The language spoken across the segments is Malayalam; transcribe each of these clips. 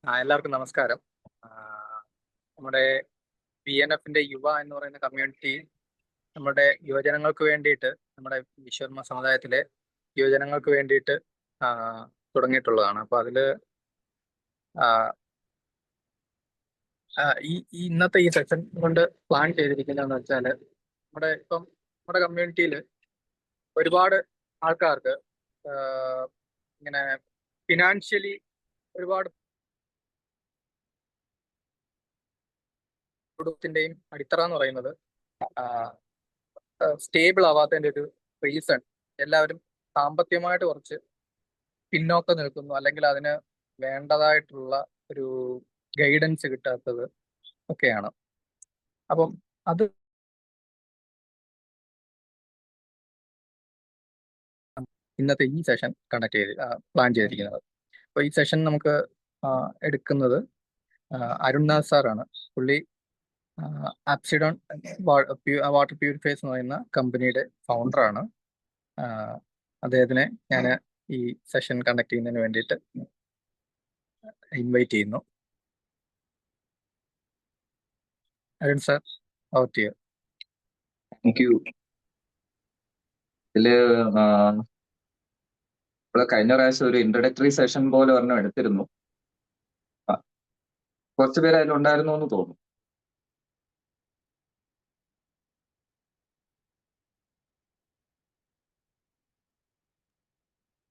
എല്ലാവർക്കും നമസ്കാരം. ആ, നമ്മുടെ PNF-ന്റെ യുവ എന്ന് പറയുന്ന കമ്മ്യൂണിറ്റി നമ്മുടെ യുവജനങ്ങൾക്ക് വേണ്ടിയിട്ട്, നമ്മുടെ വിശ്വകർമ്മ സമുദായത്തിലെ യുവജനങ്ങൾക്ക് വേണ്ടിയിട്ട് ആ, തുടങ്ങിയിട്ടുള്ളതാണ്. അപ്പൊ അതില് ആ, ഈ ഇന്നത്തെ ഈ സെഷൻ കൊണ്ട് പ്ലാൻ ചെയ്തിരിക്കുന്നതെന്ന് വെച്ചാല്, നമ്മുടെ കമ്മ്യൂണിറ്റിയിൽ ഒരുപാട് ആൾക്കാർക്ക് ആ, ഇങ്ങനെ ഫിനാൻഷ്യലി ഒരുപാട് കുടുംബത്തിന്റെയും അടിത്തറ എന്ന് പറയുന്നത് സ്റ്റേബിൾ ആവാത്തതിന്റെ ഒരു റീസൺ എല്ലാവരും സാമ്പത്തികമായിട്ട് കുറച്ച് പിന്നോക്കം നിൽക്കുന്നു, അല്ലെങ്കിൽ അതിന് വേണ്ടതായിട്ടുള്ള ഒരു ഗൈഡൻസ് കിട്ടാത്തത് ഒക്കെയാണ്. അപ്പം അത് ഇന്നത്തെ ഈ സെഷൻ പ്ലാൻ ചെയ്തിരിക്കുന്നത്. അപ്പോൾ ഈ സെഷൻ നമുക്ക് ആ, എടുക്കുന്നത് അരുൺനാഥ് സാറാണ്. പുള്ളി ആപ്സിഡോൺ വാട്ടർ പ്യൂരിഫയേഴ്സ് എന്ന് പറയുന്ന കമ്പനിയുടെ ഫൗണ്ടറാണ്. അദ്ദേഹത്തിനെ ഞാൻ ഈ സെഷൻ കണ്ടക്ട് ചെയ്യുന്നതിന് വേണ്ടിയിട്ട് ഇൻവൈറ്റ് ചെയ്യുന്നു. Arun sir, over to you. Thank you. ഇതില് നമ്മള് കഴിഞ്ഞ പ്രാവശ്യം ഒരു ഇൻട്രൊഡക്ടറി സെഷൻ പോലെ ഒരെണ്ണം എടുത്തിരുന്നു. കുറച്ച് പേര് അതിലുണ്ടായിരുന്നു എന്ന് തോന്നുന്നു.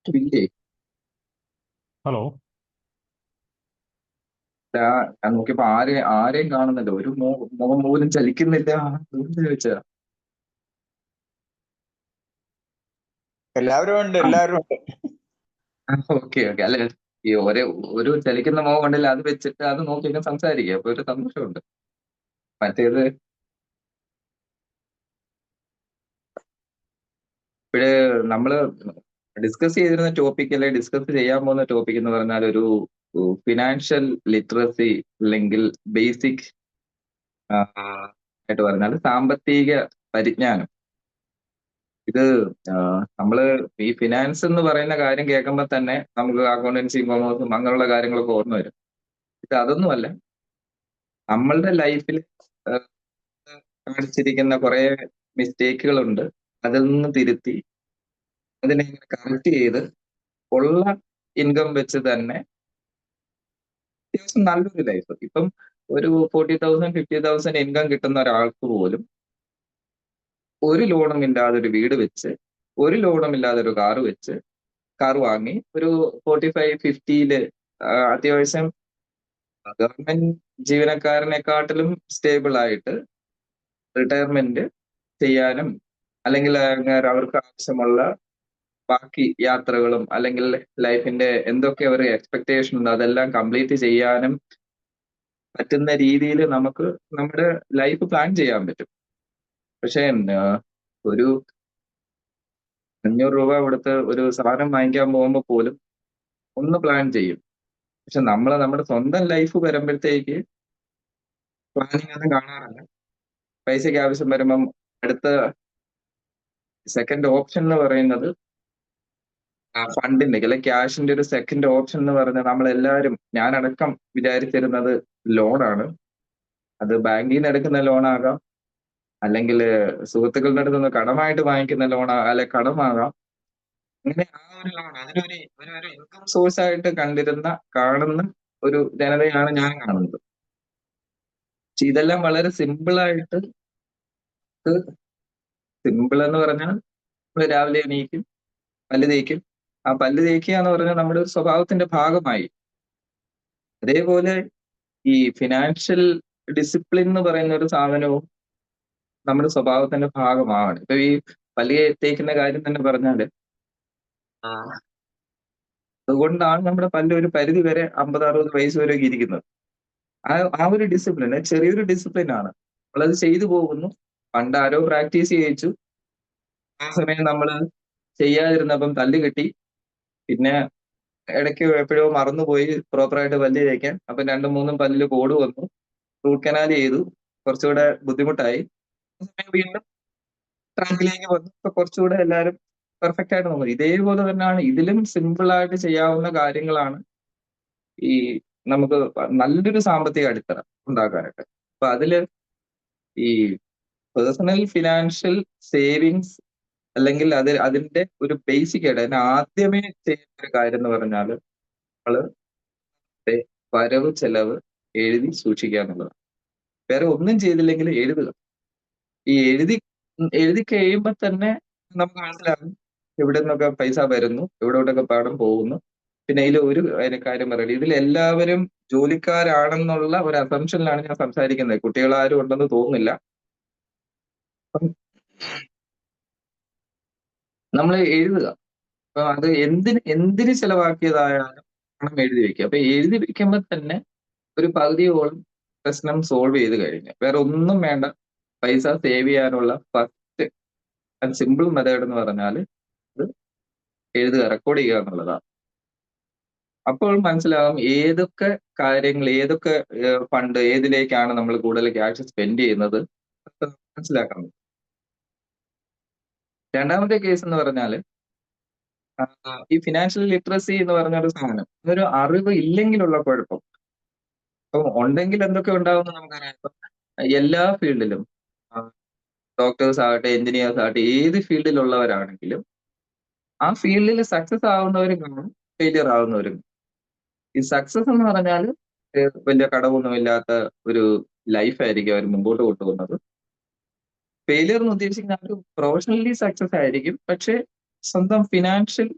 ഇല്ലേ? ഹലോ, ഞാൻ നോക്കിയപ്പോ ആരെയും കാണുന്നില്ല. ഒരു മുഖം പോലും ചലിക്കുന്നില്ല. അതുകൊണ്ട് ചോദിച്ചാ. എല്ലാവരും ഉണ്ട്. Okay okay. അല്ലെ, ഈ ഒരു ചലിക്കുന്ന മുഖം ഉണ്ടല്ലോ, അത് വെച്ചിട്ട് അത് നോക്കിയൊക്കെ സംസാരിക്കുക. അപ്പൊ ഒരു സന്തോഷമുണ്ട്. മറ്റേത് ഇപ്പോഴ് നമ്മള് ഡിസ്കസ് ചെയ്തിരുന്ന ടോപ്പിക്, അല്ലെ ഡിസ്കസ് ചെയ്യാൻ പോകുന്ന ടോപ്പിക് എന്ന് പറഞ്ഞാൽ ഒരു ഫിനാൻഷ്യൽ ലിറ്ററസി, അല്ലെങ്കിൽ ബേസിക് ആയിട്ട് പറഞ്ഞാൽ സാമ്പത്തിക പരിജ്ഞാനം. ഇത് നമ്മള് ഈ ഫിനാൻസ് എന്ന് പറയുന്ന കാര്യം കേൾക്കുമ്പോൾ തന്നെ നമുക്ക് അക്കൗണ്ടൻസിയും കൊമേഴ്സും അങ്ങനെയുള്ള കാര്യങ്ങളൊക്കെ ഓർമ്മ വരും. ഇത് അതൊന്നുമല്ല. നമ്മളുടെ ലൈഫിൽ കാണിച്ചിരിക്കുന്ന കുറെ മിസ്റ്റേക്കുകളുണ്ട്. അതിൽ നിന്ന് തിരുത്തി അതിനെ കറക്റ്റ് ചെയ്ത് ഉള്ള ഇൻകം വെച്ച് തന്നെ അത്യാവശ്യം നല്ലൊരു ലൈഫ്. ഇപ്പം ഒരു 40,000 50,000 ഇൻകം കിട്ടുന്ന ഒരാൾക്ക് പോലും ഒരു ലോണും ഇല്ലാതെ ഒരു വീട് വെച്ച്, ഒരു ലോണും ഇല്ലാതെ ഒരു കാർ വാങ്ങി, ഒരു 45 50-ല് അത്യാവശ്യം ഗവൺമെന്റ് ജീവനക്കാരനെക്കാട്ടിലും സ്റ്റേബിൾ ആയിട്ട് റിട്ടയർമെന്റ് ചെയ്യാനും, അല്ലെങ്കിൽ അവർക്ക് ആവശ്യമുള്ള ബാക്കി യാത്രകളും, അല്ലെങ്കിൽ ലൈഫിന്റെ എന്തൊക്കെ ഒരു എക്സ്പെക്ടേഷൻ ഉണ്ട് അതെല്ലാം കംപ്ലീറ്റ് ചെയ്യാനും പറ്റുന്ന രീതിയിൽ നമുക്ക് നമ്മുടെ ലൈഫ് പ്ലാൻ ചെയ്യാൻ പറ്റും. പക്ഷെ ഒരു 500 രൂപ കൊടുത്ത് ഒരു സാധനം വാങ്ങിക്കാൻ പോകുമ്പോൾ പോലും ഒന്ന് പ്ലാൻ ചെയ്യും. പക്ഷെ നമ്മുടെ സ്വന്തം ലൈഫ് വരുമ്പോഴത്തേക്ക് പ്ലാനിങ് ഒന്നും കാണാറില്ല. പൈസയ്ക്ക് ആവശ്യം വരുമ്പം അടുത്ത സെക്കൻഡ് ഓപ്ഷൻ എന്ന് പറയുന്നത് ഫണ്ടിന്റെ, അല്ലെ ക്യാഷിന്റെ ഒരു സെക്കൻഡ് ഓപ്ഷൻ എന്ന് പറഞ്ഞാൽ നമ്മളെല്ലാവരും, ഞാനടക്കം വിചാരിച്ചിരുന്നത് ലോണാണ്. അത് ബാങ്കിൽ നിന്ന് എടുക്കുന്ന ലോണാകാം, അല്ലെങ്കിൽ സുഹൃത്തുക്കളുടെ അടുത്ത് നിന്ന് കടമായിട്ട് വാങ്ങിക്കുന്ന അല്ലെ കടമാകാം. അങ്ങനെ ആ ഒരു ലോൺ അതിനൊരു ഇൻകം സോഴ്സ് ആയിട്ട് കാണുന്ന ഒരു ജനതയാണ് ഞാൻ കാണുന്നത്. പക്ഷെ ഇതെല്ലാം വളരെ സിമ്പിൾ എന്ന് പറഞ്ഞാൽ നമ്മൾ രാവിലെ എണീക്കും, പല്ല് തേക്കും. ആ പല്ല് തേക്കുക എന്ന് പറഞ്ഞാൽ നമ്മുടെ ഒരു സ്വഭാവത്തിന്റെ ഭാഗമായി. അതേപോലെ ഈ ഫിനാൻഷ്യൽ ഡിസിപ്ലിൻ എന്ന് പറയുന്ന ഒരു സാധനവും നമ്മുടെ സ്വഭാവത്തിന്റെ ഭാഗമാണ്. ഇപ്പൊ ഈ പല്ല് തേക്കുന്ന കാര്യം തന്നെ പറഞ്ഞാല്, അതുകൊണ്ടാണ് നമ്മുടെ പല്ല് ഒരു പരിധി വരെ 50-60 വയസ്സ് വരെ ഇരിക്കുന്നത്. ആ ഒരു ഡിസിപ്ലിൻ ചെറിയൊരു ഡിസിപ്ലിൻ ആണ്. നമ്മളത് ചെയ്തു പോകുന്നു. പണ്ട് ആരോ പ്രാക്ടീസ് ചെയ്യിച്ചു, ആ സമയം നമ്മൾ ചെയ്യാതിരുന്നപ്പം തല്ല് കിട്ടി. പിന്നെ ഇടയ്ക്ക് എപ്പോഴോ മറന്നുപോയി പ്രോപ്പറായിട്ട് പല്ല് തേക്കാൻ. അപ്പൊ 2-3 പല്ലില് കോട് വന്നു, റൂട്ട് കനാൽ ചെയ്തു, കുറച്ചുകൂടെ ബുദ്ധിമുട്ടായി. വീണ്ടും ട്രാക്കിലേക്ക് വന്നു. ഇപ്പൊ കുറച്ചുകൂടെ എല്ലാവരും പെർഫെക്റ്റ് ആയിട്ട് നോക്കും. ഇതേപോലെ തന്നെയാണ് ഇതിലും സിമ്പിൾ ആയിട്ട് ചെയ്യാവുന്ന കാര്യങ്ങളാണ് ഈ നമുക്ക് നല്ലൊരു സാമ്പത്തിക അടിത്തറ ഉണ്ടാക്കാനായിട്ട്. അപ്പൊ അതില് ഈ പേഴ്സണൽ ഫിനാൻഷ്യൽ സേവിങ്സ് അല്ലെങ്കിൽ അതിന്റെ ഒരു ബേസിക് ആയിട്ട് അതിന് ആദ്യമേ ചെയ്യുന്ന ഒരു കാര്യം എന്ന് പറഞ്ഞാൽ നമ്മള് വരവ് ചെലവ് എഴുതി സൂക്ഷിക്കുക എന്നുള്ളതാണ്. വേറെ ഒന്നും ചെയ്തില്ലെങ്കിൽ എഴുതുക. ഈ എഴുതി കഴിയുമ്പോൾ തന്നെ നമുക്ക് മനസ്സിലാകും എവിടെ നിന്നൊക്കെ പൈസ വരുന്നു, എവിടോട്ടൊക്കെ പണം പോകുന്നു. പിന്നെ ഇതിൽ ഒരു കാര്യം പറയുന്നത്, ഇതിൽ എല്ലാവരും ജോലിക്കാരാണെന്നുള്ള ഒരു അസംഷനിലാണ് ഞാൻ സംസാരിക്കുന്നത്. കുട്ടികളാരും ഉണ്ടെന്ന് തോന്നുന്നില്ല. അപ്പം നമ്മൾ എഴുതുക. അപ്പൊ അത് എന്തിന് ചെലവാക്കിയതായാലും പണം എഴുതി വെക്കുക. അപ്പൊ എഴുതി വെക്കുമ്പോൾ തന്നെ ഒരു പകുതിയോളം പ്രശ്നം സോൾവ് ചെയ്ത് കഴിഞ്ഞു. വേറെ ഒന്നും വേണ്ട. പൈസ സേവ് ചെയ്യാനുള്ള ഫസ്റ്റ് ആൻഡ് സിമ്പിൾ മെത്തേഡ് എന്ന് പറഞ്ഞാൽ അത് എഴുതുക, റെക്കോർഡ് ചെയ്യുക എന്നുള്ളതാണ്. അപ്പോൾ മനസ്സിലാകും ഏതൊക്കെ കാര്യങ്ങൾ, ഏതൊക്കെ ഫണ്ട് ഏതിലേക്കാണ് നമ്മൾ കൂടുതൽ ക്യാഷ് സ്പെൻഡ് ചെയ്യുന്നത് മനസ്സിലാക്കാൻ പറ്റും. രണ്ടാമത്തെ കേസ് എന്ന് പറഞ്ഞാൽ ഈ ഫിനാൻഷ്യൽ ലിറ്ററസി എന്ന് പറഞ്ഞ ഒരു സാധനം, ഒരു അറിവ് ഇല്ലെങ്കിലുള്ള കുഴപ്പം. അപ്പം ഉണ്ടെങ്കിൽ എന്തൊക്കെ ഉണ്ടാവുമെന്ന് നമുക്കറിയാം. ഇപ്പം എല്ലാ ഫീൽഡിലും ഡോക്ടേഴ്സ് ആകട്ടെ, എഞ്ചിനീയേഴ്സ് ആകട്ടെ, ഏത് ഫീൽഡിലുള്ളവരാണെങ്കിലും ആ ഫീൽഡിൽ സക്സസ് ആവുന്നവരും കാണും, ഫെയിലിയർ ആവുന്നവരും. ഈ സക്സസ് എന്ന് പറഞ്ഞാൽ വലിയ കടമൊന്നുമില്ലാത്ത ഒരു ലൈഫായിരിക്കും അവർ മുമ്പോട്ട് കൊണ്ടുപോകുന്നത്. ഫെയിലിയർ എന്ന് ഉദ്ദേശിക്കുന്ന ഒരു പ്രൊഫഷണലി സക്സസ് ആയിരിക്കും, പക്ഷെ സ്വന്തം ഫിനാൻഷ്യൽ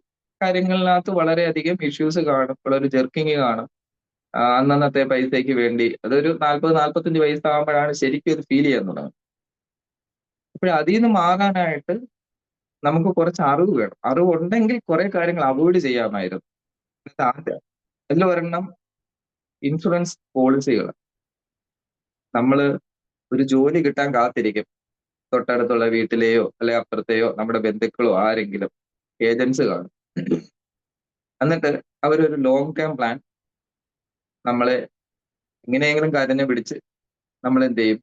കാര്യങ്ങളിനകത്ത് വളരെയധികം ഇഷ്യൂസ് കാണും, വളരെ ജെർക്കിങ് കാണും. അന്നന്നത്തെ പൈസയ്ക്ക് വേണ്ടി അതൊരു 40-45 വയസ്സാകുമ്പോഴാണ് ശരിക്കും ഇത് ഫീൽ ചെയ്യാൻ തുടങ്ങുന്നത്. അപ്പോൾ അതിൽ നിന്ന് മാറാനായിട്ട് നമുക്ക് കുറച്ച് അറിവ് വേണം. അറിവുണ്ടെങ്കിൽ കുറെ കാര്യങ്ങൾ അവോയ്ഡ് ചെയ്യാമായിരുന്നു. അതിൽ ഒരെണ്ണം ഇൻഷുറൻസ് പോളിസികൾ. നമ്മൾ ഒരു ജോലി കിട്ടാൻ കാത്തിരിക്കും. തൊട്ടടുത്തുള്ള വീട്ടിലെയോ അല്ലെ അപ്പുറത്തെയോ നമ്മുടെ ബന്ധുക്കളോ ആരെങ്കിലും ഏജൻസ് കാണും. എന്നിട്ട് അവരൊരു ലോങ് ടേം പ്ലാൻ നമ്മളെ എങ്ങനെയെങ്കിലും കരഞ്ഞു പിടിച്ച് നമ്മൾ എന്ത് ചെയ്യും,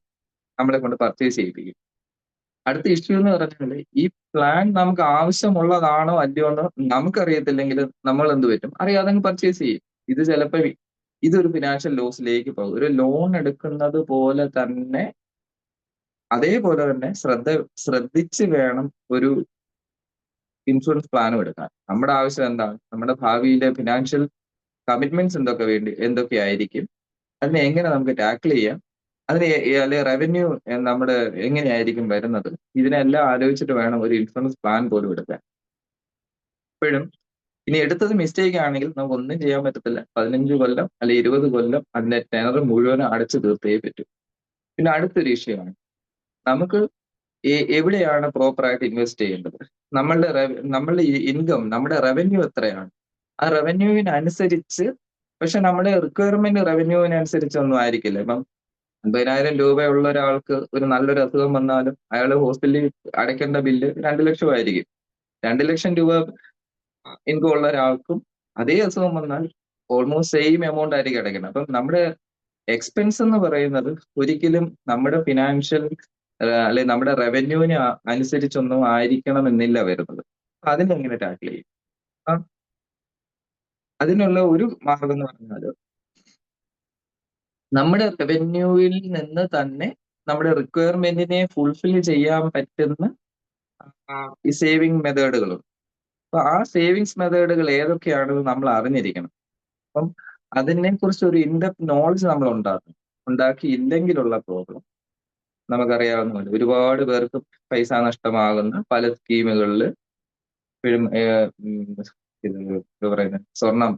നമ്മളെ കൊണ്ട് പർച്ചേസ് ചെയ്യിപ്പിക്കും. അടുത്ത ഇഷ്യൂ എന്ന് പറഞ്ഞാൽ ഈ പ്ലാൻ നമുക്ക് ആവശ്യമുള്ളതാണോ അല്ലയോ എന്ന് നമുക്കറിയത്തില്ലെങ്കിൽ നമ്മൾ എന്ത് പറ്റും, അറിയാതെ പർച്ചേസ് ചെയ്യും. ഇത് ചിലപ്പോൾ ഇതൊരു ഫിനാൻഷ്യൽ ലോസിലേക്ക് പോകും. ഒരു ലോൺ എടുക്കുന്നത് പോലെ തന്നെ, അതേപോലെ തന്നെ ശ്രദ്ധിച്ച് വേണം ഒരു ഇൻഷുറൻസ് പ്ലാനും എടുക്കാൻ. നമ്മുടെ ആവശ്യം എന്താണ്, നമ്മുടെ ഭാവിയിലെ ഫിനാൻഷ്യൽ കമ്മിറ്റ്മെന്റ്സ് എന്തൊക്കെയായിരിക്കും, അതിനെ എങ്ങനെ നമുക്ക് ടാക്കിൾ ചെയ്യാം, അതിന് അല്ലെ റവന്യൂ നമ്മുടെ എങ്ങനെയായിരിക്കും വരുന്നത്, ഇതിനെല്ലാം ആലോചിച്ചിട്ട് വേണം ഒരു ഇൻഷുറൻസ് പ്ലാൻ പോലും എടുക്കാൻ. എപ്പോഴും ഇനി എടുത്തത് മിസ്റ്റേക്ക് ആണെങ്കിൽ നമുക്ക് ഒന്നും ചെയ്യാൻ പറ്റത്തില്ല. 15 കൊല്ലം അല്ലെ 20 കൊല്ലം അതിന്റെ ടെനർ മുഴുവൻ അടച്ചു തീർത്തേ പറ്റൂ. പിന്നെ അടുത്തൊരു വിഷയമാണ്, നമുക്ക് എവിടെയാണ് പ്രോപ്പറായിട്ട് ഇൻവെസ്റ്റ് ചെയ്യേണ്ടത്. നമ്മളുടെ ഇൻകം, നമ്മുടെ റവന്യൂ എത്രയാണ്, ആ റവന്യൂവിനനുസരിച്ച്. പക്ഷെ നമ്മുടെ റിക്വയർമെന്റ് റവന്യൂവിനനുസരിച്ചൊന്നും ആയിരിക്കില്ല. ഇപ്പം 50,000 രൂപയുള്ള ഒരാൾക്ക് ഒരു നല്ലൊരു അസുഖം വന്നാലും അയാൾ ഹോസ്പിറ്റലിൽ അടയ്ക്കേണ്ട ബില്ല് 2 ലക്ഷമായിരിക്കും. 2 ലക്ഷം രൂപ ഇൻകം ഉള്ള ഒരാൾക്കും അതേ അസുഖം വന്നാൽ ഓൾമോസ്റ്റ് സെയിം എമൗണ്ട് ആയിരിക്കും അടയ്ക്കുന്നത്. അപ്പം നമ്മുടെ എക്സ്പെൻസ് എന്ന് പറയുന്നത് ഒരിക്കലും നമ്മുടെ ഫിനാൻഷ്യൽ അല്ലെ നമ്മുടെ റവന്യൂവിന് അനുസരിച്ചൊന്നും ആയിരിക്കണം എന്നില്ല വരുന്നത്. അതിനെങ്ങനെ ടാക്കിൾ ചെയ്യും? അതിനുള്ള ഒരു മാർഗം എന്ന് പറഞ്ഞാൽ നമ്മുടെ റവന്യൂവിൽ നിന്ന് തന്നെ നമ്മുടെ റിക്വയർമെന്റിനെ ഫുൾഫിൽ ചെയ്യാൻ പറ്റുന്ന ഈ സേവിങ് മെത്തേഡുകളും. അപ്പൊ ആ സേവിങ്സ് മെത്തേഡുകൾ ഏതൊക്കെയാണെന്ന് നമ്മൾ അറിഞ്ഞിരിക്കണം. അപ്പം അതിനെ കുറിച്ച് ഒരു ഇൻഡെപ്ത് നോളജ് നമ്മൾ ഉണ്ടാക്കിയില്ലെങ്കിലുള്ള പ്രോബ്ലം നമുക്കറിയാവുന്ന പോലെ ഒരുപാട് പേർക്ക് പൈസ നഷ്ടമാകുന്ന പല സ്കീമുകളിൽ ഇപ്പോഴും പറയുന്നത് സ്വർണം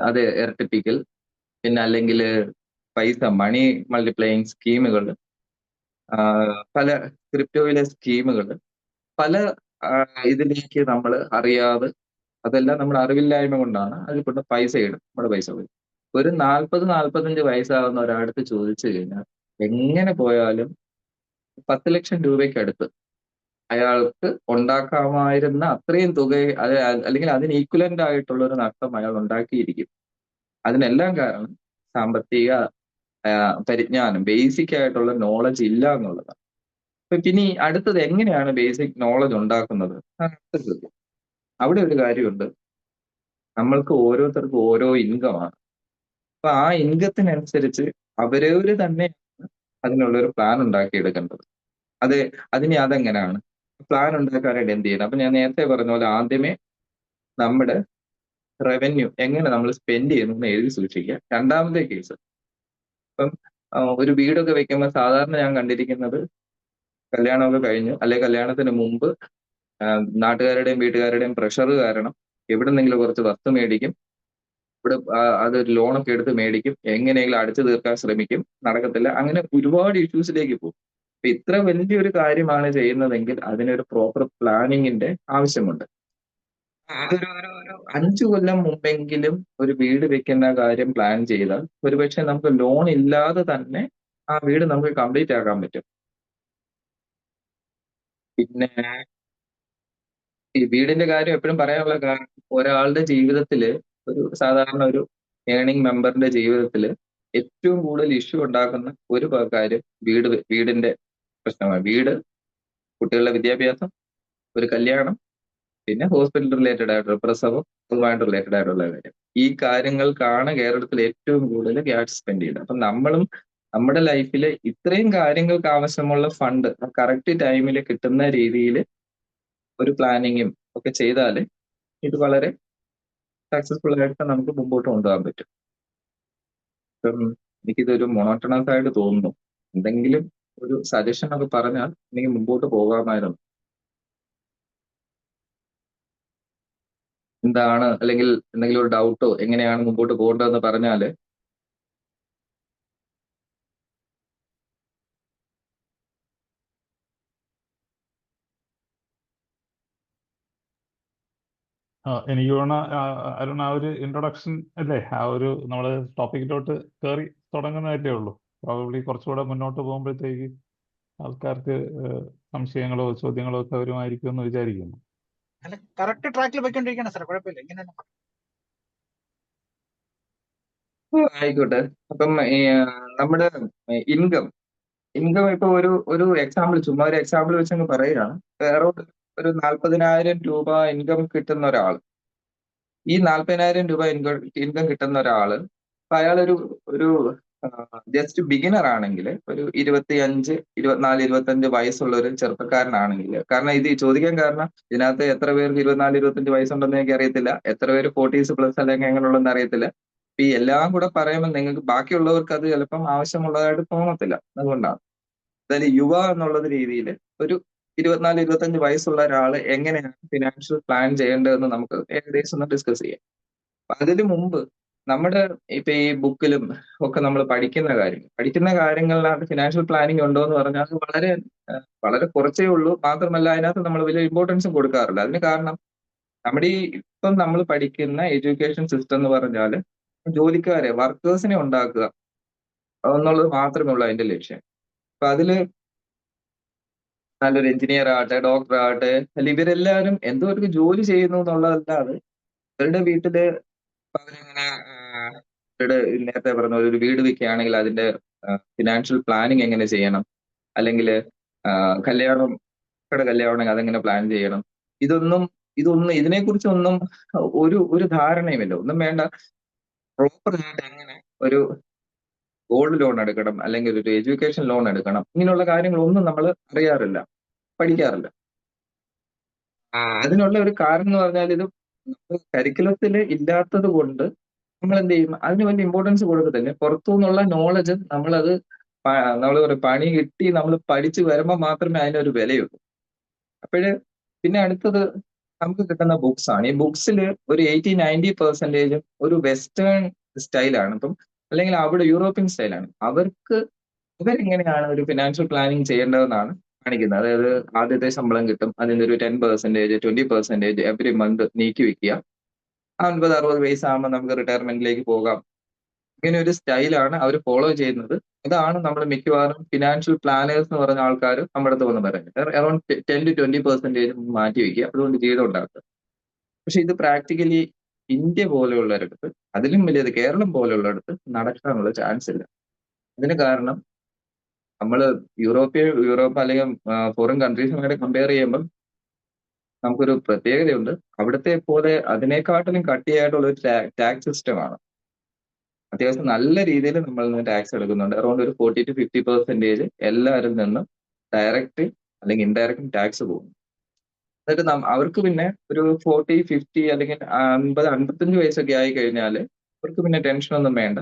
അത് ഇരട്ടിപ്പിക്കൽ, പിന്നെ അല്ലെങ്കിൽ പൈസ മണി മൾട്ടിപ്ലയിങ് സ്കീമുകൾ, പല ക്രിപ്റ്റോയിലെ സ്കീമുകൾ, പല ഇതിലേക്ക് നമ്മൾ അറിയാതെ, അതെല്ലാം നമ്മുടെ അറിവില്ലായ്മ കൊണ്ടാണ് അതിൽ കൊണ്ട് പൈസ ഇടും, നമ്മുടെ പൈസ പോയി. ഒരു 40-45 വയസ്സാകുന്ന ഒരാടുത്ത് ചോദിച്ചു കഴിഞ്ഞാൽ എങ്ങനെ പോയാലും 10 ലക്ഷം രൂപയ്ക്കടുത്ത് അയാൾക്ക് ഉണ്ടാക്കാമായിരുന്ന അത്രയും തുക, അല്ലെങ്കിൽ അതിന് ഈക്വലന്റ് ആയിട്ടുള്ള ഒരു നഷ്ടം അയാൾ ഉണ്ടാക്കിയിരിക്കും. അതിനെല്ലാം കാരണം സാമ്പത്തിക പരിജ്ഞാനം, ബേസിക് ആയിട്ടുള്ള നോളജ് ഇല്ല എന്നുള്ളതാണ്. പിന്നെ അടുത്തത് എങ്ങനെയാണ് ബേസിക് നോളജ് ഉണ്ടാക്കുന്നത്? അവിടെ ഒരു കാര്യമുണ്ട്, നമ്മൾക്ക് ഓരോരുത്തർക്കും ഓരോ ഇൻകമാണ്. അപ്പൊ ആ ഇൻകത്തിനനുസരിച്ച് അവരവര് തന്നെ അതിനുള്ള ഒരു പ്ലാൻ ഉണ്ടാക്കിയെടുക്കേണ്ടത്. അത് അതിന് അതെങ്ങനെയാണ് പ്ലാൻ ഉണ്ടാക്കാനായിട്ട് എന്ത് ചെയ്യണം? അപ്പൊ ഞാൻ നേരത്തെ പറഞ്ഞ പോലെ ആദ്യമേ നമ്മുടെ റവന്യൂ എങ്ങനെ നമ്മൾ സ്പെൻഡ് ചെയ്യുന്നു എന്ന് എഴുതി സൂക്ഷിക്കുക. രണ്ടാമത്തെ കേസ്, ഇപ്പം ഒരു വീടൊക്കെ വെക്കുമ്പോൾ സാധാരണ ഞാൻ കണ്ടിരിക്കുന്നത് കല്യാണമൊക്കെ കഴിഞ്ഞു അല്ലെ കല്യാണത്തിന് മുമ്പ് നാട്ടുകാരുടെയും വീട്ടുകാരുടെയും പ്രഷർ കാരണം എവിടെന്നെങ്കിലും കുറച്ച് വസ്തു മേടിക്കും, ഇവിടെ അതൊരു ലോണൊക്കെ എടുത്ത് മേടിക്കും, എങ്ങനെയെങ്കിലും അടച്ചു തീർക്കാൻ ശ്രമിക്കും, നടക്കത്തില്ല, അങ്ങനെ ഒരുപാട് ഇഷ്യൂസിലേക്ക് പോകും. അപ്പൊ ഇത്ര വലിയൊരു കാര്യമാണ് ചെയ്യുന്നതെങ്കിൽ അതിനൊരു പ്രോപ്പർ പ്ലാനിങ്ങിന്റെ ആവശ്യമുണ്ട്. അതൊരു 5 കൊല്ലം മുമ്പെങ്കിലും ഒരു വീട് വെക്കുന്ന കാര്യം പ്ലാൻ ചെയ്താൽ ഒരുപക്ഷെ നമുക്ക് ലോൺ ഇല്ലാതെ തന്നെ ആ വീട് നമുക്ക് കംപ്ലീറ്റ് ആക്കാൻ പറ്റും. പിന്നെ ഈ വീടിന്റെ കാര്യം എപ്പോഴും പറയാനുള്ള കാരണം ഒരാളുടെ ജീവിതത്തില് ഒരു സാധാരണ ഒരു ഏണിംഗ് മെമ്പറിന്റെ ജീവിതത്തില് ഏറ്റവും കൂടുതൽ ഇഷ്യൂ ഉണ്ടാക്കുന്ന ഒരു കാര്യം വീടിന്റെ പ്രശ്നമാണ്. വീട്, കുട്ടികളുടെ വിദ്യാഭ്യാസം, ഒരു കല്യാണം, പിന്നെ ഹോസ്പിറ്റൽ റിലേറ്റഡ് ആയിട്ടുള്ള പ്രസവം, അതുമായിട്ട് റിലേറ്റഡ് ആയിട്ടുള്ള കാര്യം. ഈ കാര്യങ്ങൾക്കാണ് കേരളത്തിൽ ഏറ്റവും കൂടുതൽ ക്യാഷ് സ്പെൻഡ് ചെയ്യുന്നത്. അപ്പൊ നമ്മളും നമ്മുടെ ലൈഫിൽ ഇത്രയും കാര്യങ്ങൾക്ക് ആവശ്യമുള്ള ഫണ്ട് കറക്റ്റ് ടൈമിൽ കിട്ടുന്ന രീതിയിൽ ഒരു പ്ലാനിങ്ങും ഒക്കെ ചെയ്താൽ ഇത് വളരെ സക്സസ്ഫുൾ ആയിട്ട് നമുക്ക് മുമ്പോട്ട് കൊണ്ടുപോകാൻ പറ്റും. ഇപ്പം എനിക്കിതൊരു മൊണോട്ടണസ് ആയിട്ട് തോന്നുന്നു. എന്തെങ്കിലും ഒരു സജഷൻ ഒക്കെ പറഞ്ഞാൽ എനിക്ക് മുമ്പോട്ട് പോകാമായിരുന്നു. എന്താണ് അല്ലെങ്കിൽ എന്തെങ്കിലും ഒരു ഡൗട്ടോ എങ്ങനെയാണ് മുമ്പോട്ട് പോകേണ്ടതെന്ന് പറഞ്ഞാല് എനിക്ക് തോന്നുന്ന അരുൺ ആ ഒരു ഇൻട്രൊഡക്ഷൻ അല്ലേ, ആ ഒരു നമ്മൾ ടോപ്പിക്കിലോട്ട് കയറി തുടങ്ങുന്നതല്ലേ ഉള്ളൂ. പ്രോബബ്ലി കുറച്ചുകൂടെ മുന്നോട്ട് പോകുമ്പോഴത്തേക്ക് ആൾക്കാർക്ക് സംശയങ്ങളോ ചോദ്യങ്ങളോ ഒക്കെ വരുമായിരിക്കും എന്ന് വിചാരിക്കുന്നു. അല്ല, കറക്റ്റ് ട്രാക്കിൽ പോയിക്കൊണ്ടിരിക്കണം സാർ, കുഴപ്പമില്ല. ഇങ്ങനെ ആയിക്കോട്ടെ. അപ്പം നമ്മുടെ ഇൻകം ഇപ്പൊ ഒരു എക്സാമ്പിൾ, ചുമ്മാ ഒരു എക്സാമ്പിൾ വെച്ചങ്ങ് പറയുകയാണ്. വേറെ ഒരു 40,000 രൂപ ഇൻകം കിട്ടുന്ന ഒരാൾ, ഈ 40,000 രൂപ ഇൻകം കിട്ടുന്ന ഒരാള് അയാളൊരു ഒരു ജസ്റ്റ് ബിഗിനർ ആണെങ്കിൽ, ഒരു 25, 24, 25 വയസ്സുള്ള ഒരു ചെറുപ്പക്കാരനാണെങ്കിൽ, കാരണം ഇത് ചോദിക്കാൻ കാരണം ഇതിനകത്ത് എത്ര പേർക്ക് 24, 25 വയസ്സുണ്ടെന്ന് എനിക്ക് അറിയത്തില്ല, എത്ര പേര് 40s പ്ലസ് അല്ലെങ്കിൽ എങ്ങനെയുള്ളതെന്ന് അറിയത്തില്ല. ഈ എല്ലാം കൂടെ പറയുമ്പോൾ നിങ്ങൾക്ക് ബാക്കിയുള്ളവർക്ക് അത് ചിലപ്പം ആവശ്യമുള്ളതായിട്ട് തോന്നത്തില്ല. അതുകൊണ്ടാണ് അതായത് യുവ എന്നുള്ളത് രീതിയിൽ ഒരു 24, 25 വയസ്സുള്ള ഒരാൾ എങ്ങനെയാണ് ഫിനാൻഷ്യൽ പ്ലാൻ ചെയ്യേണ്ടതെന്ന് നമുക്ക് ഏകദേശം ഒന്ന് ഡിസ്കസ് ചെയ്യാം. അപ്പൊ അതിനു മുമ്പ് നമ്മുടെ ഇപ്പൊ ഈ ബുക്കിലും ഒക്കെ നമ്മൾ പഠിക്കുന്ന കാര്യങ്ങളിനകത്ത് ഫിനാൻഷ്യൽ പ്ലാനിങ് ഉണ്ടോ എന്ന് പറഞ്ഞാൽ അത് വളരെ കുറച്ചേ ഉള്ളൂ. മാത്രമല്ല അതിനകത്ത് നമ്മൾ വലിയ ഇമ്പോർട്ടൻസും കൊടുക്കാറില്ല. അതിന് കാരണം നമ്മുടെ ഈ ഇപ്പം നമ്മൾ പഠിക്കുന്ന എഡ്യൂക്കേഷൻ സിസ്റ്റം എന്ന് പറഞ്ഞാൽ ജോലിക്കാരെ, വർക്കേഴ്സിനെ ഉണ്ടാക്കുക എന്നുള്ളത് മാത്രമേ ഉള്ളൂ അതിന്റെ ലക്ഷ്യം. അപ്പൊ അതില് നല്ലൊരു എഞ്ചിനീയർ ആകട്ടെ, ഡോക്ടർ ആകട്ടെ, അല്ല ഇവരെല്ലാവരും എന്തോ ഒരു ജോലി ചെയ്യുന്നു എന്നുള്ളതല്ലാതെ ഇവരുടെ വീട്ടില് അവരെങ്ങനെ ഇവരുടെ നേരത്തെ പറഞ്ഞ ഒരു വീട് വെക്കുകയാണെങ്കിൽ അതിന്റെ ഫിനാൻഷ്യൽ പ്ലാനിങ് എങ്ങനെ ചെയ്യണം, അല്ലെങ്കിൽ കല്യാണം അതെങ്ങനെ പ്ലാൻ ചെയ്യണം, ഇതൊന്നും ഇതിനെക്കുറിച്ചൊന്നും ഒരു ധാരണയുമില്ല. ഒന്നും വേണ്ട. പ്രോപ്പർ ആയിട്ട് എങ്ങനെ ഒരു ഗോൾഡ് ലോൺ എടുക്കണം, അല്ലെങ്കിൽ ഒരു എഡ്യൂക്കേഷൻ ലോൺ എടുക്കണം, ഇങ്ങനെയുള്ള കാര്യങ്ങളൊന്നും നമ്മൾ അറിയാറില്ല, പഠിക്കാറില്ല. അതിനുള്ള ഒരു കാരണം എന്ന് പറഞ്ഞാൽ ഇത് കരിക്കുലത്തിൽ ഇല്ലാത്തത് കൊണ്ട് നമ്മൾ എന്ത് ചെയ്യും, അതിന് വലിയ ഇമ്പോർട്ടൻസ് കൊടുക്കത്തില്ല. പുറത്തു നിന്നുള്ള നോളജ് നമ്മൾ പറയും പണി കിട്ടി നമ്മൾ പഠിച്ചു വരുമ്പോൾ മാത്രമേ അതിനൊരു വിലയുള്ളൂ. അപ്പോഴ് പിന്നെ അടുത്തത് നമുക്ക് കിട്ടുന്ന ബുക്സ് ആണ്. ഈ ബുക്സിൽ ഒരു 80-90% ഒരു വെസ്റ്റേൺ സ്റ്റൈലാണ്. ഇപ്പം അല്ലെങ്കിൽ അവിടെ യൂറോപ്യൻ സ്റ്റൈലാണ്. ഇവരെങ്ങനെയാണ് ഒരു ഫിനാൻഷ്യൽ പ്ലാനിങ് ചെയ്യേണ്ടതെന്നാണ് കാണിക്കുന്നത്. അതായത് ആദ്യത്തെ ശമ്പളം കിട്ടും, അതിന്റെ ഒരു 10%, 20% എവറി മന്ത് നീക്കി വെക്കുക. 50-60 വയസ്സാകുമ്പോൾ നമുക്ക് റിട്ടയർമെന്റിലേക്ക് പോകാം. ഇങ്ങനെ ഒരു സ്റ്റൈലാണ് അവർ ഫോളോ ചെയ്യുന്നത്. അതാണ് നമ്മൾ മിക്കവാറും ഫിനാൻഷ്യൽ പ്ലാനേഴ്സ് എന്ന് പറഞ്ഞ ആൾക്കാർ നമ്മുടെ അടുത്ത് വന്ന് പറയുന്നത്. അറൌണ്ട് 10-20% മാറ്റി വെക്കുക, അതുകൊണ്ട് ജീവിതം ഉണ്ടാക്കുക. പക്ഷെ ഇത് പ്രാക്ടിക്കലി ഇന്ത്യ പോലെയുള്ളവരടുത്ത്, അതിലും വലിയത് കേരളം പോലെയുള്ളടത്ത് നടക്കാനുള്ള ചാൻസ് ഇല്ല. അതിന് കാരണം നമ്മൾ യൂറോപ്പ് അല്ലെങ്കിൽ ഫോറിൻ കൺട്രീസുമായിട്ട് കമ്പയർ ചെയ്യുമ്പോൾ നമുക്കൊരു പ്രത്യേകതയുണ്ട്. അവിടുത്തെ പോലെ അതിനെക്കാട്ടിലും കട്ടിയായിട്ടുള്ള ഒരു ടാക്സ് സിസ്റ്റമാണ്. അത്യാവശ്യം നല്ല രീതിയിൽ നമ്മളിൽ നിന്ന് ടാക്സ് എടുക്കുന്നുണ്ട്. അറൗണ്ട് ഒരു 40-50% എല്ലാവരിൽ നിന്നും ഡയറക്റ്റ് അല്ലെങ്കിൽ ഇൻഡയറക്റ്റ് ടാക്സ് പോകുന്നു. എന്നിട്ട് അവർക്ക് പിന്നെ ഒരു 40-50 അല്ലെങ്കിൽ 50-55 വയസ്സൊക്കെ ആയി കഴിഞ്ഞാൽ അവർക്ക് പിന്നെ ടെൻഷനൊന്നും വേണ്ട.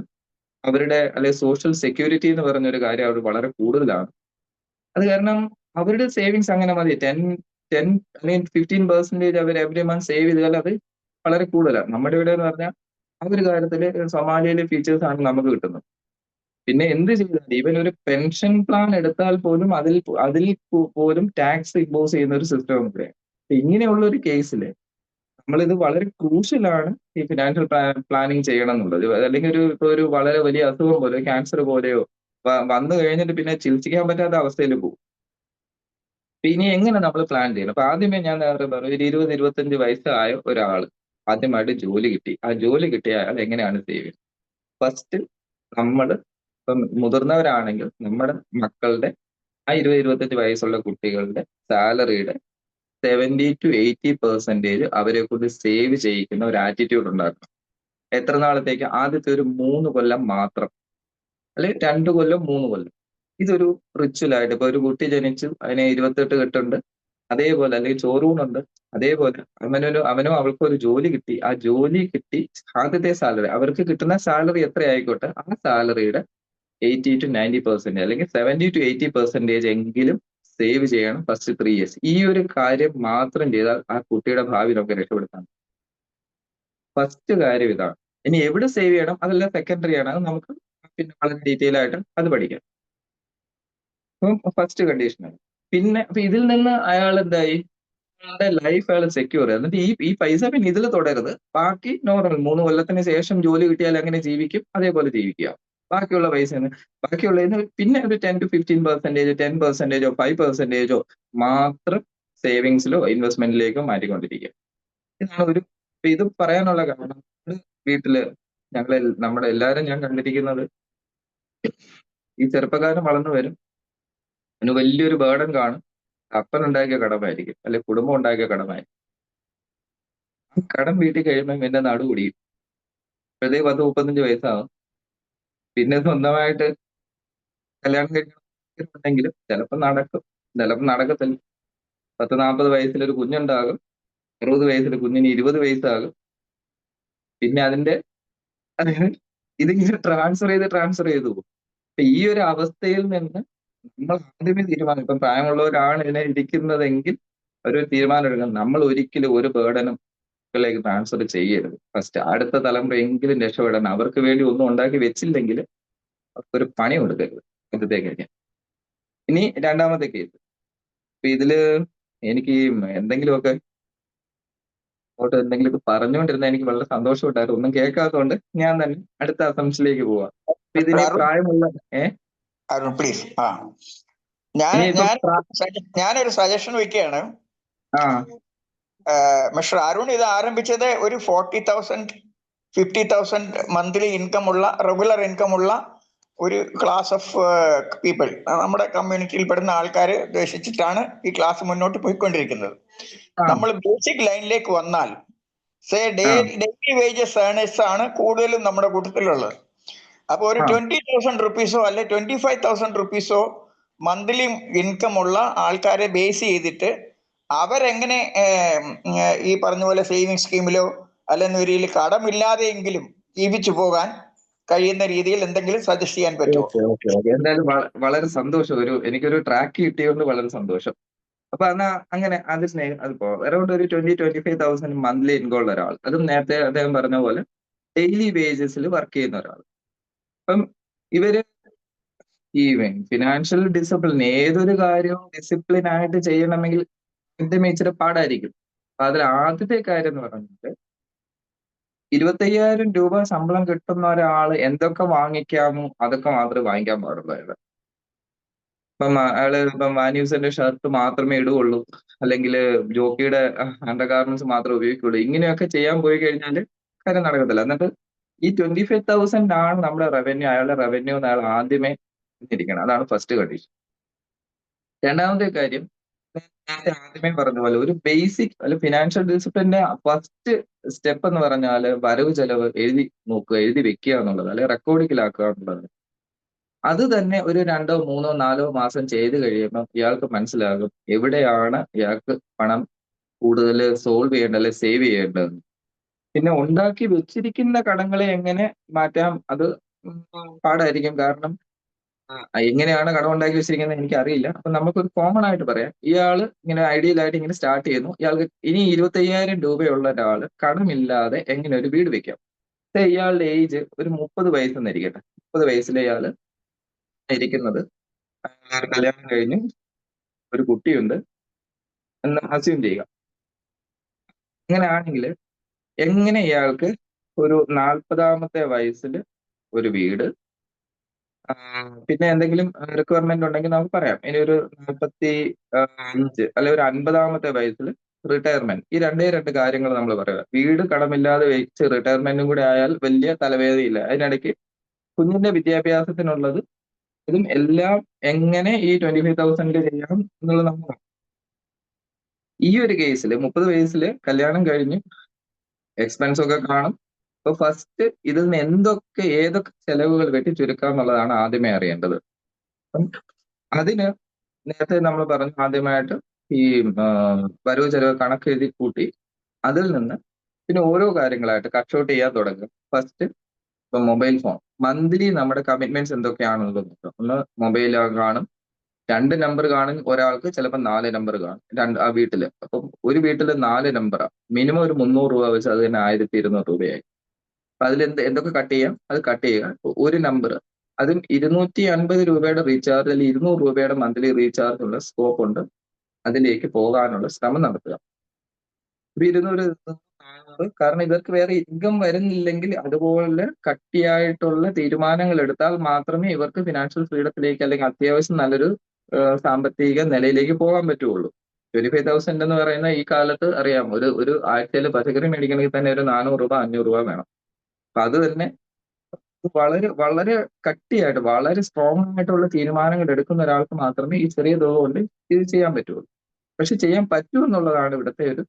അവരുടെ അല്ലെങ്കിൽ സോഷ്യൽ സെക്യൂരിറ്റി എന്ന് പറഞ്ഞൊരു കാര്യം അവർ വളരെ കൂടുതലാണ്. അത് കാരണം അവരുടെ സേവിങ്സ് അങ്ങനെ മതി. 10 അല്ലെങ്കിൽ 15% അവർ എവറി മന്ത് സേവ് ചെയ്താൽ അത് വളരെ കൂടുതലാണ്. നമ്മുടെ ഇവിടെ എന്ന് പറഞ്ഞാൽ ആ ഒരു കാര്യത്തില് സൊമാലിയയിലെ ഫീച്ചേഴ്സ് ആണ് നമുക്ക് കിട്ടുന്നത്. പിന്നെ എന്ത് ചെയ്താൽ ഈവൻ ഒരു പെൻഷൻ പ്ലാൻ എടുത്താൽ പോലും അതിൽ പോലും ടാക്സ് ഇമ്പോസ് ചെയ്യുന്ന ഒരു സിസ്റ്റം ഉണ്ട്. ഇങ്ങനെയുള്ള ഒരു കേസിൽ നമ്മളിത് വളരെ ക്രൂഷ്യലാണ് ഈ ഫിനാൻഷ്യൽ പ്ലാനിങ് ചെയ്യണം എന്നുള്ളത്. അല്ലെങ്കിൽ ഒരു വളരെ വലിയ അസുഖം പോലെ ക്യാൻസർ പോലെയോ വന്നു കഴിഞ്ഞിട്ട് പിന്നെ ചികിത്സിക്കാൻ പറ്റാത്ത അവസ്ഥയിൽ പോകും. ഇനി എങ്ങനെ നമ്മൾ പ്ലാൻ ചെയ്യണം? അപ്പൊ ആദ്യമേ ഞാൻ നേരത്തെ പറഞ്ഞു, ഒരു 20-25 വയസ്സായ ഒരാൾ ആദ്യമായിട്ട് ജോലി കിട്ടി. ആ ജോലി കിട്ടിയ അയാൾ എങ്ങനെയാണ് സേവ് ചെയ്യുന്നത്? ഫസ്റ്റ് നമ്മൾ ഇപ്പം മുതിർന്നവരാണെങ്കിൽ നമ്മുടെ മക്കളുടെ ആ 20-25 വയസ്സുള്ള കുട്ടികളുടെ സാലറിയുടെ 70-80% അവരെ കൊണ്ട് സേവ് ചെയ്യിക്കുന്ന ഒരു ആറ്റിറ്റ്യൂഡ് ഉണ്ടാക്കണം. എത്ര നാളത്തേക്ക്? ആദ്യത്തെ ഒരു 3 കൊല്ലം മാത്രം, അല്ലെങ്കിൽ 2 കൊല്ലം 3 കൊല്ലം. ഇതൊരു റിച്വലായിട്ട് ഇപ്പൊ ഒരു കുട്ടി ജനിച്ചു, അതിന് 28 കെട്ടുണ്ട്, അതേപോലെ അല്ലെങ്കിൽ ചോറൂണുണ്ട്, അതേപോലെ അവനോ അവൾക്കോ ഒരു ജോലി കിട്ടി. ആ ജോലി കിട്ടി ആദ്യത്തെ സാലറി, അവർക്ക് കിട്ടുന്ന സാലറി എത്ര ആയിക്കോട്ടെ, ആ സാലറിയുടെ 80-90% അല്ലെങ്കിൽ 70-80% എങ്കിലും സേവ് ചെയ്യണം ഫസ്റ്റ് 3 years. ഈ ഒരു കാര്യം മാത്രം ചെയ്താൽ ആ കുട്ടിയുടെ ഭാവി നമുക്ക് രക്ഷപ്പെടുത്താം. ഫസ്റ്റ് കാര്യം ഇതാണ്. ഇനി എവിടെ സേവ് ചെയ്യണം അതെല്ലാം സെക്കൻഡറി ആണ്. അത് നമുക്ക് പിന്നെ വളരെ ഡീറ്റെയിൽ ആയിട്ട് അത് പഠിക്കാം. അപ്പം ഫസ്റ്റ് കണ്ടീഷനാണ്. പിന്നെ അപ്പൊ ഇതിൽ നിന്ന് അയാൾ എന്തായി? അയാളുടെ ലൈഫ് അയാൾ സെക്യൂർ. എന്നിട്ട് ഈ പൈസ പിന്നെ ഇതിൽ തുടരുത്. ബാക്കി നോർമൽ 3 കൊല്ലത്തിന് ശേഷം ജോലി കിട്ടിയാൽ എങ്ങനെ ജീവിക്കും അതേപോലെ ജീവിക്കുക. ബാക്കിയുള്ള ബാക്കിയുള്ളതിന് പിന്നെ ഒരു 10-15%, 10%, 5% മാത്രം സേവിങ്സിലോ ഇൻവെസ്റ്റ്മെന്റിലേക്കോ മാറ്റിക്കൊണ്ടിരിക്കുക. ഇതാണ് ഇത് പറയാനുള്ള കാരണം. വീട്ടില് നമ്മുടെ എല്ലാവരും ഞാൻ കണ്ടിരിക്കുന്നത്, ഈ ചെറുപ്പക്കാരൻ വളർന്നു വരും, അതിന് വലിയൊരു ബേർഡൻ കാണും. അപ്പൻ ഉണ്ടാക്കിയ കടമായിരിക്കും, അല്ലെ കുടുംബം ഉണ്ടാക്കിയ കടമായിരിക്കും. കടം വീട്ടിൽ കഴിയുമ്പോൾ എന്റെ നടു കുടിയും. വെറുതെ 10-35 വയസ്സാവും. പിന്നെ സ്വന്തമായിട്ട് കല്യാണം കഴിക്കണമെങ്കിലും ചിലപ്പോൾ നടക്കും, ചിലപ്പോൾ നടക്കത്തില്ല. 10-40 വയസ്സിലൊരു കുഞ്ഞുണ്ടാകും, 60 വയസ്സിൽ കുഞ്ഞിന് 20 വയസ്സാകും. പിന്നെ ഇതിങ്ങനെ ട്രാൻസ്ഫർ ചെയ്ത് പോകും. അപ്പൊ ഈ ഒരു അവസ്ഥയിൽ നിന്ന് നമ്മൾ ആദ്യമേ തീരുമാനം, ഇപ്പം പ്രായമുള്ളവരാണ് ഇതിനെ ഇരിക്കുന്നതെങ്കിൽ ഒരു തീരുമാനം എടുക്കണം. നമ്മൾ ഒരിക്കലും ഒരു ബേർഡനും ിലേക്ക് ട്രാൻസ്ഫർ ചെയ്യരുത്. ഫസ്റ്റ് അടുത്ത തലമുറ എങ്കിലും രക്ഷപ്പെടാൻ അവർക്ക് വേണ്ടി ഒന്നും ഉണ്ടാക്കി വെച്ചില്ലെങ്കിൽ അവർക്കൊരു പണി കൊടുക്കരുത് ആദ്യത്തെ കാര്യം. ഇനി രണ്ടാമത്തെ കേസ്, അപ്പൊ ഇതില് എനിക്ക് എന്തെങ്കിലുമൊക്കെ പറഞ്ഞുകൊണ്ടിരുന്ന എനിക്ക് വളരെ സന്തോഷമുണ്ടായിരുന്നു. ഒന്നും കേൾക്കാത്തതുകൊണ്ട് ഞാൻ തന്നെ അടുത്ത അസംഷനിലേക്ക് പോവാം. അപ്പൊ ഇതിന് പ്രായമുള്ള അരുൺ പ്ലീസ്. ഞാനൊരു സജഷൻ വെക്കുകയാണ്. മിസ്റ്റർ അരുൺ ഇത് ആരംഭിച്ചത് ഒരു 40,000-50,000 മന്ത്ലി ഇൻകം ഉള്ള, റെഗുലർ ഇൻകം ഉള്ള ഒരു ക്ലാസ് ഓഫ് പീപ്പിൾ, നമ്മുടെ കമ്മ്യൂണിറ്റിയിൽ പെടുന്ന ആൾക്കാരെ ഉദ്ദേശിച്ചിട്ടാണ് ഈ ക്ലാസ് മുന്നോട്ട് പോയിക്കൊണ്ടിരിക്കുന്നത്. നമ്മൾ ബേസിക് ലൈനിലേക്ക് വന്നാൽ ഡെയിലി വേജസ് ഏണേഴ്സ് ആണ് കൂടുതലും നമ്മുടെ കൂട്ടത്തിലുള്ളത്. അപ്പൊ ഒരു 20,000 റുപ്പീസോ അല്ലെ 25,000 റുപ്പീസോ മന്ത്ലി ഇൻകം ഉള്ള ആൾക്കാരെ ബേസ് ചെയ്തിട്ട് അവരെങ്ങനെ ഈ പറഞ്ഞ പോലെ സേവിങ് സ്കീമിലോ അല്ലെങ്കിൽ കടമില്ലാതെയെങ്കിലും ജീവിച്ചു പോകാൻ കഴിയുന്ന രീതിയിൽ എന്തെങ്കിലും സജസ്റ്റ് ചെയ്യാൻ പറ്റുമോ? എന്തായാലും വളരെ സന്തോഷം. എനിക്കൊരു ട്രാക്ക് കിട്ടിയതുകൊണ്ട് വളരെ സന്തോഷം. അപ്പൊ അങ്ങനെ അതിപ്പോ അറൗണ്ട് ഒരു 20-25,000 മന്ത്ലി ഇൻകം ഉള്ള ഒരാൾ, അതും നേരത്തെ അദ്ദേഹം പറഞ്ഞ പോലെ ഡെയിലി വേജസിൽ വർക്ക് ചെയ്യുന്ന ഒരാൾ. അപ്പം ഇവര് ഈ ഫിനാൻഷ്യൽ ഡിസിപ്ലിൻ, ഏതൊരു കാര്യവും ഡിസിപ്ലിൻ ആയിട്ട് ചെയ്യണമെങ്കിൽ ഇതിന്റെ ഇച്ചിരി പാടായിരിക്കും. അപ്പൊ അതിൽ ആദ്യത്തെ കാര്യം എന്ന് പറയുന്നത് 25,000 രൂപ ശമ്പളം കിട്ടുന്ന ഒരാള് എന്തൊക്കെ വാങ്ങിക്കാമോ അതൊക്കെ മാത്രമേ വാങ്ങിക്കാൻ പാടുള്ളൂ. ഇപ്പം മാന്യൂസിന്റെ ഷർട്ട് മാത്രമേ ഇടുകയുള്ളൂ, അല്ലെങ്കിൽ ജോക്കിയുടെ അണ്ടർ ഗാർമെന്റ്സ് മാത്രമേ ഉപയോഗിക്കുള്ളൂ. ഇങ്ങനെയൊക്കെ ചെയ്യാൻ പോയി കഴിഞ്ഞാൽ കാര്യം നടക്കത്തില്ല. എന്നിട്ട് ഈ 25,000 ആണ് നമ്മുടെ റവന്യൂ, അയാളുടെ റവന്യൂ എന്ന് അയാൾ ആദ്യമേ ഇരിക്കണം. അതാണ് ഫസ്റ്റ് കണ്ടീഷൻ. രണ്ടാമത്തെ കാര്യം, നേരത്തെ ആദ്യമേ പറഞ്ഞ പോലെ ഒരു ബേസിക് അല്ല ഫിനാൻഷ്യൽ ഡിസിപ്ലിന്റെ ഫസ്റ്റ് സ്റ്റെപ്പ് എന്ന് പറഞ്ഞാൽ വരവ് ചെലവ് എഴുതി നോക്കുക, എഴുതി വെക്കുക എന്നുള്ളത്, അല്ലെ റെക്കോർഡിക്കലാക്കുക എന്നുള്ളത്. അത് തന്നെ ഒരു 2 3 4 മാസം ചെയ്ത് കഴിയുമ്പോൾ ഇയാൾക്ക് മനസ്സിലാകും എവിടെയാണ് ഇയാൾക്ക് പണം കൂടുതൽ സോൾവ് ചെയ്യേണ്ടത് അല്ലെ സേവ് ചെയ്യേണ്ടത്. പിന്നെ ഉണ്ടാക്കി വെച്ചിരിക്കുന്ന കടങ്ങളെ എങ്ങനെ മാറ്റാം അത് പാടായിരിക്കും. കാരണം എങ്ങനെയാണ് കടം ഉണ്ടാക്കി വെച്ചിരിക്കുന്നത് എനിക്ക് അറിയില്ല. അപ്പൊ നമുക്കൊരു കോമൺ ആയിട്ട് പറയാം, ഇയാള് ഇങ്ങനെ ഐഡിയൽ ആയിട്ട് ഇങ്ങനെ സ്റ്റാർട്ട് ചെയ്യുന്നു. ഇയാൾക്ക് ഇനി 25,000 രൂപയുള്ള ഒരാള് കടമില്ലാതെ എങ്ങനെ ഒരു വീട് വെക്കാം. ഇയാളുടെ ഏജ് ഒരു 30 വയസ്സെന്നിരിക്കട്ടെ. 30 വയസ്സിലെ ഇയാള് ഇരിക്കുന്നത്, കല്യാണം കഴിഞ്ഞു, ഒരു കുട്ടിയുണ്ട് എന്ന് അസ്യൂം ചെയ്യുക. അങ്ങനെയാണെങ്കിൽ എങ്ങനെ ഇയാൾക്ക് ഒരു 40-ാമത്തെ വയസ്സിൽ ഒരു വീട്, പിന്നെ എന്തെങ്കിലും റിക്വയർമെന്റ് ഉണ്ടെങ്കിൽ നമുക്ക് പറയാം, ഇനി ഒരു 45 അല്ലെ ഒരു 50-ാമത്തെ വയസ്സിൽ റിട്ടയർമെന്റ്. ഈ രണ്ട് കാര്യങ്ങൾ നമ്മൾ പറയുക. വീട് കടമില്ലാതെ വെച്ച് റിട്ടയർമെന്റും കൂടെ ആയാൽ വലിയ തലവേദനയില്ല. അതിനിടയ്ക്ക് കുഞ്ഞിന്റെ വിദ്യാഭ്യാസത്തിനുള്ളത്, ഇതും എല്ലാം എങ്ങനെ ഈ 25,000 ചെയ്യാം എന്നുള്ളത് നമ്മൾ ഈ ഒരു കേസിൽ 30 വയസ്സിൽ കല്യാണം കഴിഞ്ഞ് എക്സ്പെൻസ് ഒക്കെ കാണും. അപ്പൊ ഫസ്റ്റ് ഇതിൽ നിന്ന് ഏതൊക്കെ ചെലവുകൾ വെട്ടി ചുരുക്കാം എന്നുള്ളതാണ് ആദ്യമേ അറിയേണ്ടത്. അപ്പം അതിന് നേരത്തെ നമ്മൾ പറഞ്ഞു, ആദ്യമായിട്ട് ഈ വരവ് ചെലവ് കണക്ക് എഴുതി കൂട്ടി അതിൽ നിന്ന് പിന്നെ ഓരോ കാര്യങ്ങളായിട്ട് കട്ട് ഔട്ട് ചെയ്യാൻ തുടങ്ങും. ഫസ്റ്റ് ഇപ്പൊ മൊബൈൽ ഫോൺ, മന്ത്ലി നമ്മുടെ കമ്മിറ്റ്മെന്റ്സ് എന്തൊക്കെയാണെന്നുള്ളത് നോക്കാം. ഒന്ന് മൊബൈൽ കാണും, 2 നമ്പർ കാണും, ഒരാൾക്ക് ചിലപ്പോൾ 4 നമ്പർ കാണും ആ വീട്ടില്. അപ്പം ഒരു വീട്ടിൽ 4 നമ്പറാ, മിനിമം ഒരു 300 രൂപ വെച്ച് അത് തന്നെ 1,200 രൂപയായി. അപ്പൊ അതിൽ എന്തൊക്കെ കട്ട് ചെയ്യാം അത് കട്ട് ചെയ്യുക. ഒരു നമ്പർ, അതും 250 രൂപയുടെ റീചാർജ് അല്ലെങ്കിൽ 200 രൂപയുടെ മന്ത്ലി റീചാർജ് ഉള്ള സ്കോപ്പ് ഉണ്ട്, അതിലേക്ക് പോകാനുള്ള ശ്രമം നടത്തുക. ഇപ്പൊ 200 കാരണം ഇവർക്ക് വേറെ ഇൻകം വരുന്നില്ലെങ്കിൽ അതുപോലെ കട്ടിയായിട്ടുള്ള തീരുമാനങ്ങൾ എടുത്താൽ മാത്രമേ ഇവർക്ക് ഫിനാൻഷ്യൽ ഫ്രീഡത്തിലേക്ക് അല്ലെങ്കിൽ അത്യാവശ്യം നല്ലൊരു സാമ്പത്തിക നിലയിലേക്ക് പോകാൻ പറ്റുള്ളൂ. 25,000 എന്ന് പറയുന്ന ഈ കാലത്ത് അറിയാം, ഒരു ആഴ്ചയിൽ പച്ചക്കറി മേടിക്കണമെങ്കിൽ തന്നെ ഒരു 400 രൂപ 500 രൂപ വേണം. അപ്പൊ അത് തന്നെ വളരെ വളരെ കട്ടിയായിട്ട് വളരെ സ്ട്രോങ് ആയിട്ടുള്ള തീരുമാനങ്ങൾ എടുക്കുന്ന ഒരാൾക്ക് മാത്രമേ ഈ ചെറിയ തുക കൊണ്ട് ഇത് ചെയ്യാൻ പറ്റുള്ളൂ. പക്ഷെ ചെയ്യാൻ പറ്റുമെന്നുള്ളതാണ് ഇവിടുത്തെ ഒരു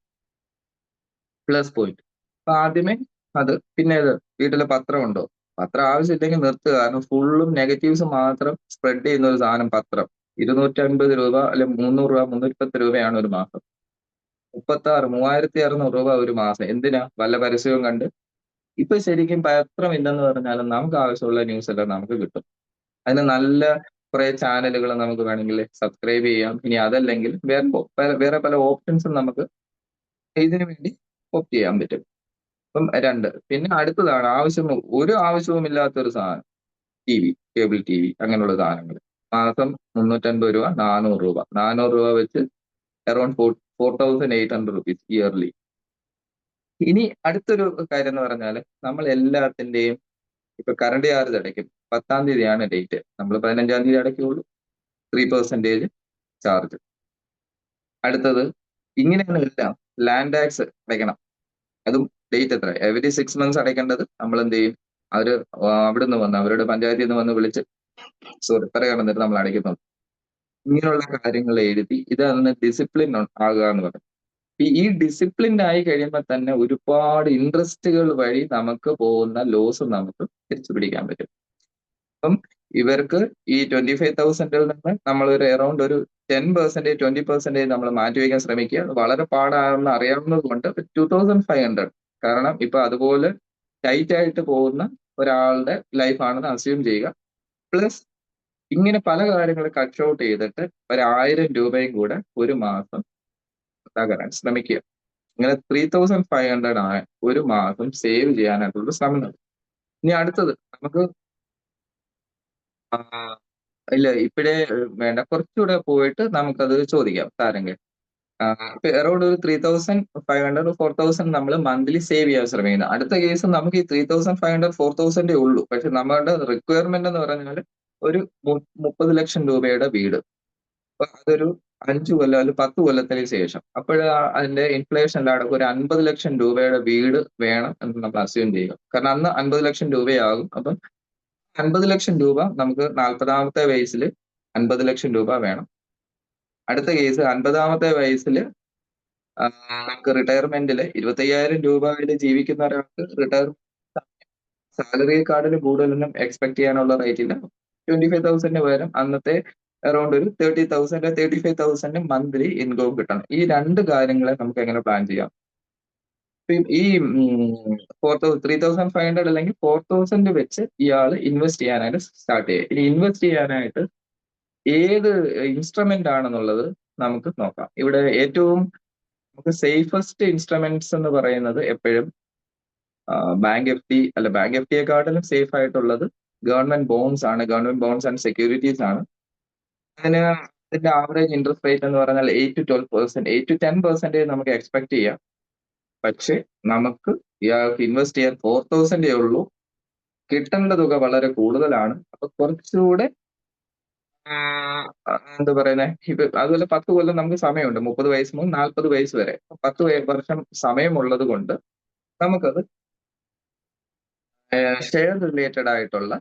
പ്ലസ് പോയിന്റ്. അപ്പൊ ആദ്യമേ അത്. പിന്നെ വീട്ടിലെ പത്രം ഉണ്ടോ? പത്രം ആവശ്യമില്ലെങ്കിൽ നിർത്തുക. കാരണം ഫുള്ളും നെഗറ്റീവ്സ് മാത്രം സ്പ്രെഡ് ചെയ്യുന്ന ഒരു സാധനം പത്രം. 250 രൂപ അല്ലെങ്കിൽ 300 രൂപ 310 രൂപയാണ് ഒരു മാസം. 36,600 രൂപ ഒരു മാസം. എന്തിനാ? വല്ല പരസ്യവും കണ്ട്. ഇപ്പൊ ശരിക്കും പത്രം ഇല്ലെന്ന് പറഞ്ഞാലും നമുക്ക് ആവശ്യമുള്ള ന്യൂസ് എല്ലാം നമുക്ക് കിട്ടും. അതിന് നല്ല കുറെ ചാനലുകൾ നമുക്ക് വേണമെങ്കിൽ സബ്സ്ക്രൈബ് ചെയ്യാം. ഇനി അതല്ലെങ്കിൽ വേറെ പല ഓപ്ഷൻസും നമുക്ക് ഇതിനു വേണ്ടി ഓപ്റ്റ് ചെയ്യാൻ പറ്റും. അപ്പം 2. പിന്നെ അടുത്തതാണ് ഒരു ആവശ്യവും ഇല്ലാത്തൊരു സാധനം, T V, cable T V, അങ്ങനെയുള്ള സാധനങ്ങൾ. മാസം 350 രൂപ 400 രൂപ 400 രൂപ വെച്ച് അറൌണ്ട് 4,800 റുപ്പീസ് ഇയർലി. ഇനി അടുത്തൊരു കാര്യം എന്ന് പറഞ്ഞാൽ നമ്മൾ എല്ലാത്തിന്റെയും ഇപ്പൊ കറണ്ട് ചാർജ് അടയ്ക്കും. 10-ാം തീയതിയാണ് ഡേറ്റ്, നമ്മൾ 15-ാം തീയതി അടയ്ക്കുള്ളൂ. 3% ചാർജ്. അടുത്തത് ഇങ്ങനെയാണ് എല്ലാം. ലാൻഡ് ടാക്സ് അടയ്ക്കണം, അതും ഡേറ്റ് എത്ര, എവരി 6 months അടയ്ക്കേണ്ടത്. നമ്മൾ എന്ത് ചെയ്യും, അവിടുന്ന് വന്ന് അവരുടെ പഞ്ചായത്തിൽ നിന്ന് വന്ന് വിളിച്ച് എത്ര കടന്നിട്ട് നമ്മൾ അടയ്ക്കുന്നുണ്ട്. ഇങ്ങനെയുള്ള കാര്യങ്ങൾ എഴുതി ഇതാണ് ഡിസിപ്ലിൻ ആകുക എന്ന് പറയുന്നത്. ഈ ഡിസിപ്ലിൻ ആയി കഴിയുമ്പോൾ തന്നെ ഒരുപാട് ഇൻട്രസ്റ്റുകൾ വഴി നമുക്ക് പോകുന്ന ലോസ് നമുക്ക് തിരിച്ചു പിടിക്കാൻ പറ്റും. അപ്പം ഇവർക്ക് ഈ 25,000 നിന്ന് നമ്മൾ ഒരു അറൌണ്ട് ഒരു 10% 20% നമ്മൾ മാറ്റിവെക്കാൻ ശ്രമിക്കുക. അത് വളരെ പാടാണെന്ന് അറിയാവുന്നത് കൊണ്ട് 2,500. കാരണം ഇപ്പൊ അതുപോലെ ടൈറ്റ് ആയിട്ട് പോകുന്ന ഒരാളുടെ ലൈഫാണെന്ന് അസ്യൂം ചെയ്യുക. പ്ലസ് ഇങ്ങനെ പല കാര്യങ്ങൾ കട്ട് ഔട്ട് ചെയ്തിട്ട് 1,000 രൂപയും കൂടെ ഒരു മാസം ഉണ്ടാക്കാൻ ശ്രമിക്കുക. ഇങ്ങനെ 3,500 ഒരു മാസം സേവ് ചെയ്യാനായിട്ടുള്ള ശ്രമം നടത്തും. ഇനി അടുത്തത് നമുക്ക് ഇല്ല ഇപ്പോഴേ വേണ്ട, കുറച്ചുകൂടെ പോയിട്ട് നമുക്കത് ചോദിക്കാം സാരെങ്കിൽ. ഇപ്പൊ അറൌണ്ട് ഒരു 3,500 4,000 നമ്മൾ മന്ത്ലി സേവ് ചെയ്യാൻ ശ്രമിക്കുന്നത്. അടുത്ത കേസ് നമുക്ക് ഈ 3,500 4,000 ഉള്ളൂ. പക്ഷെ നമ്മുടെ റിക്വയർമെന്റ് എന്ന് പറഞ്ഞാൽ ഒരു 30 ലക്ഷം രൂപയുടെ വീട്. അപ്പൊ അതൊരു 5 കൊല്ലം അല്ലെങ്കിൽ 10 കൊല്ലത്തിന് ശേഷം അതിന്റെ ഇൻഫ്ലേഷനിൽ അടക്കം ഒരു 50 ലക്ഷം രൂപയുടെ വീട് വേണം എന്ന് നമ്മൾ അസ്യൂം ചെയ്യുക. കാരണം അന്ന് 50 ലക്ഷം രൂപയാകും. അപ്പം 50 ലക്ഷം രൂപ നമുക്ക് 40-ാമത്തെ വയസ്സിൽ 50 ലക്ഷം രൂപ വേണം. അടുത്ത കേസ് 50-ാമത്തെ വയസ്സിൽ നമുക്ക് റിട്ടയർമെന്റിൽ 25,000 രൂപയിൽ ജീവിക്കുന്ന ഒരാൾക്ക് റിട്ടയർ സാലറിയെക്കാട്ടിലും കൂടുതലൊന്നും എക്സ്പെക്ട് ചെയ്യാനുള്ള റേറ്റ് ഇല്ല. 25,000 പകരം അന്നത്തെ അറൌണ്ട് ഒരു 30,000 35,000 മന്ത്ലി ഇൻകം കിട്ടണം. ഈ രണ്ട് കാര്യങ്ങളെ നമുക്ക് എങ്ങനെ പ്ലാൻ ചെയ്യാം? ഈ 3,500 അല്ലെങ്കിൽ 4,000 വെച്ച് ഇയാൾ ഇൻവെസ്റ്റ് ചെയ്യാനായിട്ട് സ്റ്റാർട്ട് ചെയ്യുക. ഇനി ഇൻവെസ്റ്റ് ചെയ്യാനായിട്ട് ഏത് ഇൻസ്ട്രുമെന്റ് ആണെന്നുള്ളത് നമുക്ക് നോക്കാം. ഇവിടെ ഏറ്റവും നമുക്ക് സേഫസ്റ്റ് ഇൻസ്ട്രുമെന്റ്സ് എന്ന് പറയുന്നത് എപ്പോഴും ബാങ്ക് FD അല്ല, ബാങ്ക് FDയെക്കാട്ടിലും സേഫ് ആയിട്ടുള്ളത് ഗവൺമെന്റ് ബോൺസ് ആണ്. ഗവൺമെന്റ് ബോൺസ് ആൻഡ് സെക്യൂരിറ്റീസ് ആണ്. അതിന്റെ ആവറേജ് ഇൻട്രസ്റ്റ് റേറ്റ് എന്ന് പറഞ്ഞാൽ 8 to 12%, 8 to 10% നമുക്ക് എക്സ്പെക്ട് ചെയ്യാം. പക്ഷെ നമുക്ക് ഇയാൾക്ക് ഇൻവെസ്റ്റ് ചെയ്യാൻ 4,000 ഉള്ളൂ. കിട്ടേണ്ട തുക വളരെ കൂടുതലാണ്. അപ്പൊ കുറച്ചുകൂടെ എന്താ പറയുന്നത്, അതുപോലെ 10 കൊല്ലം നമുക്ക് സമയമുണ്ട്. 30 വയസ്സ് മുതൽ 40 വയസ്സ് വരെ 10 വർഷം സമയമുള്ളത് കൊണ്ട് നമുക്കത് ഷെയർ റിലേറ്റഡ് ആയിട്ടുള്ള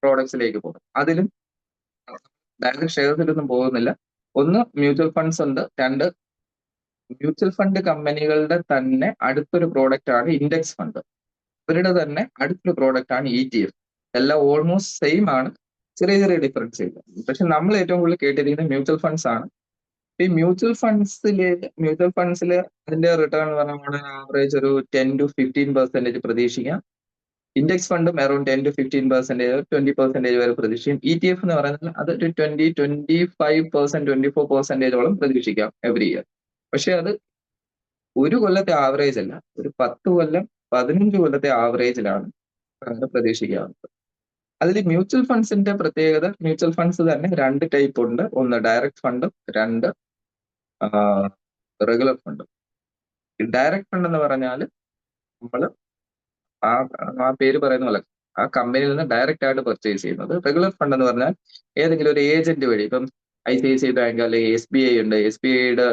പ്രോഡക്ട്സിലേക്ക് പോകും. അതിലും ഡയറക്റ്റ് ഷെയർസിലൊന്നും പോകുന്നില്ല. ഒന്ന് മ്യൂച്വൽ ഫണ്ട്സ് ഉണ്ട്, രണ്ട് മ്യൂച്വൽ ഫണ്ട് കമ്പനികളുടെ തന്നെ അടുത്തൊരു പ്രോഡക്റ്റ് ആണ് ഇൻഡെക്സ് ഫണ്ട്. അവരുടെ തന്നെ അടുത്തൊരു പ്രോഡക്റ്റ് ആണ് ETF. എല്ലാം ഓൾമോസ്റ്റ് സെയിം ആണ്, ചെറിയ ചെറിയ ഡിഫറൻസ് ഇല്ല. പക്ഷെ നമ്മൾ ഏറ്റവും കൂടുതൽ കേട്ടിരിക്കുന്നത് മ്യൂച്വൽ ഫണ്ട്സ് ആണ്. ഈ മ്യൂച്വൽ ഫണ്ട്സിൽ അതിന്റെ റിട്ടേൺ എന്ന് പറഞ്ഞാൽ ആവറേജ് ഒരു 10 to 15% പ്രതീക്ഷിക്കാം. ഇൻഡെക്സ് ഫണ്ടും അറൌണ്ട് 10 to 15%, 20% വരെ പ്രതീക്ഷിക്കും. ETF എന്ന് പറയുന്നത് അതൊരു 25%, 24% പ്രതീക്ഷിക്കാം എവറി ഇയർ. പക്ഷെ അത് ഒരു കൊല്ലത്തെ ആവറേജ് അല്ല, ഒരു 10 കൊല്ലം 15 കൊല്ലത്തെ ആവറേജിലാണ് അങ്ങനെ പ്രതീക്ഷിക്കാവുന്നത്. അതിൽ മ്യൂച്വൽ ഫണ്ട്സിന്റെ പ്രത്യേകത, മ്യൂച്വൽ ഫണ്ട്സ് തന്നെ രണ്ട് ടൈപ്പ് ഉണ്ട്. ഒന്ന് ഡയറക്റ്റ് ഫണ്ടും, രണ്ട് റെഗുലർ ഫണ്ടും. ഡയറക്റ്റ് ഫണ്ട് എന്ന് പറഞ്ഞാൽ നമ്മൾ ആ പേര് പറയുന്ന പോലെ ആ കമ്പനിയിൽ നിന്ന് ഡയറക്റ്റ് ആയിട്ട് പർച്ചേസ് ചെയ്യുന്നത്. റെഗുലർ ഫണ്ട് എന്ന് പറഞ്ഞാൽ ഏതെങ്കിലും ഒരു ഏജന്റ് വഴി, ഇപ്പം ICICI ബാങ്ക് അല്ലെങ്കിൽ SBI ഉണ്ട്, SBIയുടെ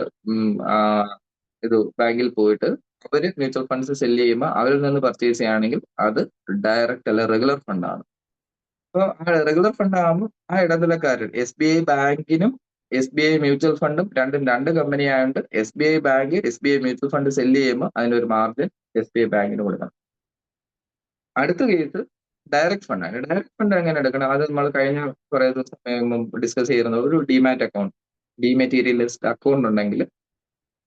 ഇത് ബാങ്കിൽ പോയിട്ട് അവര് മ്യൂച്വൽ ഫണ്ട്സ് സെല്ല് ചെയ്യുമ്പോൾ അവരിൽ നിന്ന് പർച്ചേസ് ചെയ്യുകയാണെങ്കിൽ അത് ഡയറക്റ്റ് അല്ല, റെഗുലർ ഫണ്ടാണ്. അപ്പോൾ റെഗുലർ ഫണ്ട് ആകുമ്പോൾ ആ ഇടനിലക്കാരൻ SBI ബാങ്കിനും SBI മ്യൂച്വൽ ഫണ്ടും രണ്ടും രണ്ട് കമ്പനി ആയതുകൊണ്ട് SBI bank SBI mutual fund sell ചെയ്യുമ്പോൾ അതിനൊരു മാർജിൻ SBI ബാങ്കിന് കൊടുക്കണം. അടുത്ത കേസ് ഡയറക്റ്റ് ഫണ്ടാണ്. ഡയറക്റ്റ് ഫണ്ട് എങ്ങനെ എടുക്കണം? അത് നമ്മൾ കഴിഞ്ഞ കുറെ ദിവസം ഡിസ്കസ് ചെയ്യുന്നത് ഒരു ഡിമാറ്റ് അക്കൗണ്ട്, ഡിമാറ്റീരിയലിസ്റ്റ് അക്കൗണ്ട് ഉണ്ടെങ്കിൽ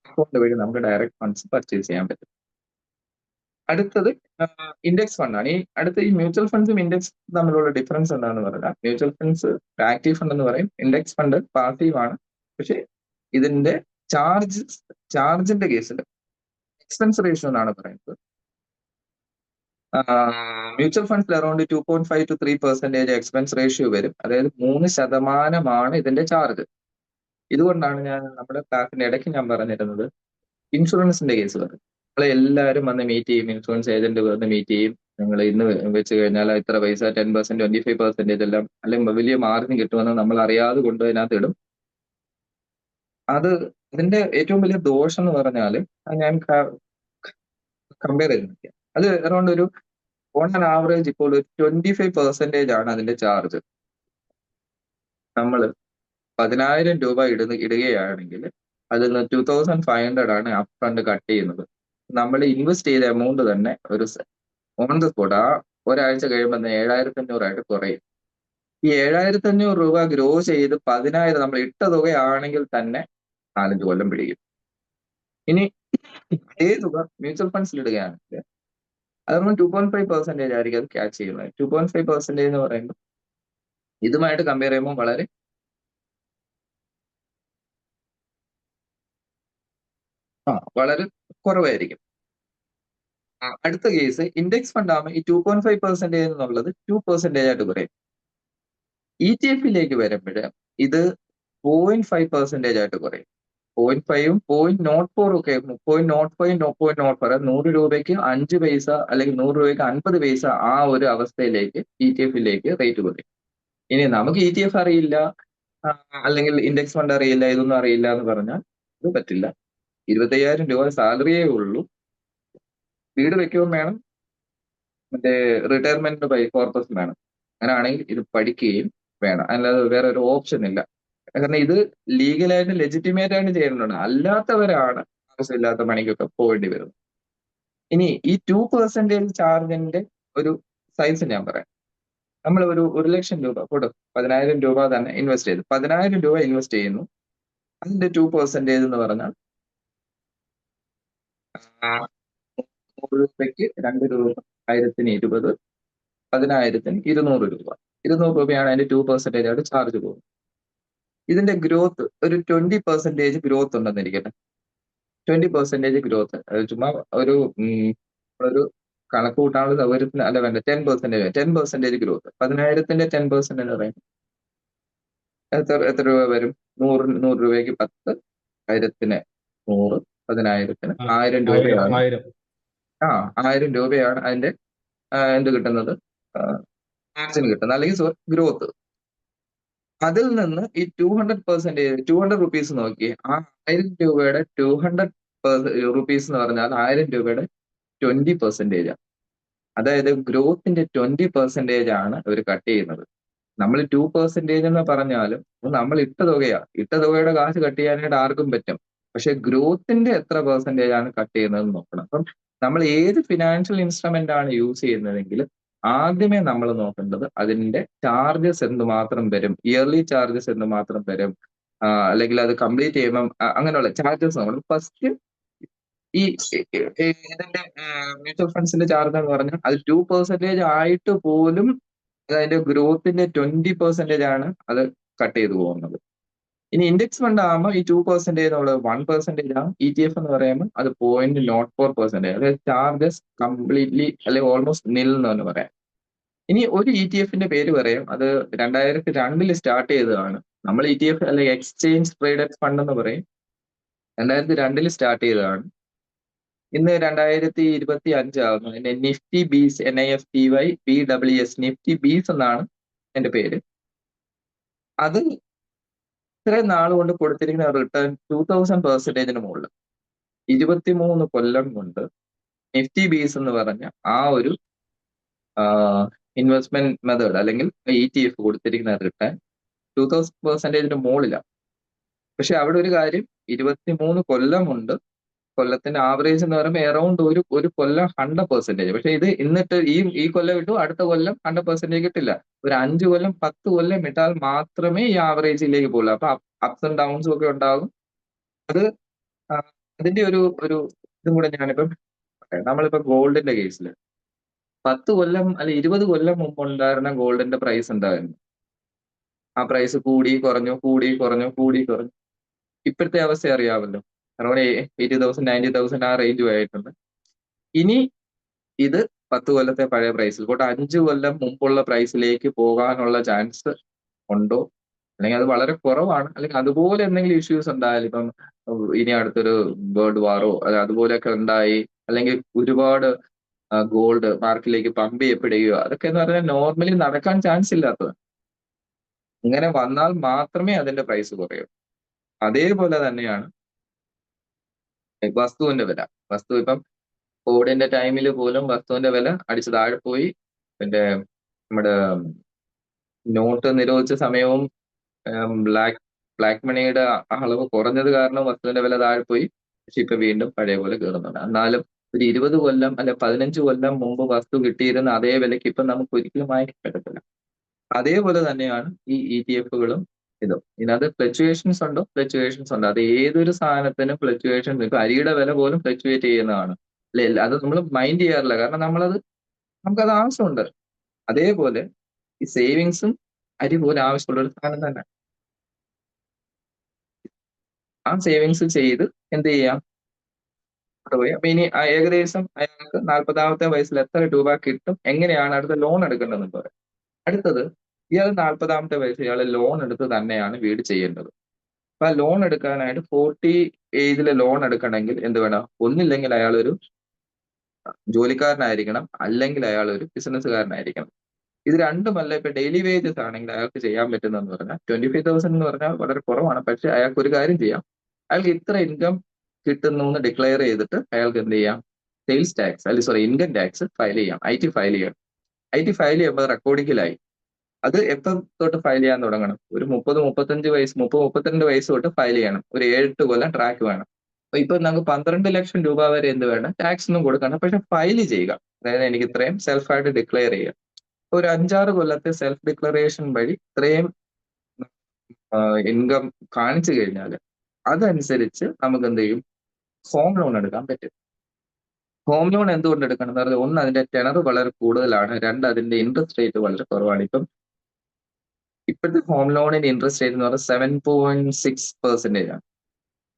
അക്കൗണ്ട് വഴി നമുക്ക് ഡയറക്റ്റ് ഫണ്ട്സ് പർച്ചേസ് ചെയ്യാൻ പറ്റും. അടുത്തത് ഇൻഡെക്സ് ഫണ്ടാണ്. ഈ മ്യൂച്വൽ ഫണ്ട്സും ഇൻഡെക്സ് തമ്മിലുള്ള ഡിഫറൻസ് എന്താണെന്ന് പറഞ്ഞാൽ, മ്യൂച്വൽ ഫണ്ട്സ് ആക്റ്റീവ് ഫണ്ട് എന്ന് പറയും, ഇൻഡെക്സ് ഫണ്ട് പാസീവ് ആണ്. പക്ഷെ ഇതിന്റെ ചാർജിന്റെ കേസിൽ എക്സ്പെൻസ് റേഷ്യോ എന്നാണ് പറയുന്നത്. മ്യൂച്വൽ ഫണ്ട്സിൽ അറൌണ്ട് 2.5 to 3% എക്സ്പെൻസ് റേഷ്യോ വരും. അതായത് 3% ഇതിന്റെ ചാർജ്. ഇതുകൊണ്ടാണ് ഞാൻ നമ്മുടെ ക്ലാസിന്റെ ഇടയ്ക്ക് ഞാൻ പറഞ്ഞിരുന്നത് ഇൻഷുറൻസിന്റെ കേസ് പറയും. നമ്മളെ എല്ലാവരും വന്ന് മീറ്റ് ചെയ്യും, ഇൻഷുറൻസ് ഏജന്റ് വന്ന് മീറ്റ് ചെയ്യും. നിങ്ങൾ ഇന്ന് വെച്ച് കഴിഞ്ഞാൽ ഇത്ര പൈസ 10%, 25% എല്ലാം അല്ലെങ്കിൽ വലിയ മാർജിൻ കിട്ടുമെന്ന് നമ്മൾ അറിയാതെ കൊണ്ട് അതിനകത്ത് ഇടും. അതിന്റെ ഏറ്റവും വലിയ ദോഷം എന്ന് പറഞ്ഞാൽ ഞാൻ കമ്പയർ ചെയ്ത് അത് അറൌണ്ട് ഒരു ഓൺ ആൻ ആവറേജ് ഇപ്പോൾ ഒരു 25% ആണ് അതിന്റെ ചാർജ്. നമ്മൾ 10,000 രൂപ ഇടുകയാണെങ്കിൽ അതിൽ നിന്ന് 2,500 ആണ് അപ് ഫ്രണ്ട് കട്ട് ചെയ്യുന്നത്. നമ്മൾ ഇൻവെസ്റ്റ് ചെയ്ത എമൗണ്ട് തന്നെ ഒരു ഓൺ ദ സ്പോട്ട് ആ ഒരാഴ്ച കഴിയുമ്പോൾ 7,500 ആയിട്ട് കുറയും. ഈ 7,500 രൂപ ഗ്രോ ചെയ്ത് 10,000 നമ്മൾ ഇട്ട തുകയാണെങ്കിൽ തന്നെ 4-5 കൊല്ലം പിടിക്കും. ഇനി അതേ തുക മ്യൂച്വൽ ഫണ്ട്സിൽ ഇടുകയാണെങ്കിൽ അതൊന്നും 2.5% ആയിരിക്കും അത് ക്യാച്ച് ചെയ്യുന്നത്. 2.5% എന്ന് പറയുമ്പോൾ ഇതുമായിട്ട് കമ്പയർ ചെയ്യുമ്പോൾ വളരെ കുറവായിരിക്കും. അടുത്ത കേസ് ഇൻഡെക്സ് ഫണ്ട് ആകുമ്പോൾ ഈ 2.5% എന്നുള്ളത് 2% ആയിട്ട് കുറയും. ETF-ലേക്ക് വരുമ്പോൾ ഇത് 0.5% ആയിട്ട് കുറയും. 0.5-ഉം 0.04 ഒക്കെ 0.05, 0.04 100 രൂപയ്ക്ക് 5 പൈസ അല്ലെങ്കിൽ 100 രൂപയ്ക്ക് 50 പൈസ ആ ഒരു അവസ്ഥയിലേക്ക് ETF-ലേക്ക് റേറ്റ് കുറയും. ഇനി നമുക്ക് ETF അറിയില്ല, അല്ലെങ്കിൽ ഇൻഡെക്സ് ഫണ്ട് അറിയില്ല, ഇതൊന്നും അറിയില്ല എന്ന് പറഞ്ഞാൽ ഇത് പറ്റില്ല. 25,000 രൂപ സാലറിയേ ഉള്ളൂ, വീട് വെക്കുകയും വേണം, മറ്റേ റിട്ടയർമെന്റ് പർപ്പസ് വേണം. അങ്ങനെയാണെങ്കിൽ ഇത് പഠിക്കുകയും വേണം, അല്ലാതെ വേറെ ഒരു ഓപ്ഷൻ ഇല്ല. കാരണം ഇത് ലീഗലായിട്ട് ലെജിറ്റിമേറ്റ് ആയിട്ട് ചെയ്യുന്നുണ്ട്. അല്ലാത്തവരാണ് ആവശ്യമില്ലാത്ത പണിക്കൊക്കെ പോകേണ്ടി വരുന്നത്. ഇനി ഈ 2% ചാർജിന്റെ ഒരു സൈസ് ഞാൻ പറയാം. നമ്മൾ ഒരു 1,00,000 രൂപ 10,000 രൂപ തന്നെ ഇൻവെസ്റ്റ് ചെയ്തു. 10,000 രൂപ ഇൻവെസ്റ്റ് ചെയ്യുന്നു. അതിന്റെ 2% എന്ന് പറഞ്ഞാൽ 100 രൂപയ്ക്ക് 2 രൂപ, 1,020, 10,000-ന് 200 രൂപ. 200 രൂപയാണ് അതിന്റെ 2% ആയിട്ട് ചാർജ് പോകുന്നത്. ഇതിന്റെ ഗ്രോത്ത് ഒരു 20% ഗ്രോത്ത് ഉണ്ടെന്നിരിക്കട്ടെ. 20% ഗ്രോത്ത് ചുമ്മാ ഒരു ഒരു കണക്ക് കൂട്ടാനുള്ള സൗകര്യത്തിന് അല്ല വേണ്ട, 10% ഗ്രോത്ത്. 10,000-ന്റെ 10% എന്ന് പറയുമ്പോൾ എത്ര രൂപ വരും? 100 രൂപയ്ക്ക് 10, 1,000-ന് 100, 10,000-ന് 1,000 രൂപയാണ്. 1,000 രൂപയാണ് അതിന്റെ എന്ത് കിട്ടുന്നത്, മാർജിൻ കിട്ടുന്നത്, അല്ലെങ്കിൽ ഗ്രോത്ത്. അതിൽ നിന്ന് ഈ 200 റുപ്പീസ് നോക്കി, ആ 1,000 രൂപയുടെ 200 റുപ്പീസ് എന്ന് പറഞ്ഞാൽ 1,000 രൂപയുടെ 20%. അതായത് ഗ്രോത്തിന്റെ 20% ആണ് അവർ കട്ട് ചെയ്യുന്നത്. നമ്മൾ 2% എന്ന് പറഞ്ഞാലും നമ്മൾ ഇട്ട തുകയാണ്. ഇട്ട തുകയുടെ കാശ് കട്ട് ചെയ്യാനായിട്ട് ആർക്കും പറ്റും. പക്ഷെ ഗ്രോത്തിന്റെ എത്ര പെർസെന്റേജ് ആണ് കട്ട് ചെയ്യുന്നത് നോക്കണം. അപ്പം നമ്മൾ ഏത് ഫിനാൻഷ്യൽ ഇൻസ്ട്രുമെന്റ് ആണ് യൂസ് ചെയ്യുന്നതെങ്കിൽ ആദ്യമേ നമ്മൾ നോക്കേണ്ടത് അതിന്റെ ചാർജസ് എന്തുമാത്രം വരും, ഇയർലി ചാർജസ് എന്തുമാത്രം വരും, അല്ലെങ്കിൽ അത് കംപ്ലീറ്റ് ചെയ്യുമ്പം അങ്ങനെയുള്ള ചാർജസ് നോക്കണം. ഫസ്റ്റ് ഈ ഇതിന്റെ മ്യൂച്വൽ ഫണ്ട്സിന്റെ ചാർജ് എന്ന് പറഞ്ഞാൽ അത് 2% ആയിട്ട് പോലും അതിന്റെ ഗ്രോത്തിന്റെ 20% ആണ് അത് കട്ട് ചെയ്തു പോകുന്നത്. ഇനി ഇൻഡെക്സ് ഫണ്ട് ആകുമ്പോൾ ഈ 2% എന്നുള്ളത് 1% ആണ്. ETF എന്ന് പറയുമ്പോൾ അത് 0.04%. അതായത് ചാർജസ് കംപ്ലീറ്റ്ലി അല്ലെങ്കിൽ ഓൾമോസ്റ്റ് നിൽ എന്ന് തന്നെ പറയാം. ഇനി ഒരു ETF-ന്റെ പേര് പറയാം. അത് 2002 സ്റ്റാർട്ട് ചെയ്തതാണ്. നമ്മൾ ETF അല്ലെങ്കിൽ എക്സ്ചേഞ്ച് ട്രേഡഡ് ഫണ്ട് എന്ന് പറയും. 2002 സ്റ്റാർട്ട് ചെയ്തതാണ്. ഇന്ന് 2025 ആകുന്നു. അതിന്റെ നിഫ്റ്റി ബീസ്, NIFTY BWS നിഫ്റ്റി ബീസ് എന്നാണ് എന്റെ പേര്. അത് ഇത്രയും നാൾ കൊണ്ട് കൊടുത്തിരിക്കുന്ന റിട്ടേൺ 2000%-ന് മുകളിൽ. 23 കൊല്ലം കൊണ്ട് നിഫ്റ്റി ബീസ് എന്ന് പറഞ്ഞ ആ ഒരു ഇൻവെസ്റ്റ്മെന്റ് മെത്തേഡ് അല്ലെങ്കിൽ ETF കൊടുത്തിരിക്കുന്ന റിട്ടേൺ 2000%-ന് മുകളിലാണ്. പക്ഷെ അവിടെ ഒരു കാര്യം, 23 കൊല്ലമുണ്ട്. കൊല്ലത്തിന്റെ ആവറേജ് എന്ന് പറയുമ്പോൾ അറൗണ്ട് ഒരു കൊല്ലം 100%. പക്ഷെ ഇത് എന്നിട്ട് ഈ കൊല്ലം ഇട്ടു, അടുത്ത കൊല്ലം 100% കിട്ടില്ല. ഒരു 5 കൊല്ലം 10 കൊല്ലം ഇട്ടാൽ മാത്രമേ ഈ ആവറേജിലേക്ക് പോകുള്ളൂ. അപ്പൊ അപ്സ് ആൻഡ് ഡൗൺസും ഒക്കെ ഉണ്ടാകും. അത് അതിന്റെ ഒരു ഇതും കൂടെ ഞാനിപ്പം പറയാം. നമ്മളിപ്പോ ഗോൾഡിന്റെ കേസിൽ 10 കൊല്ലം അല്ലെ 20 കൊല്ലം മുമ്പ് ഉണ്ടായിരുന്ന ഗോൾഡിന്റെ പ്രൈസ് എന്തായിരുന്നു? ആ പ്രൈസ് കൂടി കുറഞ്ഞു. ഇപ്പോഴത്തെ അവസ്ഥ അറിയാമല്ലോ. അറൗണ്ട് 80,000 90,000 ആ റേഞ്ചും ആയിട്ടുണ്ട്. ഇനി ഇത് 10 കൊല്ലത്തെ പഴയ പ്രൈസിൽ 5 കൊല്ലം മുമ്പുള്ള പ്രൈസിലേക്ക് പോകാനുള്ള ചാൻസ് ഉണ്ടോ? അല്ലെങ്കിൽ അത് വളരെ കുറവാണ്. അല്ലെങ്കിൽ അതുപോലെ എന്തെങ്കിലും ഇഷ്യൂസ് ഉണ്ടായാലും, ഇപ്പം ഇനി അടുത്തൊരു വേൾഡ് വാറോ അതുപോലെയൊക്കെ ഉണ്ടായി, അല്ലെങ്കിൽ ഒരുപാട് ഗോൾഡ് മാർക്കറ്റിലേക്ക് പമ്പ് ചെയ്യപ്പെടുകയോ, അതൊക്കെ എന്ന് പറഞ്ഞാൽ നോർമലി നടക്കാൻ ചാൻസ് ഇല്ലാത്തത്. ഇങ്ങനെ വന്നാൽ മാത്രമേ അതിന്റെ പ്രൈസ് കുറയൂ. അതേപോലെ തന്നെയാണ് വസ്തുവിന്റെ വില. വസ്തു ഇപ്പം കോവിഡിന്റെ ടൈമിൽ പോലും വസ്തുവിന്റെ വില അടിച്ച് താഴെ പോയി. പിന്നെ നമ്മുടെ നോട്ട് നിരോധിച്ച സമയവും ബ്ലാക്ക് മണിയുടെ അളവ് കുറഞ്ഞത് കാരണം വസ്തുവിന്റെ വില താഴെ പോയി. പക്ഷെ ഇപ്പൊ വീണ്ടും പഴയ പോലെ കയറുന്നുണ്ട്. എന്നാലും ഒരു 20 കൊല്ലം അല്ലെ 15 കൊല്ലം മുമ്പ് വസ്തു കിട്ടിയിരുന്ന അതേ വിലയ്ക്ക് ഇപ്പം നമുക്ക് ഒരിക്കലും വാങ്ങിക്കാൻ പറ്റത്തില്ല. അതേപോലെ തന്നെയാണ് ഈ ETF-കളും ഇതും. ഇതിനകത്ത് ഫ്ലക്ച്വേഷൻസ് ഉണ്ട്. അത് ഏതൊരു സാധനത്തിനും ഫ്ലക്ച്വേഷൻസ്. ഇപ്പൊ അരിയുടെ വില പോലും ഫ്ലക്ച്വേറ്റ് ചെയ്യുന്നതാണ് അല്ലെ. അത് നമ്മൾ മൈൻഡ് ചെയ്യാറില്ല, കാരണം നമുക്കത് ആവശ്യമുണ്ട്. അതേപോലെ ഈ സേവിങ്സും അരി പോലെ ആവശ്യമുള്ള ഒരു സാധനം തന്നെ. ആ സേവിങ്സ് ചെയ്ത് എന്ത് ചെയ്യാം, പോയി. അപ്പൊ ഇനി ഏകദേശം അയാൾക്ക് 40-ാമത്തെ വയസ്സിൽ എത്ര രൂപ കിട്ടും, എങ്ങനെയാണ് അടുത്ത ലോൺ എടുക്കേണ്ടതെന്ന് പറയാം. അടുത്തത്, ഇയാൾ 40-ാമത്തെ വയസ്സിൽ ഇയാൾ ലോൺ എടുത്ത് തന്നെയാണ് വീട് ചെയ്യേണ്ടത്. അപ്പൊ ആ ലോൺ എടുക്കാനായിട്ട് 40 ഏജില് ലോൺ എടുക്കണമെങ്കിൽ എന്ത് വേണം? ഒന്നില്ലെങ്കിൽ അയാൾ ഒരു ജോലിക്കാരനായിരിക്കണം, അല്ലെങ്കിൽ അയാൾ ഒരു ബിസിനസ്സുകാരനായിരിക്കണം. ഇത് രണ്ടുമല്ല. ഇപ്പൊ ഡെയിലി വേജസ് ആണെങ്കിൽ അയാൾക്ക് ചെയ്യാൻ പറ്റുന്നതെന്ന് പറഞ്ഞാൽ 25,000 എന്ന് പറഞ്ഞാൽ വളരെ കുറവാണ്. പക്ഷെ അയാൾക്ക് ഒരു കാര്യം ചെയ്യാം. അയാൾക്ക് ഇത്ര ഇൻകം കിട്ടുന്നു എന്ന് ഡിക്ലെയർ ചെയ്തിട്ട് അയാൾക്ക് എന്ത് ചെയ്യാം? Sales tax income tax file ചെയ്യാം. IT ഫയൽ ചെയ്യാം. IT ഫയൽ ചെയ്യുമ്പോൾ റെക്കോർഡിങ്ങിലായി. അത് എപ്പം തൊട്ട് ഫയൽ ചെയ്യാൻ തുടങ്ങണം? ഒരു 30-35 വയസ്സ്, 30-32 വയസ്സ് തൊട്ട് ഫയൽ ചെയ്യണം. ഒരു 7-8 കൊല്ലം ട്രാക്ക് വേണം. അപ്പൊ ഇപ്പൊ നമുക്ക് 12 ലക്ഷം രൂപ വരെ എന്ത് വേണം? ടാക്സ് ഒന്നും കൊടുക്കണം. പക്ഷെ ഫയൽ ചെയ്യുക. അതായത് എനിക്ക് ഇത്രയും സെൽഫായിട്ട് ഡിക്ലെയർ ചെയ്യുക. ഒരു 5-6 കൊല്ലത്തെ സെൽഫ് ഡിക്ലറേഷൻ വഴി ഇത്രയും ഇൻകം കാണിച്ചു കഴിഞ്ഞാൽ അതനുസരിച്ച് നമുക്ക് എന്ത് ചെയ്യും? ഹോം ലോൺ എടുക്കാൻ പറ്റും. ഹോം ലോൺ എന്തുകൊണ്ട് എടുക്കണം എന്ന് പറഞ്ഞാൽ, ഒന്ന് അതിന്റെ ടെനർ വളരെ കൂടുതലാണ്, രണ്ട് അതിന്റെ ഇൻട്രസ്റ്റ് റേറ്റ് വളരെ കുറവാണ്. ഇപ്പോഴത്തെ ഹോം ലോണിന്റെ ഇൻട്രസ്റ്റ് റേറ്റ് എന്ന് പറഞ്ഞാൽ 7.6% ആണ്.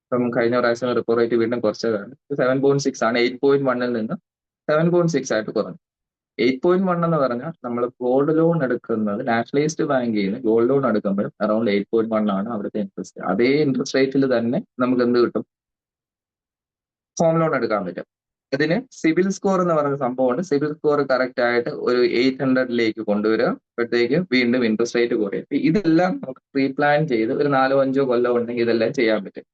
ഇപ്പം കഴിഞ്ഞ പ്രാവശ്യം റിപ്പോ റേറ്റ് വീണ്ടും കുറച്ചതാണ്. 7.6 ആണ്. 8.1 നിന്ന് 7.6 ആയിട്ട് കുറഞ്ഞു. 8.1 എന്ന് പറഞ്ഞാൽ നമ്മൾ ഗോൾഡ് ലോൺ എടുക്കുന്നത് നാഷണലൈസ്ഡ് ബാങ്കിൽ നിന്ന് ഗോൾഡ് ലോൺ എടുക്കുമ്പോൾ അറൌണ്ട് 8.1 ആണ് അവിടുത്തെ ഇൻട്രസ്റ്റ്. അതേ ഇൻട്രസ്റ്റ് റേറ്റിൽ തന്നെ നമുക്ക് എന്ത് കിട്ടും? ഹോം ലോൺ എടുക്കാൻ പറ്റും. ഇതിന് സിബിൽ സ്കോർ എന്ന് പറയുന്ന സംഭവമുണ്ട്. സിബിൽ സ്കോർ കറക്റ്റ് ആയിട്ട് ഒരു 800ലേക്ക് കൊണ്ടുവരിക. അപ്പോഴത്തേക്ക് വീണ്ടും ഇൻട്രസ്റ്റ് റേറ്റ് കുറയും. ഇതെല്ലാം നമുക്ക് പ്രീ പ്ലാൻ ചെയ്ത് ഒരു 4-5 കൊല്ലം ഉണ്ടെങ്കിൽ ഇതെല്ലാം ചെയ്യാൻ പറ്റും.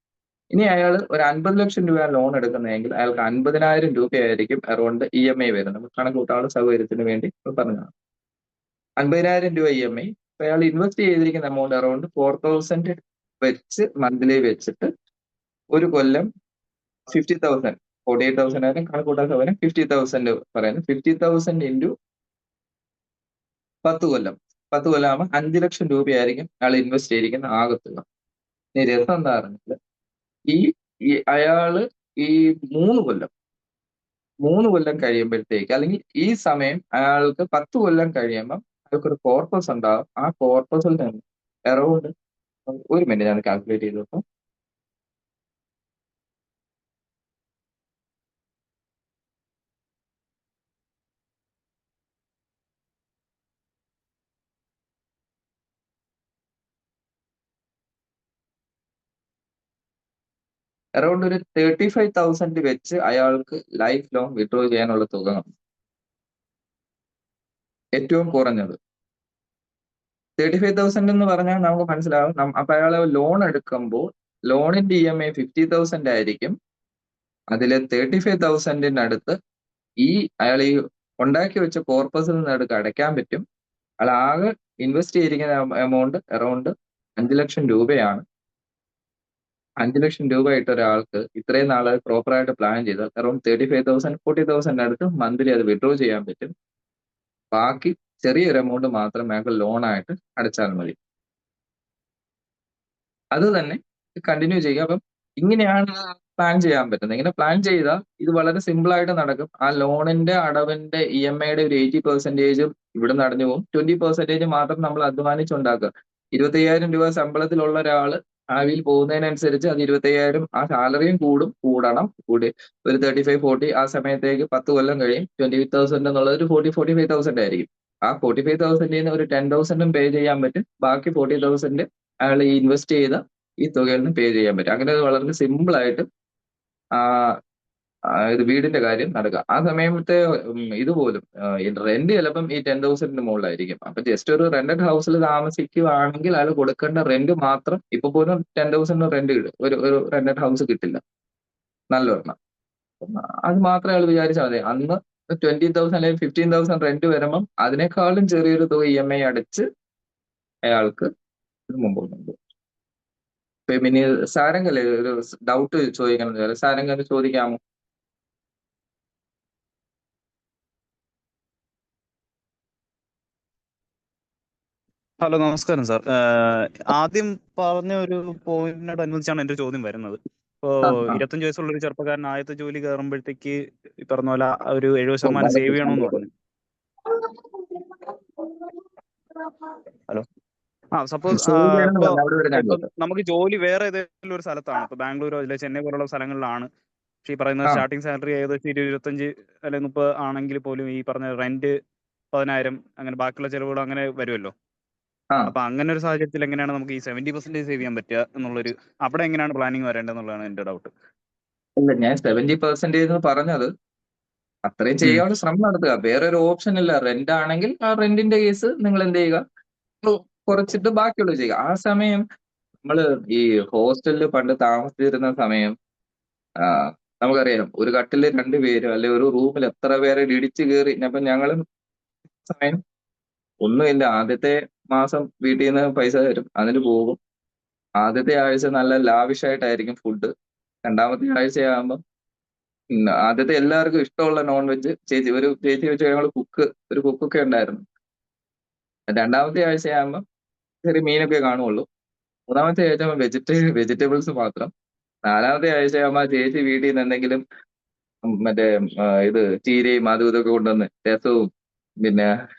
ഇനി അയാൾ ഒരു 50 ലക്ഷം രൂപ ലോൺ എടുക്കുന്നതെങ്കിൽ അയാൾക്ക് 50,000 രൂപയായിരിക്കും അറൗണ്ട് EMI വരുന്നത്. നമുക്ക് കണക്കൂട്ടാനുള്ള സൗകര്യത്തിന് വേണ്ടി പറഞ്ഞതാണ്. 50,000 രൂപ EMI. അപ്പൊ അയാൾ ഇൻവെസ്റ്റ് ചെയ്തിരിക്കുന്ന എമൗണ്ട് അറൗണ്ട് 4,000 വെച്ച് മന്ത്ലി വെച്ചിട്ട് ഒരു കൊല്ലം 50,000, 48,000 ആയാലും കണക്കൂട്ടാൻ സൗകര്യം 50,000 പറയുന്നത്. 50,000 ഇൻറ്റു 10 കൊല്ലം. 10 കൊല്ലം ആകുമ്പോൾ 5 ലക്ഷം രൂപയായിരിക്കും അയാൾ ഇൻവെസ്റ്റ് ചെയ്തിരിക്കുന്ന ആകെ തുക. ഇനി രസം എന്താ പറഞ്ഞാൽ, അയാള് ഈ 3 കൊല്ലം കഴിയുമ്പോഴത്തേക്ക്, അല്ലെങ്കിൽ ഈ സമയം അയാൾക്ക് 10 കൊല്ലം കഴിയുമ്പം അയാൾക്കൊരു കോർപ്പസ് ഉണ്ടാകും. ആ കോർപ്പസിൽ നിന്ന് അറൗണ്ട്, ഒരു മിനിറ്റ് ഞാൻ കാൽക്കുലേറ്റ് ചെയ്തു നോക്കാം. അറൗണ്ട് ഒരു 35,000 വെച്ച് അയാൾക്ക് ലൈഫ് ലോങ് വിഡ്രോ ചെയ്യാനുള്ള തുക കാണും. ഏറ്റവും കുറഞ്ഞത് 35,000 എന്ന് പറഞ്ഞാൽ നമുക്ക് മനസ്സിലാവും. അപ്പൊ അയാൾ ലോൺ എടുക്കുമ്പോൾ ലോണിന്റെ EMI 50,000 ആയിരിക്കും. അതിൽ 35,000 അടുത്ത് അയാൾ ഈ ഉണ്ടാക്കി വെച്ച കോർപ്പസിൽ നിന്ന് അടുത്ത് അടയ്ക്കാൻ പറ്റും. അയാൾ ആകെ ഇൻവെസ്റ്റ് ചെയ്തിരിക്കുന്ന എമൗണ്ട് അറൗണ്ട് 5 ലക്ഷം രൂപയാണ്. 5 ലക്ഷം രൂപ ഇട്ട ഒരാൾക്ക് ഇത്രയും നാളെ പ്രോപ്പറായിട്ട് പ്ലാൻ ചെയ്താൽ അറൗണ്ട് 35,000, 40,000 അടുത്ത് മന്ത്ലി അത് വിഡ്രോ ചെയ്യാൻ പറ്റും. ബാക്കി ചെറിയൊരു എമൗണ്ട് മാത്രം അയാൾക്ക് ലോണായിട്ട് അടച്ചാൽ മതി. അത് തന്നെ കണ്ടിന്യൂ ചെയ്യുക. അപ്പം ഇങ്ങനെയാണ് പ്ലാൻ ചെയ്യാൻ പറ്റുന്നത്. ഇങ്ങനെ പ്ലാൻ ചെയ്താൽ ഇത് വളരെ സിമ്പിൾ ആയിട്ട് നടക്കും. ആ ലോണിന്റെ അടവിന്റെ EMIയുടെ ഒരു 80% ഇവിടെ അടഞ്ഞു പോകും. 20% മാത്രം നമ്മൾ അധ്വാനിച്ചുണ്ടാക്കുക. 25,000 രൂപ ശമ്പളത്തിലുള്ള ഒരാൾ ഭാവിയിൽ പോകുന്നതിനനുസരിച്ച് അത് 25,000 ആ സാലറിയും കൂടണം. കൂടി ഒരു 35-40 ആ സമയത്തേക്ക് 10 കൊല്ലം കഴിയും. 20,000 എന്നുള്ളത് ഒരു 40-45,000 ആയിരിക്കും. ആ 45,000 ഒരു 10,000 പേ ചെയ്യാൻ പറ്റും. ബാക്കി 40,000 അയാൾ ഇൻവെസ്റ്റ് ചെയ്ത ഈ തുകയിൽ നിന്ന് പേ ചെയ്യാൻ പറ്റും. അങ്ങനെ വളരെ സിമ്പിൾ ആയിട്ട് ഇത് വീടിന്റെ കാര്യം നടക്കുക. ആ സമയത്തെ ഇതുപോലും റെന്റ് ചിലപ്പം ഈ 10,000 മുകളിലായിരിക്കും. അപ്പൊ ജസ്റ്റ് ഒരു റെന്റഡ് ഹൗസിൽ താമസിക്കുകയാണെങ്കിൽ അയാൾ കൊടുക്കേണ്ട റെന്റ് മാത്രം, ഇപ്പൊ പോലും 10,000 റെന്റ് ഒരു റെന്റഡ് ഹൗസ് കിട്ടില്ല നല്ലൊരെണ്ണം. അത് മാത്രമേ അയാൾ വിചാരിച്ചാൽ മതി. അന്ന് 20,000 അല്ലെങ്കിൽ 15,000 റെന്റ് വരുമ്പം അതിനേക്കാളും ചെറിയൊരു തുക EMI അടച്ച് അയാൾക്ക് ഇത് മുമ്പോട്ട്. പിന്നെ സാരംഗല്ലേ ഒരു ഡൗട്ട് ചോദിക്കണം. സാരംഗന് ചോദിക്കാമോ? ഹലോ, നമസ്കാരം സാർ. ആദ്യം പറഞ്ഞ ഒരു പോയിന്റിനോടനുബന്ധിച്ചാണ് എന്റെ ചോദ്യം വരുന്നത്. ഇപ്പോ 25 വയസ്സുള്ള ഒരു ചെറുപ്പക്കാരൻ ആദ്യത്തെ ജോലി കയറുമ്പോഴത്തേക്ക് ഈ പറഞ്ഞ പോലെ ഒരു 70% സേവ് ചെയ്യണമെന്ന് പറഞ്ഞു. ഹലോ, സപ്പോസ് ഇപ്പൊ നമുക്ക് ജോലി വേറെ ഏതെങ്കിലും ഒരു സ്ഥലത്താണ്, ഇപ്പൊ ബാംഗ്ലൂരോ അല്ലെ ചെന്നൈ പോലുള്ള സ്ഥലങ്ങളിലാണ്. പക്ഷെ ഈ പറയുന്ന സ്റ്റാർട്ടിംഗ് സാലറി ഏകദേശം 20-25 അല്ലെങ്കിൽ 30 ആണെങ്കിൽ പോലും ഈ പറഞ്ഞ റെന്റ് 10,000, അങ്ങനെ ബാക്കിയുള്ള ചെലവുകൾ അങ്ങനെ വരുമല്ലോ. അപ്പൊ അങ്ങനെ ഒരു സാഹചര്യത്തിൽ എങ്ങനെയാണ് നമുക്ക് ഈ 70% സേവ് ചെയ്യാൻ പറ്റുക എന്നുള്ളൊരു, അവിടെ എങ്ങനെയാണ് പ്ലാനിങ് വരേണ്ടതെന്നുള്ളതാണ് എന്റെ ഡൗട്ട്. അല്ല, ഞാൻ 70% എന്ന് പറഞ്ഞത് അത്രയും ചെയ്യാനുള്ള ശ്രമം നടത്തുക. വേറൊരു ഓപ്ഷൻ ഇല്ല. റെന്റ് ആണെങ്കിൽ ആ റെന്റിന്റെ കേസ് നിങ്ങൾ എന്ത് ചെയ്യുക, കുറച്ചിട്ട് ബാക്കിയുള്ളത് ചെയ്യുക. ആ സമയം നമ്മള് ഈ ഹോസ്റ്റലിൽ പണ്ട് താമസിച്ചിരുന്ന സമയം നമുക്കറിയാം, ഒരു കട്ടില് 2 പേര് അല്ലെ ഒരു റൂമിൽ എത്ര പേരെ ഇടിച്ചു കയറി. അപ്പൊ ഞങ്ങളും സമയം ഒന്നുമില്ല, ആദ്യത്തെ മാസം വീട്ടിൽ നിന്ന് പൈസ തരും, അതിന് പോകും. ആദ്യത്തെ ആഴ്ച നല്ല ലാവിഷായിട്ടായിരിക്കും ഫുഡ്. രണ്ടാമത്തെ ആഴ്ചയാകുമ്പോൾ ആദ്യത്തെ എല്ലാവർക്കും ഇഷ്ടമുള്ള നോൺ വെജ് ചേച്ചി വെച്ച് ഞങ്ങൾ ഒരു കുക്കൊക്കെ ഉണ്ടായിരുന്നു. രണ്ടാമത്തെ ആഴ്ചയാകുമ്പോൾ ചെറിയ മീനൊക്കെ കാണുള്ളൂ. മൂന്നാമത്തെ ആഴ്ച വെജിറ്റബിൾസ് മാത്രം. നാലാമത്തെ ആഴ്ചയാകുമ്പോൾ ചേച്ചി വീട്ടിൽ നിന്ന് എന്തെങ്കിലും മറ്റേ ഇത് ചീരയും അതും ഇതൊക്കെ കൊണ്ടുവന്ന് രസവും പിന്നെ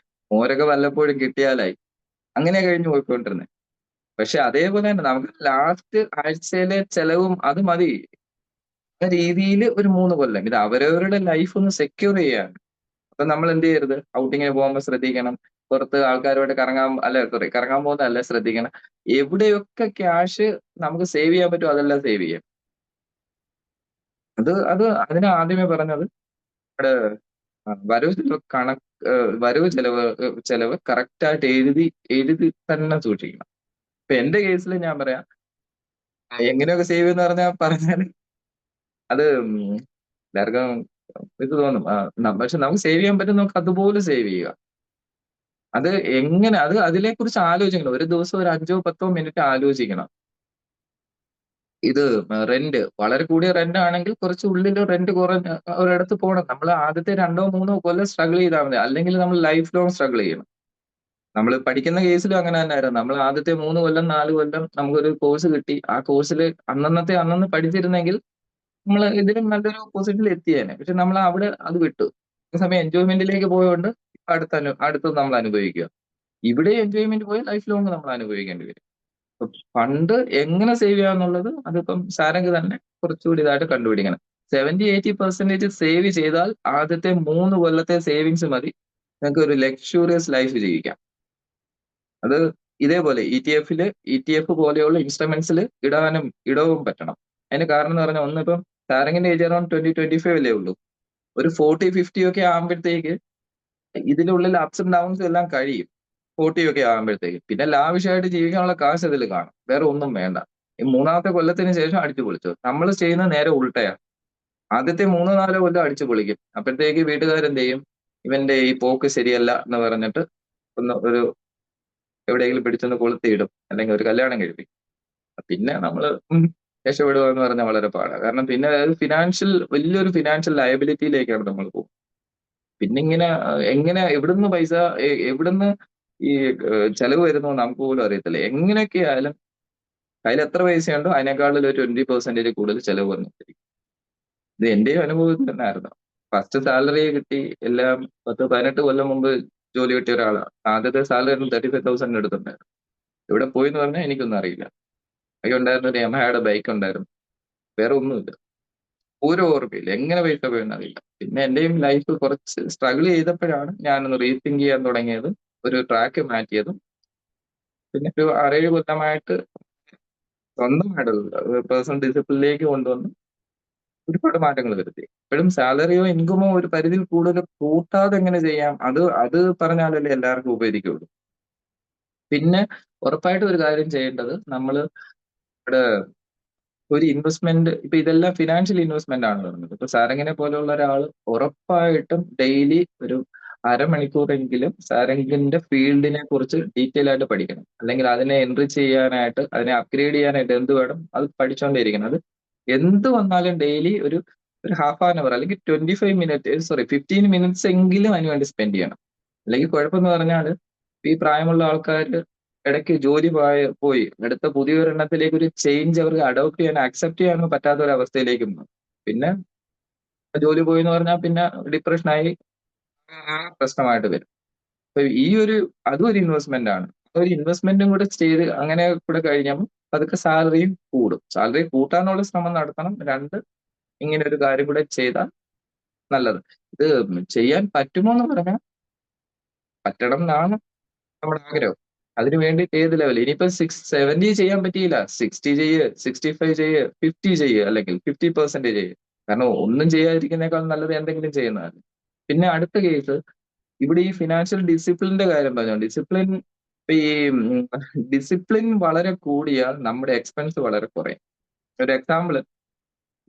മോരൊക്കെ വല്ലപ്പോഴും കിട്ടിയാലായി. അങ്ങനെ കഴിഞ്ഞു പോയിക്കൊണ്ടിരുന്നത്. പക്ഷെ അതേപോലെ തന്നെ നമുക്ക് ലാസ്റ്റ് ആഴ്ചയിലെ ചെലവും അത് മതി. ആ രീതിയിൽ ഒരു 3 കൊല്ലം ഇത് അവരവരുടെ ലൈഫ് ഒന്ന് സെക്യൂർ ചെയ്യാണ്. അപ്പൊ നമ്മൾ എന്ത് ചെയ്യരുത്, ഔട്ടിങ്ങിന് പോകുമ്പോൾ ശ്രദ്ധിക്കണം, പുറത്ത് ആൾക്കാരുമായിട്ട് കറങ്ങാൻ പോകുന്നതല്ല ശ്രദ്ധിക്കണം. എവിടെയൊക്കെ ക്യാഷ് നമുക്ക് സേവ് ചെയ്യാൻ പറ്റുമോ അതെല്ലാം സേവ് ചെയ്യാം. അതിന് ആദ്യമേ പറഞ്ഞത് നമ്മുടെ വരവ് ചെലവ് കറക്റ്റായിട്ട് എഴുതി തന്നെ സൂക്ഷിക്കണം. ഇപ്പൊ എന്റെ കേസിൽ ഞാൻ പറയാം, എങ്ങനെയൊക്കെ സേവ് എന്ന് പറഞ്ഞാൽ അത് എല്ലാവർക്കും ഇത് തോന്നും. പക്ഷെ നമുക്ക് സേവ് ചെയ്യാൻ പറ്റും, നമുക്ക് അതുപോലെ സേവ് ചെയ്യുക. അത് എങ്ങനെ അതിനെക്കുറിച്ച് ആലോചിക്കണം. ഒരു ദിവസം ഒരു 5-10 മിനിറ്റ് ആലോചിക്കണം. ഇത് റെന്റ് വളരെ കൂടിയ റെന്റ് ആണെങ്കിൽ കുറച്ച് ഉള്ളിൽ റെന്റ് കുറഞ്ഞ ഒരിടത്ത് പോകണം. നമ്മൾ ആദ്യത്തെ 2-3 കൊല്ലം സ്ട്രഗിൾ ചെയ്താൽ മതി, അല്ലെങ്കിൽ നമ്മൾ ലൈഫ് ലോങ് സ്ട്രഗിൾ ചെയ്യണം. നമ്മൾ പഠിക്കുന്ന കേസിലും അങ്ങനെ തന്നെയായിരുന്നു. നമ്മൾ ആദ്യത്തെ 3 കൊല്ലം 4 കൊല്ലം നമുക്കൊരു കോഴ്സ് കിട്ടി. ആ കോഴ്സിൽ അന്നന്ന് പഠിച്ചിരുന്നെങ്കിൽ നമ്മൾ ഇതിലും നല്ലൊരു പൊസിഷനിൽ എത്തിയേനെ. പക്ഷെ നമ്മൾ അവിടെ അത് വിട്ടു. സമയം എൻജോയ്മെന്റിലേക്ക് പോയതുകൊണ്ട് അടുത്ത് നമ്മൾ അനുഭവിക്കുക. ഇവിടെ എൻജോയ്മെന്റ് പോയി ലൈഫ് ലോങ് നമ്മൾ അനുഭവിക്കേണ്ടി വരും. ഫണ്ട് എങ്ങനെ സേവ് ചെയ്യാന്നുള്ളത് അതിപ്പം സാരംഗ് തന്നെ കുറച്ചുകൂടി ഇതായിട്ട് കണ്ടുപിടിക്കണം. 70-80% സേവ് ചെയ്താൽ ആദ്യത്തെ 3 കൊല്ലത്തെ സേവിങ്സ് മതി നിങ്ങൾക്ക് ഒരു ലക്ഷൂറിയസ് ലൈഫ് ജീവിക്കാം. അത് ഇതേപോലെ ETF പോലെയുള്ള ഇൻസ്ട്രുമെന്റ്സിൽ ഇടവും പറ്റണം. അതിന് കാരണം എന്ന് പറഞ്ഞാൽ ഒന്നിപ്പം സാരംഗിന്റെ ഏജ് അറൌണ്ട് 20-25 അല്ലേ ഉള്ളൂ. ഒരു 40-50 ഒക്കെ ആകുമ്പോഴത്തേക്ക് ഇതിനുള്ളിൽ അപ്സ് ആൻഡ് ഡൗൺസ് എല്ലാം കഴിയും. 40 ഒക്കെ ആകുമ്പോഴത്തേക്ക് പിന്നെ ലാവിഷായിട്ട് ജീവിക്കാനുള്ള കാശ് അതിൽ കാണും, വേറെ ഒന്നും വേണ്ട. ഈ 3-ാമത്തെ കൊല്ലത്തിന് ശേഷം അടിച്ചു പൊളിച്ചു. നമ്മൾ ചെയ്യുന്നത് നേരെ ഉൾട്ടയാ. ആദ്യത്തെ 3-4 കൊല്ലം അടിച്ചു പൊളിക്കും. അപ്പോഴത്തേക്ക് വീട്ടുകാരെന്ത് ചെയ്യും, ഇവന്റെ ഈ പോക്ക് ശരിയല്ല എന്ന് പറഞ്ഞിട്ട് ഒരു എവിടെയെങ്കിലും പിടിച്ചൊന്ന് കൊളുത്തിയിടും, അല്ലെങ്കിൽ ഒരു കല്യാണം കഴിപ്പിക്കും. പിന്നെ നമ്മൾ രക്ഷപ്പെടുക എന്ന് പറഞ്ഞാൽ വളരെ പാടാണ്. കാരണം പിന്നെ വലിയൊരു ഫിനാൻഷ്യൽ ലയബിലിറ്റിയിലേക്കാണ് നമ്മൾ പോകും. പിന്നെ എങ്ങനെ എവിടുന്ന് ഈ ചെലവ് വരുന്നു നമുക്ക് പോലും അറിയത്തില്ല. എങ്ങനെയൊക്കെ ആയാലും കയ്യിൽ എത്ര പൈസയുണ്ടോ അതിനേക്കാളും ഒരു 20% കൂടുതൽ ചെലവ് വന്നിട്ടിരിക്കും. ഇത് എന്റെയും അനുഭവത്തിൽ തന്നെ ആയിരുന്നു. ഫസ്റ്റ് സാലറി കിട്ടി എല്ലാം 10-18 കൊല്ലം മുമ്പ് ജോലി കിട്ടിയ ഒരാളാണ്. ആദ്യത്തെ സാലറി 35,000 എടുത്തിട്ടുണ്ടായിരുന്നു. എവിടെ പോയി എന്ന് പറഞ്ഞാൽ എനിക്കൊന്നും അറിയില്ല. എനിക്ക് ഉണ്ടായിരുന്ന ഒരു യമഹയുടെ ബൈക്ക് ഉണ്ടായിരുന്നു, വേറെ ഒന്നുമില്ല. ഒരു ഓർമ്മയില്ല, എങ്ങനെ പൈസ പോയെന്ന് അറിയില്ല. പിന്നെ എന്റെയും ലൈഫ് കുറച്ച് സ്ട്രഗിൾ ചെയ്തപ്പോഴാണ് ഞാനൊന്ന് റീതിങ്ക് ചെയ്യാൻ തുടങ്ങിയതും ഒരു ട്രാക്ക് മാറ്റിയതും. പിന്നെ ഒരു 6-7 കൊല്ലമായിട്ട് സ്വന്തമായിട്ടുള്ള പേഴ്സണൽ ഡിസിപ്ലിനിലേക്ക് കൊണ്ടുവന്ന് ഒരുപാട് മാറ്റങ്ങൾ വരുത്തി. ഇപ്പോഴും സാലറിയോ ഇൻകമോ ഒരു പരിധിയിൽ കൂടുതൽ കൂട്ടാതെ എങ്ങനെ ചെയ്യാം, അത് പറഞ്ഞാലല്ലേ എല്ലാവർക്കും ഉപകരിക്കുള്ളൂ. പിന്നെ ഉറപ്പായിട്ടും ഒരു കാര്യം ചെയ്യേണ്ടത്, നമ്മൾ ഇവിടെ ഒരു ഇൻവെസ്റ്റ്മെന്റ്, ഇപ്പൊ ഇതെല്ലാം ഫിനാൻഷ്യൽ ഇൻവെസ്റ്റ്മെന്റ് ആണ് പറയുന്നത്. ഇപ്പൊ സാരംഗിനെ പോലെയുള്ള ഒരാൾ ഉറപ്പായിട്ടും ഡെയിലി ഒരു അരമണിക്കൂറെങ്കിലും സാരംഗിന്റെ ഫീൽഡിനെ കുറിച്ച് ഡീറ്റെയിൽ ആയിട്ട് പഠിക്കണം. അല്ലെങ്കിൽ അതിനെ എൻറിച്ച് ചെയ്യാനായിട്ട്, അതിനെ അപ്ഗ്രേഡ് ചെയ്യാനായിട്ട് എന്ത് വേണം അത് പഠിച്ചുകൊണ്ടേയിരിക്കണം. അത് എന്ത് വന്നാലും ഡെയിലി ഒരു 1/2 hour അല്ലെങ്കിൽ 15 മിനിറ്റ്സ് എങ്കിലും അതിന് വേണ്ടി സ്പെൻഡ് ചെയ്യണം. അല്ലെങ്കിൽ കുഴപ്പമെന്ന് പറഞ്ഞാൽ ഈ പ്രായമുള്ള ആൾക്കാർ ഇടയ്ക്ക് ജോലി പോയി അടുത്ത പുതിയൊരെണ്ണത്തിലേക്ക് ഒരു ചേഞ്ച് അവർക്ക് അഡോപ്റ്റ് ചെയ്യാൻ അക്സെപ്റ്റ് ചെയ്യാനോ പറ്റാത്ത ഒരു അവസ്ഥയിലേക്ക് പോകും. പിന്നെ ജോലി പോയി എന്ന് പറഞ്ഞാൽ പിന്നെ ഡിപ്രഷനായി പ്രശ്നമായിട്ട് വരും. അപ്പൊ അതും ഒരു ഇൻവെസ്റ്റ്മെന്റ് ആണ്. ഒരു ഇൻവെസ്റ്റ്മെന്റും കൂടെ ചെയ്ത് അങ്ങനെ കൂടെ കഴിഞ്ഞാൽ അതൊക്കെ സാലറിയും കൂടും. സാലറി കൂട്ടാനുള്ള ശ്രമം നടത്തണം. 2, ഇങ്ങനെ ഒരു കാര്യം കൂടെ ചെയ്താൽ നല്ലത്. ഇത് ചെയ്യാൻ പറ്റുമോ എന്ന് പറഞ്ഞാൽ പറ്റണം എന്നാണ് നമ്മുടെ ആഗ്രഹം. അതിനു വേണ്ടി ഏത് ലെവൽ, ഇനിയിപ്പോ 70 ചെയ്യാൻ പറ്റിയില്ല, 60 ചെയ്യ്, 65 ചെയ്യ്, 50 ചെയ്യ്, അല്ലെങ്കിൽ 50% ചെയ്യ്. കാരണം ഒന്നും ചെയ്യാതിരിക്കുന്നേക്കാൾ നല്ലത് എന്തെങ്കിലും ചെയ്യുന്നതാണ്. പിന്നെ അടുത്ത കേസ്, ഇവിടെ ഈ ഫിനാൻഷ്യൽ ഡിസിപ്ലിന്റെ കാര്യം പറഞ്ഞു. ഡിസിപ്ലിൻ വളരെ കൂടിയാൽ നമ്മുടെ എക്സ്പെൻസ് വളരെ കുറയും. ഒരു എക്സാമ്പിൾ,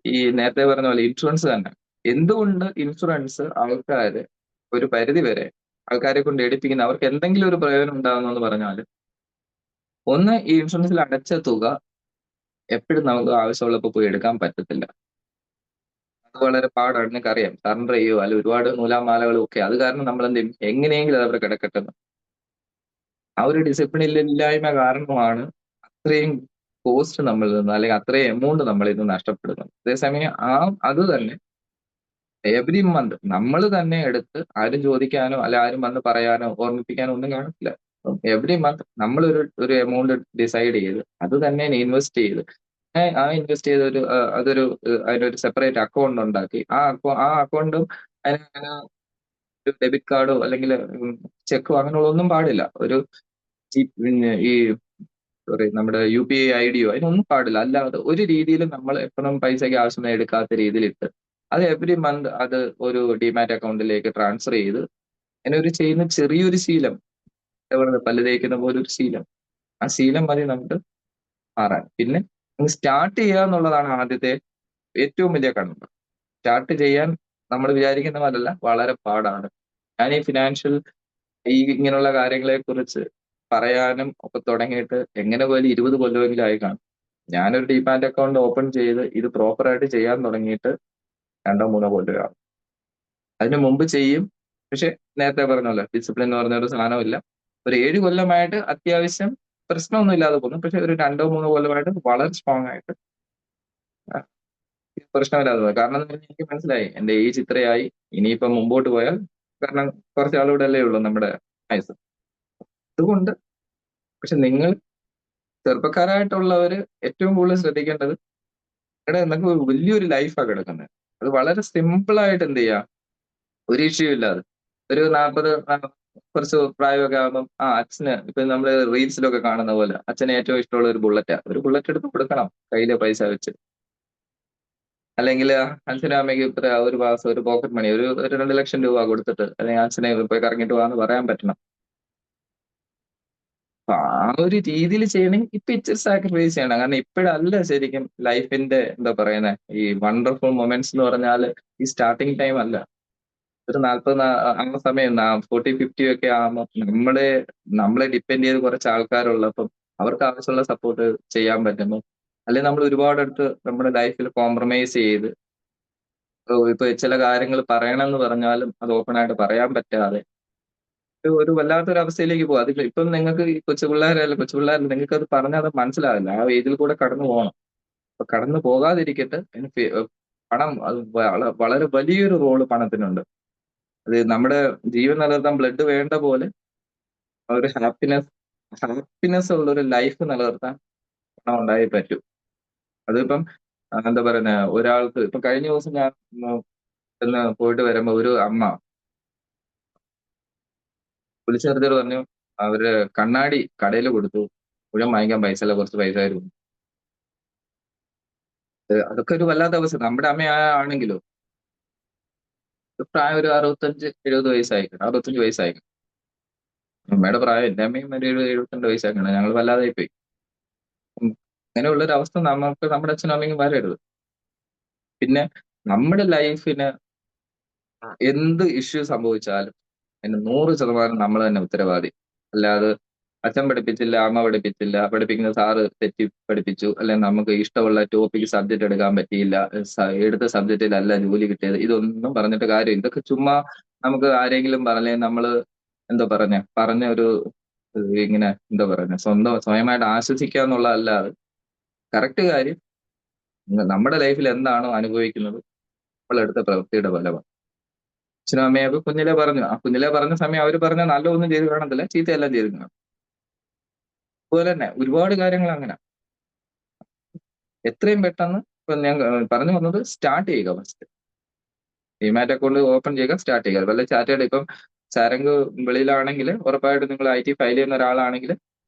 ഈ നേരത്തെ പറഞ്ഞ പോലെ ഇൻഷുറൻസ് തന്നെ. എന്തുകൊണ്ട് ഇൻഷുറൻസ് ആൾക്കാര് ഒരു പരിധി വരെ ആൾക്കാരെ കൊണ്ട് എടുപ്പിക്കുന്ന അവർക്ക് എന്തെങ്കിലും ഒരു പ്രയോജനം ഉണ്ടാകുന്നു എന്ന് പറഞ്ഞാൽ, ഒന്ന് ഈ ഇൻഷുറൻസിൽ അടച്ച തുക എപ്പോഴും നമുക്ക് ആവശ്യമുള്ളപ്പോൾ പോയി എടുക്കാൻ പറ്റത്തില്ല. അത് വളരെ പാടാണ്, നിങ്ങൾക്കറിയാം. സറണ്ടർ ചെയ്യുമോ അല്ല ഒരുപാട് നൂലാമാലകളും ഒക്കെ. അത് കാരണം നമ്മൾ എന്ത് ചെയ്യും, എങ്ങനെയെങ്കിലും അത് അവിടെ കിടക്കട്ടെ. ആ ഒരു ഡിസിപ്ലിൻ ഇല്ലായ്മ കാരണമാണ് അത്രയും കോസ്റ്റ് നമ്മളിൽ നിന്ന്, അല്ലെങ്കിൽ അത്രയും എമൗണ്ട് നമ്മളിൽ നിന്ന് നഷ്ടപ്പെടുന്നത്. അതേസമയം അത് തന്നെ എവറി മന്ത് നമ്മൾ തന്നെ എടുത്ത് ആരും ചോദിക്കാനോ അല്ല ആരും വന്ന് പറയാനോ ഓർമ്മിപ്പിക്കാനോ ഒന്നും കാണത്തില്ല. എവറി മന്ത് നമ്മൾ ഒരു എമൗണ്ട് ഡിസൈഡ് ചെയ്ത് അത് തന്നെ ഇൻവെസ്റ്റ് ചെയ്ത് ആ ഇൻവെസ്റ്റ് ചെയ്ത അതിനൊരു സെപ്പറേറ്റ് അക്കൗണ്ട് ഉണ്ടാക്കി ആ അക്കൗണ്ടും അതിന് ഒരു ഡെബിറ്റ് കാർഡോ അല്ലെങ്കിൽ ചെക്കോ അങ്ങനെയുള്ള ഒന്നും പാടില്ല. പിന്നെ ഈ സോറി നമ്മുടെ UPI ID അതിനൊന്നും പാടില്ല. അല്ലാതെ ഒരു രീതിയിലും നമ്മൾ എപ്പോഴും പൈസയ്ക്ക് ആവശ്യമായി എടുക്കാത്ത രീതിയിലിട്ട് അത് എവറി മന്ത് അത് ഒരു ഡിമാറ്റ് അക്കൗണ്ടിലേക്ക് ട്രാൻസ്ഫർ ചെയ്ത് അങ്ങനെ ഒരു ചെയ്യുന്ന ചെറിയൊരു ശീലം, പല്ല് തേക്കുന്ന പോലെ ഒരു ശീലം, ആ ശീലം മതി നമുക്ക് മാറാൻ. പിന്നെ സ്റ്റാർട്ട് ചെയ്യുക എന്നുള്ളതാണ് ആദ്യത്തെ ഏറ്റവും വലിയ കടമ്പ. സ്റ്റാർട്ട് ചെയ്യാൻ നമ്മൾ വിചാരിക്കുന്ന പോലല്ല, വളരെ പാടാണ്. ഞാൻ ഈ ഫിനാൻഷ്യൽ ഇങ്ങനെയുള്ള കാര്യങ്ങളെ കുറിച്ച് പറയാനും ഒക്കെ തുടങ്ങിയിട്ട് എങ്ങനെ പോലും 20 കൊല്ലമെങ്കിലും ആയി കാണും. ഞാനൊരു ഡിമാറ്റ് അക്കൗണ്ട് ഓപ്പൺ ചെയ്ത് ഇത് പ്രോപ്പറായിട്ട് ചെയ്യാൻ തുടങ്ങിയിട്ട് 2-3 കൊല്ലമാണ്. അതിന് മുമ്പ് ചെയ്യും, പക്ഷെ നേരത്തെ പറഞ്ഞല്ലോ ഡിസിപ്ലിൻ എന്ന് പറഞ്ഞ ഒരു സാധനമില്ല. ഒരു 7 കൊല്ലമായിട്ട് അത്യാവശ്യം പ്രശ്നമൊന്നും ഇല്ലാതെ പോകുന്നു. പക്ഷെ ഒരു 2-3 കൊല്ലമായിട്ട് വളരെ സ്ട്രോങ് ആയിട്ട് പ്രശ്നമില്ലാതെ പോകും. കാരണം എനിക്ക് മനസ്സിലായി എന്റെ ഏജ് ഇത്രയായി, ഇനിയിപ്പം മുമ്പോട്ട് പോയാൽ, കാരണം കുറച്ച് ആളുകൂടെ അല്ലേ ഉള്ളൂ നമ്മുടെ ആയുസ്. അതുകൊണ്ട് പക്ഷെ നിങ്ങൾ ചെറുപ്പക്കാരായിട്ടുള്ളവര് ഏറ്റവും കൂടുതൽ ശ്രദ്ധിക്കേണ്ടത്, നിങ്ങൾക്ക് വലിയൊരു ലൈഫാണ് കിടക്കുന്നത്. അത് വളരെ സിമ്പിൾ ആയിട്ട് എന്ത് ചെയ്യാം, ഒരു ഇഷ്യൂ ഇല്ലാതെ ഒരു 40 കുറച്ച് പ്രായമൊക്കെ ആകുമ്പം അച്ഛന് ഇപ്പൊ നമ്മള് റീൽസിലൊക്കെ കാണുന്ന പോലെ അച്ഛന് ഏറ്റവും ഇഷ്ടമുള്ള ഒരു ബുള്ളറ്റ് എടുത്ത് കൊടുക്കണം കയ്യിലെ പൈസ വെച്ച്. അല്ലെങ്കിൽ അച്ഛനും അമ്മയ്ക്ക് ഇത്ര ഒരു മാസം ഒരു പോക്കറ്റ് മണി ഒരു 2 ലക്ഷം രൂപ കൊടുത്തിട്ട് അല്ലെങ്കിൽ അച്ഛനെ പോയി കറങ്ങിട്ട് പോകാന്ന് പറയാൻ പറ്റണം. അപ്പൊ ആ ഒരു രീതിയിൽ ചെയ്യണമെങ്കിൽ ഇപ്പൊ ഇച്ചിരി സാക്രിഫൈസ് ചെയ്യണം. കാരണം ഇപ്പോഴല്ല ശരിക്കും ലൈഫിന്റെ എന്താ പറയുന്നത് ഈ വണ്ടർഫുൾ മൊമെന്റ്സ് എന്ന് പറഞ്ഞാൽ ഈ സ്റ്റാർട്ടിങ് ടൈം അല്ല. ഒരു 40 ആ സമയം 40-50 ഒക്കെ ആകുമ്പോൾ നമ്മളെ ഡിപ്പെൻഡ് ചെയ്ത് കുറച്ച് ആൾക്കാരുള്ളപ്പം അവർക്ക് ആവശ്യമുള്ള സപ്പോർട്ട് ചെയ്യാൻ പറ്റുമ്പോൾ, അല്ലെങ്കിൽ നമ്മൾ ഒരുപാടടുത്ത് നമ്മുടെ ലൈഫിൽ കോംപ്രമൈസ് ചെയ്ത് ഇപ്പൊ ചില കാര്യങ്ങൾ പറയണമെന്ന് പറഞ്ഞാലും അത് ഓപ്പൺ ആയിട്ട് പറയാൻ പറ്റാതെ ഒരു വല്ലാത്തൊരു അവസ്ഥയിലേക്ക് പോകും. അതിപ്പോ ഇപ്പം നിങ്ങൾക്ക് ഈ കൊച്ചുപിള്ളേരല്ല നിങ്ങൾക്ക് അത് പറഞ്ഞാൽ അത് മനസ്സിലാവില്ല. ആ ഏജിൽ കൂടെ കടന്നു പോകണം. അപ്പൊ കടന്നു പോകാതിരിക്കട്ടെ പണം അത് വളരെ വലിയൊരു റോള് പണത്തിനുണ്ട്. അത് നമ്മുടെ ജീവൻ നിലനിർത്താൻ ബ്ലഡ് വേണ്ട പോലെ ഒരു ഹാപ്പിനെസ് ഉള്ള ഒരു ലൈഫ് നിലനിർത്താൻ പണം ഉണ്ടായേ പറ്റൂ. അതിപ്പം എന്താ പറയുന്ന ഒരാൾക്ക് ഇപ്പൊ കഴിഞ്ഞ ദിവസം ഞാൻ പോയിട്ട് വരുമ്പോ ഒരു അമ്മ വിളിച്ചെടുത്തിട്ട് പറഞ്ഞു അവര് കണ്ണാടി കടയിൽ കൊടുത്തു, മുഴുവൻ വാങ്ങിക്കാൻ പൈസ അല്ല, കുറച്ച് പൈസ ആയിരുന്നു. അതൊക്കെ ഒരു വല്ലാത്ത അവസ്ഥ. നമ്മുടെ അമ്മ ആണെങ്കിലോ പ്രായം ഒരു 65-70 വയസ്സായി, 65 വയസ്സായി. അമ്മയുടെ പ്രായം എന്റെ അമ്മയും ഒരു 72 വയസ്സാക്കണം. ഞങ്ങൾ വല്ലാതായി പോയി. അങ്ങനെയുള്ള ഒരു അവസ്ഥ നമ്മുടെ അച്ഛനും അമ്മയും വരരുത്. പിന്നെ നമ്മുടെ ലൈഫിന് എന്ത് ഇഷ്യൂ സംഭവിച്ചാലും അതിന് 100% നമ്മൾ തന്നെ ഉത്തരവാദി. അല്ലാതെ അച്ഛൻ പഠിപ്പിച്ചില്ല, അമ്മ പഠിപ്പിച്ചില്ല, പഠിപ്പിക്കുന്ന സാറ് തെറ്റി പഠിപ്പിച്ചു, അല്ലെങ്കിൽ നമുക്ക് ഇഷ്ടമുള്ള ടോപ്പിക് സബ്ജക്ട് എടുക്കാൻ പറ്റിയില്ല, എടുത്ത സബ്ജക്റ്റിലല്ല ജോലി കിട്ടിയത്, ഇതൊന്നും പറഞ്ഞിട്ട് കാര്യം. ഇതൊക്കെ ചുമ്മാ നമുക്ക് ആരെങ്കിലും പറഞ്ഞേ നമ്മള് എന്താ പറഞ്ഞ ഒരു ഇങ്ങനെ എന്താ സ്വയമായിട്ട് ആശ്വസിക്കുക എന്നുള്ളതല്ലാതെ കറക്റ്റ് കാര്യം നമ്മുടെ ലൈഫിൽ എന്താണോ അനുഭവിക്കുന്നത് നമ്മളെടുത്ത പ്രവൃത്തിയുടെ ഫലമാണ്. അച്ഛനും അമ്മയൊക്കെ കുഞ്ഞിലെ പറഞ്ഞു, ആ കുഞ്ഞിലെ പറഞ്ഞ സമയം അവർ പറഞ്ഞ നല്ലതൊന്നും ചെയ്ത് കാണത്തില്ല, ചീത്തയെല്ലാം ചെയ്ത് കാണും. അതുപോലെ തന്നെ ഒരുപാട് കാര്യങ്ങൾ അങ്ങനെ. എത്രയും പെട്ടെന്ന് ഇപ്പൊ ഞാൻ പറഞ്ഞു വന്നത് സ്റ്റാർട്ട് ചെയ്യുക. ഫസ്റ്റ് ഡിമാറ്റ് അക്കൗണ്ട് ഓപ്പൺ ചെയ്യുക, സ്റ്റാർട്ട് ചെയ്യുക. അതുപോലെ ചാർട്ടേഡ് ഇപ്പം ചാരങ്ക് വെളിയിലാണെങ്കിൽ ഉറപ്പായിട്ടും നിങ്ങൾ IT ഫയൽ ചെയ്യുന്ന ഒരാളാണെങ്കിൽ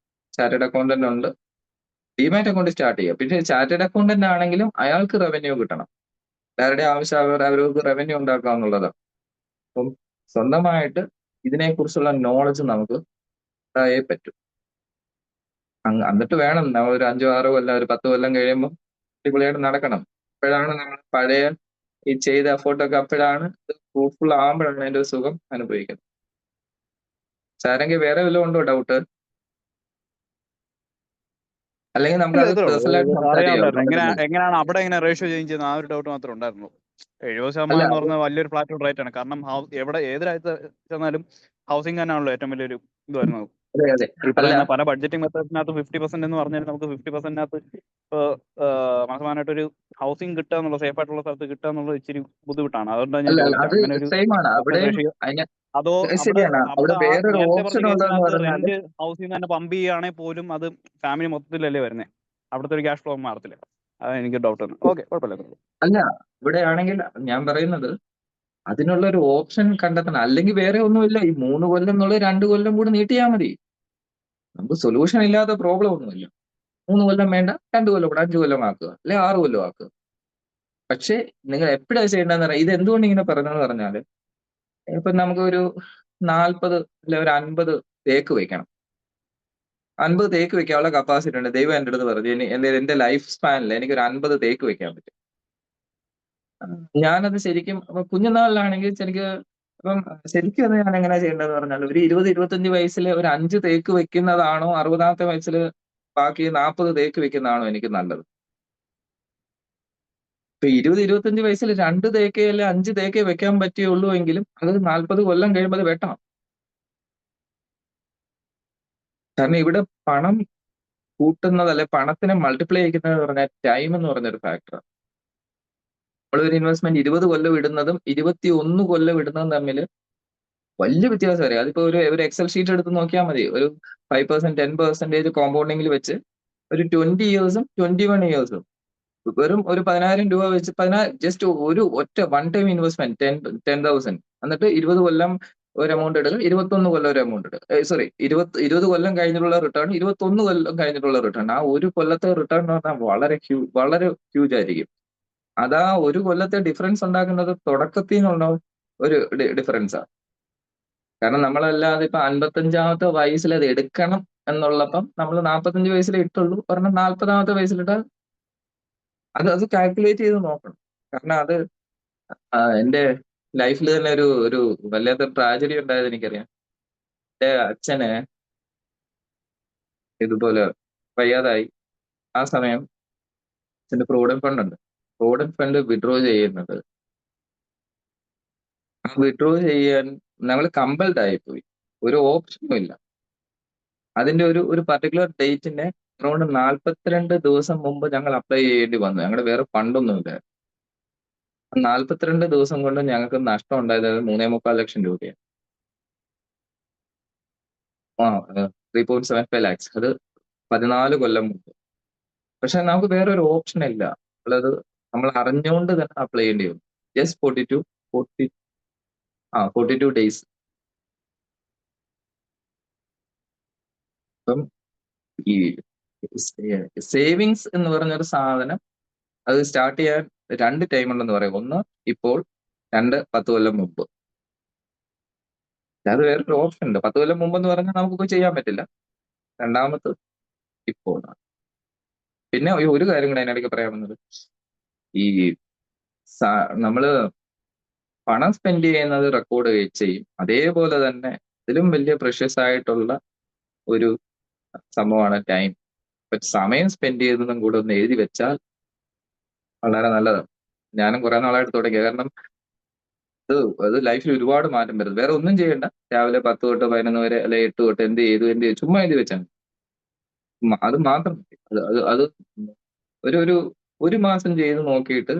ചാർട്ടേഡ് അക്കൗണ്ടന്റ് ഉണ്ട്, ഡിമാറ്റ് അക്കൗണ്ട് സ്റ്റാർട്ട് ചെയ്യുക. പിന്നെ ചാർട്ടേഡ് അക്കൗണ്ടന്റ് ആണെങ്കിലും അയാൾക്ക് റവന്യൂ കിട്ടണം. എല്ലാവരുടെ ആവശ്യം അവർക്ക് റവന്യൂ ഉണ്ടാക്കുക എന്നുള്ളതാണ്. അപ്പം സ്വന്തമായിട്ട് ഇതിനെക്കുറിച്ചുള്ള നോളജ് നമുക്ക് ഉണ്ടായേ പറ്റും. എന്നിട്ട് വേണം നമ്മൾ ഒരു 5-6 കൊല്ലം ഒരു 10 കൊല്ലം കഴിയുമ്പോൾ അടിപൊളിയായിട്ട് നടക്കണം. അപ്പോഴാണ് നമ്മൾ പഴയ ഈ ചെയ്ത എഫോർട്ടൊക്കെ അപ്പോഴാണ് ഫ്രൂട്ട്ഫുൾ ആകുമ്പോഴാണ് അതിന്റെ ഒരു സുഖം അനുഭവിക്കുന്നത്. സാരെങ്കിൽ വേറെ വല്ലതും ഉണ്ടോ ഡൗട്ട്? അല്ലെങ്കിൽ നമുക്ക് ഇല്ല അത് ഇത്രേ ഉള്ളൂ. പേഴ്സണലായിട്ട് ഇത് സംസാരിക്കാം. അറിയാനുണ്ടായിരുന്നു അതുകൊണ്ടല്ലേ എങ്ങനെയാണ് അവിടെ എങ്ങനെ റേഷ്യോ ചേഞ്ച് ചെയ്യുന്നത്, ആ ഒരു ഡൗട്ട് മാത്രമേ ഉണ്ടായിരുന്നുള്ളൂ. 70% അല്ല എന്ന് പറഞ്ഞാൽ വലിയൊരു പ്ലാറ്റ്ഫോം റേറ്റ് ആണ്. കാരണം എവിടെ ഏത് രാജ്യത്ത് ചെന്നാലും ഹൗസിംഗ് തന്നെയാണല്ലോ ഏറ്റവും വലിയൊരു ഇത് വരുന്നത്. അതെ അതെ ഈ അല്ല പറയുന്ന പല ബഡ്ജറ്റിംഗ് മെത്തേഡ്സിനകത്ത് 50% എന്ന് പറഞ്ഞാൽ നമുക്ക് 50%നകത്ത് ഇപ്പോൾ മനസ്സമാനായിട്ടൊരു ഹൗസിംഗ് കിട്ടുക എന്നുള്ള സേഫ് ആയിട്ടുള്ള സ്ഥലത്ത് കിട്ടുക എന്നുള്ളത് ഇച്ചിരി ബുദ്ധിമുട്ടാണ്. അതുകൊണ്ടാണ് ഞാൻ അല്ല ചോദിച്ചത് അത് അങ്ങനെ ഒരു സെയിം ആണ് അവിടെയും. റേഷ്യോ. അതിന് അതോ അവിടെ ശരിയാണ്. അവിടെ അവിടെ ആ വേറൊരു നേരത്തെ ഓപ്ഷൻ പറഞ്ഞ ഉള്ളതെന്ന് കേസിനകത്ത് പറഞ്ഞാല് റെന്റ് ഹൗസിൽ തന്നെ പമ്പ് ചെയ്യുകയാണെങ്കിൽ പോലും അത് ഫാമിലി മൊത്തത്തിലല്ലേ വരുന്നത്. അവിടുത്തെ ഒരു ക്യാഷ് ഫ്ലോ മാറത്തില്ല. അതാണ് എനിക്ക് ഡൗട്ട് വന്നത്. ഓക്കെ, കുഴപ്പമില്ല. അല്ല ഇവിടെയാണെങ്കിൽ ഞാൻ പറയുന്നത് അതിനുള്ള ഒരു ഓപ്ഷൻ കണ്ടെത്തണം. അല്ലെങ്കിൽ വേറെ ഒന്നുമില്ല, ഈ 3 കൊല്ലം എന്നുള്ളത് 2 കൊല്ലം കൂടി നീട്ടിയാൽ മതി. നമുക്ക് സൊല്യൂഷൻ ഇല്ലാത്ത പ്രോബ്ലം ഒന്നുമില്ല. 3 കൊല്ലം വേണ്ട, 2 കൊല്ലം കൂടെ 5 കൊല്ലം ആക്കുക, അല്ലെ 6 കൊല്ലം ആക്കുക. പക്ഷേ നിങ്ങൾ എപ്പോഴാണ് ചെയ്യേണ്ടതെന്ന് പറയാം. ഇത് എന്തുകൊണ്ട് ഇങ്ങനെ പറഞ്ഞതെന്ന് പറഞ്ഞാല് ഇപ്പൊ നമുക്കൊരു 40 അല്ലെ ഒരു 50 തേക്ക് വെക്കണം. 50 തേക്ക് വെക്കാനുള്ള കപ്പാസിറ്റി ഉണ്ട്. ദൈവം എൻ്റെ അടുത്ത് പറഞ്ഞു എന്റെ ലൈഫ് സ്പാനിൽ എനിക്കൊരു 50 തേക്ക് വെക്കാൻ പറ്റും. ഞാനത് ശരിക്കും കുഞ്ഞുനാളിലാണെങ്കിൽ ശരിക്കും അത് ഞാൻ എങ്ങനെയാ ചെയ്യേണ്ടതെന്ന് പറഞ്ഞാൽ ഒരു 20-25 വയസ്സിൽ ഒരു 5 തേക്ക് വെക്കുന്നതാണോ 60-ാമത്തെ വയസ്സിൽ ബാക്കി 40 തേക്ക് വെക്കുന്നതാണോ എനിക്ക് നല്ലത്? ഇപ്പൊ 20-25 വയസ്സിൽ 2 തേക്കേ അല്ലെ 5 തേക്കേ വെക്കാൻ പറ്റുള്ളൂ എങ്കിലും അത് 40 കൊല്ലം കഴിയുമ്പോൾ അത് വെട്ടണം. കാരണം ഇവിടെ പണം കൂട്ടുന്നത് അല്ലെ പണത്തിനെ മൾട്ടിപ്ലൈ ചെയ്യുന്നത് പറഞ്ഞാൽ ടൈം എന്ന് പറഞ്ഞൊരു ഫാക്ടർ. നമ്മളൊരു ഇൻവെസ്റ്റ്മെന്റ് 20 കൊല്ലം ഇടുന്നതും 21 കൊല്ലം ഇടുന്നതും തമ്മിൽ വലിയ വ്യത്യാസം വരെ. അതിപ്പോ ഒരു എക്സൽ ഷീറ്റ് എടുത്ത് നോക്കിയാൽ മതി. ഒരു 5% 10% കോമ്പൗണ്ടിങ്ങിൽ വെച്ച് ഒരു 20 ഇയേഴ്സും 21 ഇയേഴ്സും വെറും ഒരു 10,000 രൂപ വെച്ച് ജസ്റ്റ് ഒരു ഒറ്റ വൺ ടൈം ഇൻവെസ്റ്റ്മെന്റ് 10,000 എന്നിട്ട് 20 കൊല്ലം ഒരു എമൗണ്ട് എടുക്കുക, 21 കൊല്ലം ഒരു എമൗണ്ട് എടുക്കുക. സോറി 20 കൊല്ലം കഴിഞ്ഞിട്ടുള്ള റിട്ടേൺ, 21 കൊല്ലം കഴിഞ്ഞിട്ടുള്ള റിട്ടേൺ. ആ ഒരു കൊല്ലത്തെ റിട്ടേൺ എന്ന് പറഞ്ഞാൽ വളരെ ഹ്യൂജ് ആയിരിക്കും. അതാ ഒരു കൊല്ലത്തെ ഡിഫറൻസ് ഉണ്ടാക്കുന്നത് തുടക്കത്തിൽ നിന്നുള്ള ഒരു ഡിഫറൻസാണ്. കാരണം നമ്മളല്ലാതെ ഇപ്പൊ 55-ാമത്തെ വയസ്സിൽ അത് എടുക്കണം എന്നുള്ളപ്പം നമ്മൾ 45 വയസ്സിലേ ഇട്ടുള്ളൂ. കാരണം 40-ാമത്തെ വയസ്സിലിട്ടാൽ അത് കാൽക്കുലേറ്റ് ചെയ്ത് നോക്കണം. കാരണം അത് എന്റെ ലൈഫിൽ തന്നെ ഒരു വല്ലാത്ത ട്രാജഡി ഉണ്ടായത് എനിക്കറിയാം. എന്റെ അച്ഛന് ഇതുപോലെ വയ്യാതായി. ആ സമയം അച്ഛന്റെ പ്രോവിഡന്റ് ഫണ്ട് ഉണ്ട്. പ്രോവിഡന്റ് ഫണ്ട് വിഡ്രോ ചെയ്യുന്നത്, ആ വിഡ്രോ ചെയ്യാൻ നമ്മൾ കമ്പൽഡ് ആയിപ്പോയി. ഒരു ഓപ്ഷനും ഇല്ല. അതിന്റെ ഒരു പർട്ടിക്കുലർ ഡേറ്റിന്റെ അറൗണ്ട് 42 ദിവസം മുമ്പ് ഞങ്ങൾ അപ്ലൈ ചെയ്യേണ്ടി വന്നു. ഞങ്ങളുടെ വേറെ ഫണ്ടൊന്നുമില്ല. 42 ദിവസം കൊണ്ട് ഞങ്ങൾക്ക് നഷ്ടം ഉണ്ടായത് 3.25 ലക്ഷം രൂപയാണ്. 3.75 lakhs. അത് 14 കൊല്ലം മുമ്പ്. പക്ഷെ നമുക്ക് വേറെ ഒരു ഓപ്ഷൻ ഇല്ല. നമ്മൾ അറിഞ്ഞുകൊണ്ട് തന്നെ അപ്ലൈ ചെയ്യേണ്ടി വന്നു. Just 42 days. അപ്പം ഈ സേവിങ്സ് എന്ന് പറഞ്ഞൊരു സാധനം അത് സ്റ്റാർട്ട് ചെയ്യാൻ 2 ടൈം ഉണ്ടെന്ന് പറയും. ഒന്ന് ഇപ്പോൾ, 2 10 കൊല്ലം മുമ്പ്. അത് വേറൊരു ഓപ്ഷൻ ഉണ്ട്. 10 കൊല്ലം മുമ്പ് എന്ന് പറഞ്ഞാൽ നമുക്കിപ്പോൾ ചെയ്യാൻ പറ്റില്ല. രണ്ടാമത് ഇപ്പോൾ. പിന്നെ ഒരു കാര്യം കൂടെ അതിനിടയ്ക്ക് പറയാവുന്നത്, ഈ നമ്മള് പണം സ്പെൻഡ് ചെയ്യുന്നത് റെക്കോർഡ് ചെയ്യും. അതേപോലെ തന്നെ ഇതിലും വലിയ പ്രഷ്യസ് ആയിട്ടുള്ള ഒരു സംഭവമാണ് ടൈം. സമയം സ്പെൻഡ് ചെയ്യുന്നതും കൂടെ ഒന്ന് എഴുതി വെച്ചാൽ വളരെ നല്ലതാണ്. ഞാനും കുറെ നാളായിട്ട് തുടങ്ങി. കാരണം അത് ലൈഫിൽ ഒരുപാട് മാറ്റം വരുന്നത്. വേറെ ഒന്നും ചെയ്യണ്ട. രാവിലെ 10 തൊട്ട് 11 വരെ അല്ലെ 8 തൊട്ട് എന്ത് ചെയ്തു ചുമ്മാ എഴുതി വെച്ചാൽ അത് മാത്രം മതി. അത് ഒരു മാസം ചെയ്ത് നോക്കിയിട്ട്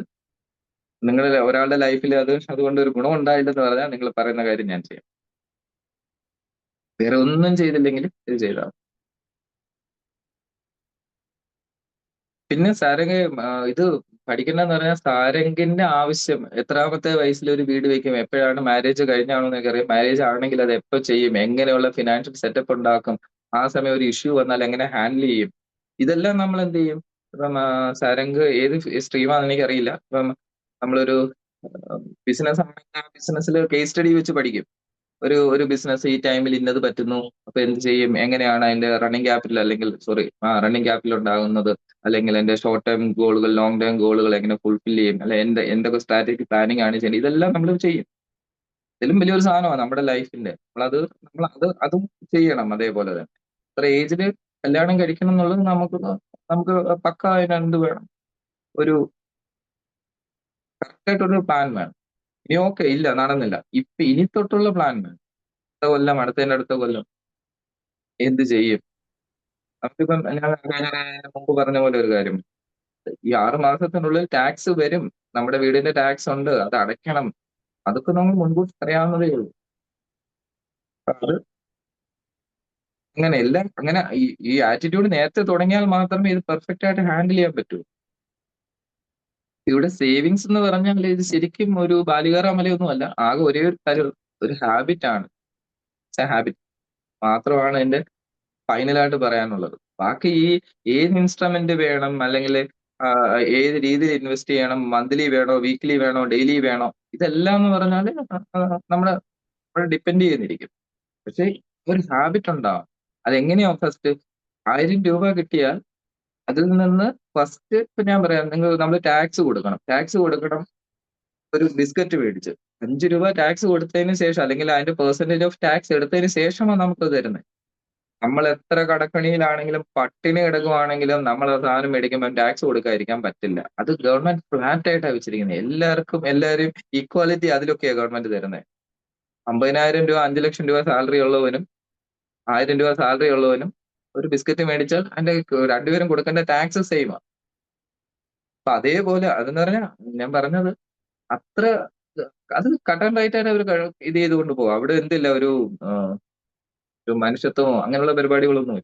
നിങ്ങൾ ഒരാളുടെ ലൈഫിൽ അതുകൊണ്ട് ഒരു ഗുണം ഉണ്ടായില്ലെന്ന് പറഞ്ഞാൽ നിങ്ങൾ പറയുന്ന കാര്യം ഞാൻ ചെയ്യാം. വേറെ ഒന്നും ചെയ്തില്ലെങ്കിൽ ഇത് ചെയ്താൽ. പിന്നെ സാരംഗ് ഇത് പഠിക്കണ്ടെന്ന് പറഞ്ഞാൽ സാരംഗിന്റെ ആവശ്യം എത്രാമത്തെ വയസ്സിൽ ഒരു വീട് വെക്കും, എപ്പോഴാണ് മാരേജ് കഴിഞ്ഞാണോ എന്നൊക്കെ അറിയാം. മാരേജ് ആണെങ്കിൽ അത് എപ്പോൾ ചെയ്യും, എങ്ങനെയുള്ള ഫിനാൻഷ്യൽ സെറ്റപ്പ് ഉണ്ടാക്കും, ആ സമയം ഒരു ഇഷ്യൂ വന്നാൽ എങ്ങനെ ഹാൻഡിൽ ചെയ്യും, ഇതെല്ലാം നമ്മൾ എന്ത് ചെയ്യും. ഇപ്പം സാരംഗ് ഏത് സ്ട്രീമാണെന്ന് എനിക്കറിയില്ല. ഇപ്പം നമ്മളൊരു ബിസിനസ് ആണെങ്കിൽ ആ ബിസിനസ്സിൽ കേസ് സ്റ്റഡി വെച്ച് പഠിക്കും. ഒരു ബിസിനസ് ഈ ടൈമിൽ ഇന്നത് പറ്റുന്നു, അപ്പൊ എന്ത് ചെയ്യും, എങ്ങനെയാണ് അതിന്റെ റണ്ണിങ് ക്യാപിറ്റൽ റണ്ണിങ് ക്യാപിറ്റൽ ഉണ്ടാകുന്നത്, അല്ലെങ്കിൽ എന്റെ ഷോർട്ട് ടേം ഗോളുകൾ ലോങ് ടേം ഗോളുകൾ എങ്ങനെ ഫുൾഫിൽ ചെയ്യും, അല്ലെ എന്തൊക്കെ സ്ട്രാറ്റജിക് പ്ലാനിങ് ആണ് ചെയ്യുന്നത്, ഇതെല്ലാം നമ്മൾ ചെയ്യും. ഇതിലും വലിയൊരു സാധനമാണ് നമ്മുടെ ലൈഫിന്റെ. അതും ചെയ്യണം അതേപോലെ തന്നെ. ഇത്ര ഏജില് കല്യാണം കഴിക്കണം എന്നുള്ളത് നമുക്ക് പക്ക അതിനെന്ത് വേണം, ഒരു കറക്റ്റ് ആയിട്ടൊരു പ്ലാൻ വേണം. ഇനി ഓക്കെ ഇല്ല നടന്നില്ല, ഇനി തൊട്ടുള്ള പ്ലാൻ വേണം. അടുത്ത കൊല്ലം, അടുത്ത കൊല്ലം എന്ത് ചെയ്യും. നമുക്കിപ്പം ഞാൻ മുമ്പ് പറഞ്ഞ പോലെ ഒരു കാര്യം, ഈ 6 മാസത്തിനുള്ളിൽ ടാക്സ് വരും, നമ്മുടെ വീടിന്റെ ടാക്സ് ഉണ്ട്, അത് അടയ്ക്കണം. അതൊക്കെ നമ്മൾ മുൻകൂട്ടി അറിയാവുന്നതേ ഉള്ളൂ. അത് അങ്ങനെ ഈ ആറ്റിറ്റ്യൂഡ് നേരത്തെ തുടങ്ങിയാൽ മാത്രമേ ഇത് പെർഫെക്റ്റ് ആയിട്ട് ഹാൻഡിൽ ചെയ്യാൻ പറ്റൂ. ഇവിടെ സേവിങ്സ് എന്ന് പറഞ്ഞാൽ ഇത് ശരിക്കും ഒരു ബാലികാറാമലയൊന്നും അല്ല, ആകെ ഒരേ ഒരു ഹാബിറ്റ് ആണ്. ഹാബിറ്റ് മാത്രമാണ് എന്റെ ഫൈനലായിട്ട് പറയാനുള്ളത്. ബാക്കി ഏത് ഇൻസ്ട്രുമെന്റ് വേണം, അല്ലെങ്കിൽ ഏത് രീതിയിൽ ഇൻവെസ്റ്റ് ചെയ്യണം, മന്ത്ലി വേണോ, വീക്ക്ലി വേണോ, ഡെയിലി വേണോ, ഇതെല്ലാം എന്ന് പറഞ്ഞാൽ നമ്മളെ ഡിപ്പെൻഡ് ചെയ്യുന്നിരിക്കും. പക്ഷെ ഒരു ഹാബിറ്റ് ഉണ്ടാവും. അതെങ്ങനെയാ? ഫസ്റ്റ് 1000 രൂപ കിട്ടിയാൽ അതിൽ നിന്ന് ഫസ്റ്റ് ഇപ്പൊ ഞാൻ പറയാം, നമ്മൾ ടാക്സ് കൊടുക്കണം. ഒരു ബിസ്ക്കറ്റ് മേടിച്ച് 5 രൂപ ടാക്സ് കൊടുത്തതിന് ശേഷം, അല്ലെങ്കിൽ അതിന്റെ പെർസെന്റേജ് ഓഫ് ടാക്സ് എടുത്തതിന് ശേഷമാണ് നമുക്ക് തരുന്നത്. നമ്മൾ എത്ര കടക്കണിയിലാണെങ്കിലും പട്ടിണി കിടക്കുവാണെങ്കിലും നമ്മൾ ആ സാധനം മേടിക്കുമ്പോൾ ടാക്സ് കൊടുക്കാതിരിക്കാൻ പറ്റില്ല. അത് ഗവൺമെന്റ് ഫ്ലാറ്റ് ആയിട്ടാണ് വെച്ചിരിക്കുന്നത്. എല്ലാവരും ഈക്വാലിറ്റി അതിലൊക്കെയാണ് ഗവൺമെന്റ് തരുന്നത്. 50,000 രൂപ 5 ലക്ഷം രൂപ സാലറി ഉള്ളവനും 1000 രൂപ സാലറി ഉള്ളവനും ഒരു ബിസ്ക്കറ്റ് മേടിച്ചാൽ അതിന്റെ രണ്ടുപേരും കൊടുക്കേണ്ട ടാക്സ് സെയിമാണ്. അപ്പൊ അതേപോലെ അതെന്ന് പറഞ്ഞാൽ ഞാൻ പറഞ്ഞത് അത്ര അത് കട്ട് ആൻഡ് റൈറ്റ് ആയിട്ട് അവർ ഇത് ചെയ്തുകൊണ്ട് പോകും. അവിടെ എന്തില്ല ഒരു മനുഷ്യത്വമോ അങ്ങനെയുള്ള പരിപാടികളൊന്നും.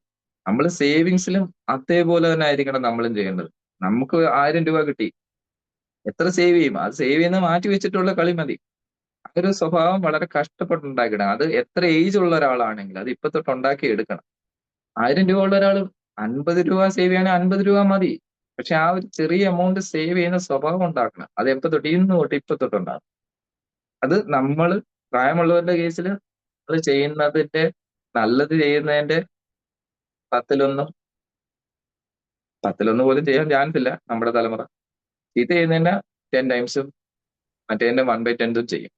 നമ്മൾ സേവിങ്സിലും അതേപോലെ തന്നെ ആയിരിക്കണം നമ്മളും ചെയ്യേണ്ടത്. നമുക്ക് 1000 രൂപ കിട്ടി, എത്ര സേവ് ചെയ്യും? അത് സേവ് ചെയ്യുന്ന മാറ്റി വെച്ചിട്ടുള്ള കളി മതി. ഒരു സ്വഭാവം വളരെ കഷ്ടപ്പെട്ടുണ്ടാക്കണം. അത് എത്ര ഏജ് ഉള്ള ഒരാളാണെങ്കിൽ അത് ഇപ്പൊ തൊട്ട് ഉണ്ടാക്കി എടുക്കണം. 1000 രൂപ ഉള്ള ഒരാൾ 50 രൂപ സേവ് ചെയ്യണമെങ്കിൽ 50 രൂപ മതി. പക്ഷെ ആ ഒരു ചെറിയ എമൗണ്ട് സേവ് ചെയ്യുന്ന സ്വഭാവം ഉണ്ടാക്കണം. അത് എപ്പോ തൊട്ട്? ഇന്ന് തൊട്ട് ഇപ്പൊ തൊട്ടുണ്ടാകും. അത് നമ്മൾ പ്രായമുള്ളവരുടെ കേസിൽ അത് ചെയ്യുന്നതിന്റെ, നല്ലത് ചെയ്യുന്നതിന്റെ 10-1 പോലും ചെയ്യാൻ ചാൻസ് ഇല്ല നമ്മുടെ തലമുറ. ഇത് ചെയ്യുന്നതിന്റെ 10 ടൈംസും മറ്റേതിന്റെ 1/10 ചെയ്യും.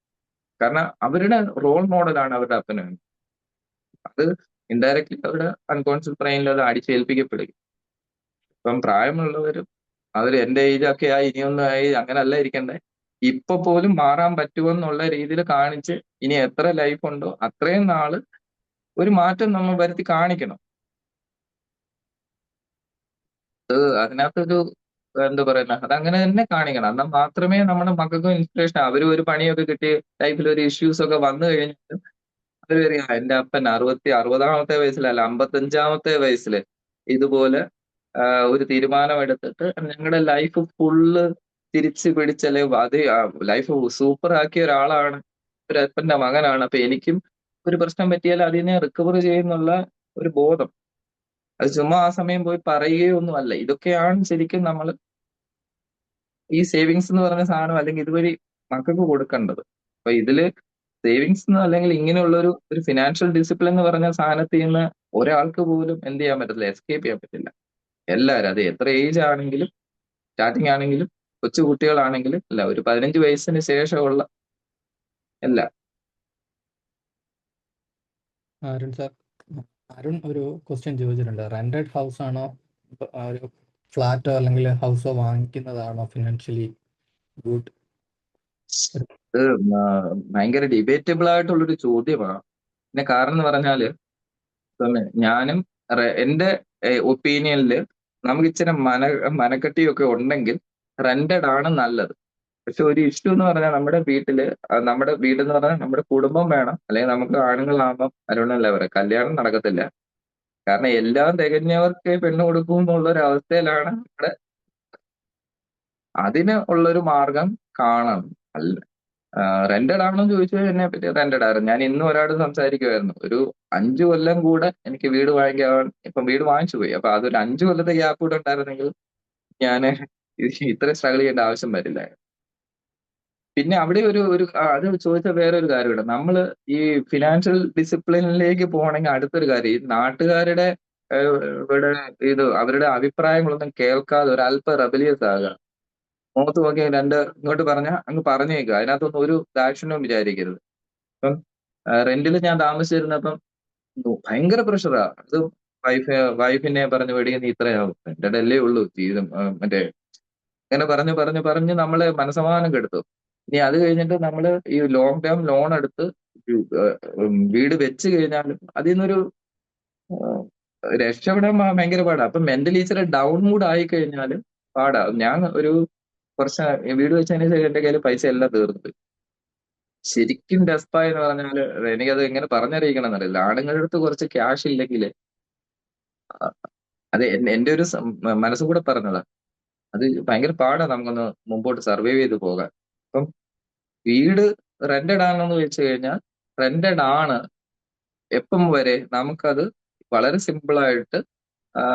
കാരണം അവരുടെ റോൾ മോഡലാണ് അവരുടെ അപ്പനും. അത് ഇൻഡയറക്ട്ലി അവരുടെ അൺകോൺഷ്യസ് ബ്രെയിനിൽ അത് അടിച്ചേൽപ്പിക്കപ്പെടുക. ഇപ്പം പ്രായമുള്ളവരും അവർ എന്റെ ഏജ് ഒക്കെ ആയി, ഇനിയൊന്നും ആയി, അങ്ങനല്ല ഇരിക്കണ്ടേ. ഇപ്പൊ പോലും മാറാൻ പറ്റുമെന്നുള്ള രീതിയിൽ കാണിച്ച് ഇനി എത്ര ലൈഫ് ഉണ്ടോ അത്രയും നാള് ഒരു മാറ്റം നമ്മൾ വരുത്തി കാണിക്കണം. അതിനകത്തൊരു എന്താ പറയുന്ന, അതങ്ങനെ തന്നെ കാണിക്കണം. എന്നാൽ മാത്രമേ നമ്മുടെ മക്കൾക്കും ഇൻസ്പിറേഷൻ. അവരും ഒരു പണിയൊക്കെ കിട്ടി ലൈഫിൽ ഒരു ഇഷ്യൂസ് ഒക്കെ വന്നു കഴിഞ്ഞാൽ അവർ പറയാം, എന്റെ അപ്പൻ 60-60ാമത്തെ വയസ്സിലല്ല 55ാമത്തെ വയസ്സിൽ ഇതുപോലെ ഒരു തീരുമാനം എടുത്തിട്ട് ഞങ്ങളുടെ ലൈഫ് ഫുള്ള് തിരിച്ചു പിടിച്ചല്ലേ, അത് ലൈഫ് സൂപ്പർ ആക്കിയ ഒരാളാണ്, ഒരു അപ്പന്റെ മകനാണ്. അപ്പൊ എനിക്കും ഒരു പ്രശ്നം പറ്റിയാൽ അതിനെ റിക്കവർ ചെയ്യുന്നുള്ള ഒരു ബോധം. അത് ചുമ്മാ ആ സമയം പോയി പറയുകയൊന്നും അല്ല. ഇതൊക്കെയാണ് ശരിക്കും നമ്മൾ ഈ സേവിങ്സ് എന്ന് പറഞ്ഞ സാധനം അല്ലെങ്കിൽ ഇതുവഴി മക്കൾക്ക് കൊടുക്കേണ്ടത്. അപ്പൊ ഇതില് സേവിങ്സ് അല്ലെങ്കിൽ ഇങ്ങനെയുള്ള ഒരു ഫിനാൻഷ്യൽ ഡിസിപ്ലിൻ എന്ന് പറഞ്ഞ സാധനത്തിൽ നിന്ന് ഒരാൾക്ക് പോലും എന്ത് ചെയ്യാൻ പറ്റില്ല, എസ്കേപ്പ് ചെയ്യാൻ പറ്റില്ല. എല്ലാവരും അത് എത്ര ഏജ് ആണെങ്കിലും, സ്റ്റാർട്ടിങ് ആണെങ്കിലും, കൊച്ചു കുട്ടികളാണെങ്കിലും അല്ല, ഒരു 15 വയസ്സിന് ശേഷമുള്ള എല്ലാ. അരുൺ സാർ, അരുൺ ഒരു ക്വസ്റ്റ്യൻ ചോദിച്ചിട്ടുണ്ട്. റെന്റഡ് ഹൗസ് ആണോ ഒരു ഫ്ലാറ്റോ അല്ലെങ്കിൽ ഹൗസോ വാങ്ങിക്കുന്നതാണോ ഫിനാൻഷ്യലി ഗുഡ്? ഇത് ഭയങ്കര ഡിബേറ്റബിൾ ആയിട്ടുള്ളൊരു ചോദ്യമാണ്. പിന്നെ കാരണം എന്ന് പറഞ്ഞാല് ഞാനും എന്റെ ഒപ്പീനിയനില് നമുക്ക് ഇച്ചിരി മനക്കെട്ടിയൊക്കെ ഉണ്ടെങ്കിൽ റെന്റഡ് ആണ് നല്ലത്. പക്ഷെ ഒരു ഇഷ്യൂ എന്ന് പറഞ്ഞാൽ നമ്മുടെ വീടെന്ന് പറഞ്ഞാൽ നമ്മുടെ കുടുംബം വേണം. അല്ലെങ്കിൽ നമുക്ക് ആണുങ്ങളാകുമ്പോൾ അരുണല്ലേ പറയാം, കല്യാണം നടക്കത്തില്ല. കാരണം എല്ലാം തികഞ്ഞവർക്ക് പെണ്ണ് കൊടുക്കും എന്നുള്ള ഒരു അവസ്ഥയിലാണ് നമ്മുടെ. അതിന് ഉള്ളൊരു മാർഗം കാണണം. അല്ല റെന്റഡ് ആണെന്ന് ചോദിച്ചാൽ എന്നെ പറ്റി റെന്റഡ് ആയിരുന്നു. ഞാൻ ഇന്നും ഒരാളോട് സംസാരിക്കുമായിരുന്നു. ഒരു 5 കൊല്ലം കൂടെ എനിക്ക് വീട് വാങ്ങിക്കാൻ, ഇപ്പം വീട് വാങ്ങിച്ചു പോയി. അപ്പൊ അതൊരു 5 കൊല്ലത്തെ ഗ്യാപ്പ് കൂടെ ഉണ്ടായിരുന്നെങ്കിൽ ഞാൻ ഇത്രയും സ്ട്രഗിൾ ചെയ്യേണ്ട ആവശ്യം വരില്ല. പിന്നെ അവിടെ അത് ചോദിച്ച വേറെ ഒരു കാര്യമുണ്ട്. നമ്മൾ ഈ ഫിനാൻഷ്യൽ ഡിസിപ്ലിനിലേക്ക് പോകണമെങ്കിൽ അടുത്തൊരു കാര്യം, ഈ നാട്ടുകാരുടെ ഇവിടെ അവരുടെ അഭിപ്രായങ്ങളൊന്നും കേൾക്കാതെ ഒരല്പ റെബലിയസ് ആകുക. മുഖത്ത് നോക്കി ഇങ്ങോട്ട് പറഞ്ഞാൽ അങ്ങ് പറഞ്ഞേക്കുക. അതിനകത്തൊന്നും ഒരു ദാക്ഷിണ്യവും വിചാരിക്കരുത്. ഇപ്പം റെന്റിൽ ഞാൻ താമസിച്ചിരുന്നപ്പം ഭയങ്കര പ്രഷറാ. അത് വൈഫിനെ പറഞ്ഞു വെടിയുന്ന ഇത്രയാവും, എന്റെ അല്ലേ ഉള്ളൂ ജീവിതം, മറ്റേ അങ്ങനെ പറഞ്ഞ് നമ്മളെ മനസമാധാനം കെടുത്തു. ഇനി അത് കഴിഞ്ഞിട്ട് നമ്മള് ഈ ലോങ് ടേം ലോൺ എടുത്ത് വീട് വെച്ച് കഴിഞ്ഞാലും അതിൽ നിന്നൊരു രക്ഷപ്പെടാൻ ഭയങ്കര പാടാ. അപ്പൊ മെന്റലി ഇച്ചിരി ഡൗൺ മൂഡ് ആയി കഴിഞ്ഞാലും പാടാ. ഞാൻ ഒരു കുറച്ച് വീട് വെച്ചതിന് ശേഷം എന്റെ കയ്യിൽ പൈസ എല്ലാം തീർന്നു. ശരിക്കും ഡെസ്പായി എന്ന് പറഞ്ഞാല് എനിക്കത് എങ്ങനെ പറഞ്ഞറിയിക്കണം എന്നറിയില്ല. ആണുങ്ങളുടെ അടുത്ത് കുറച്ച് ക്യാഷ് ഇല്ലെങ്കിൽ അത് എന്റെ ഒരു മനസ്സും കൂടെ പറഞ്ഞതാ, അത് ഭയങ്കര പാടാ നമുക്കൊന്ന് മുമ്പോട്ട് സർവൈവ് ചെയ്ത് പോകാൻ. അപ്പം വീട് റെന്റഡ് ആണെന്ന് വെച്ച് കഴിഞ്ഞാൽ റെന്റഡ് ആണ് എപ്പം വരെ നമുക്കത് വളരെ സിമ്പിൾ ആയിട്ട്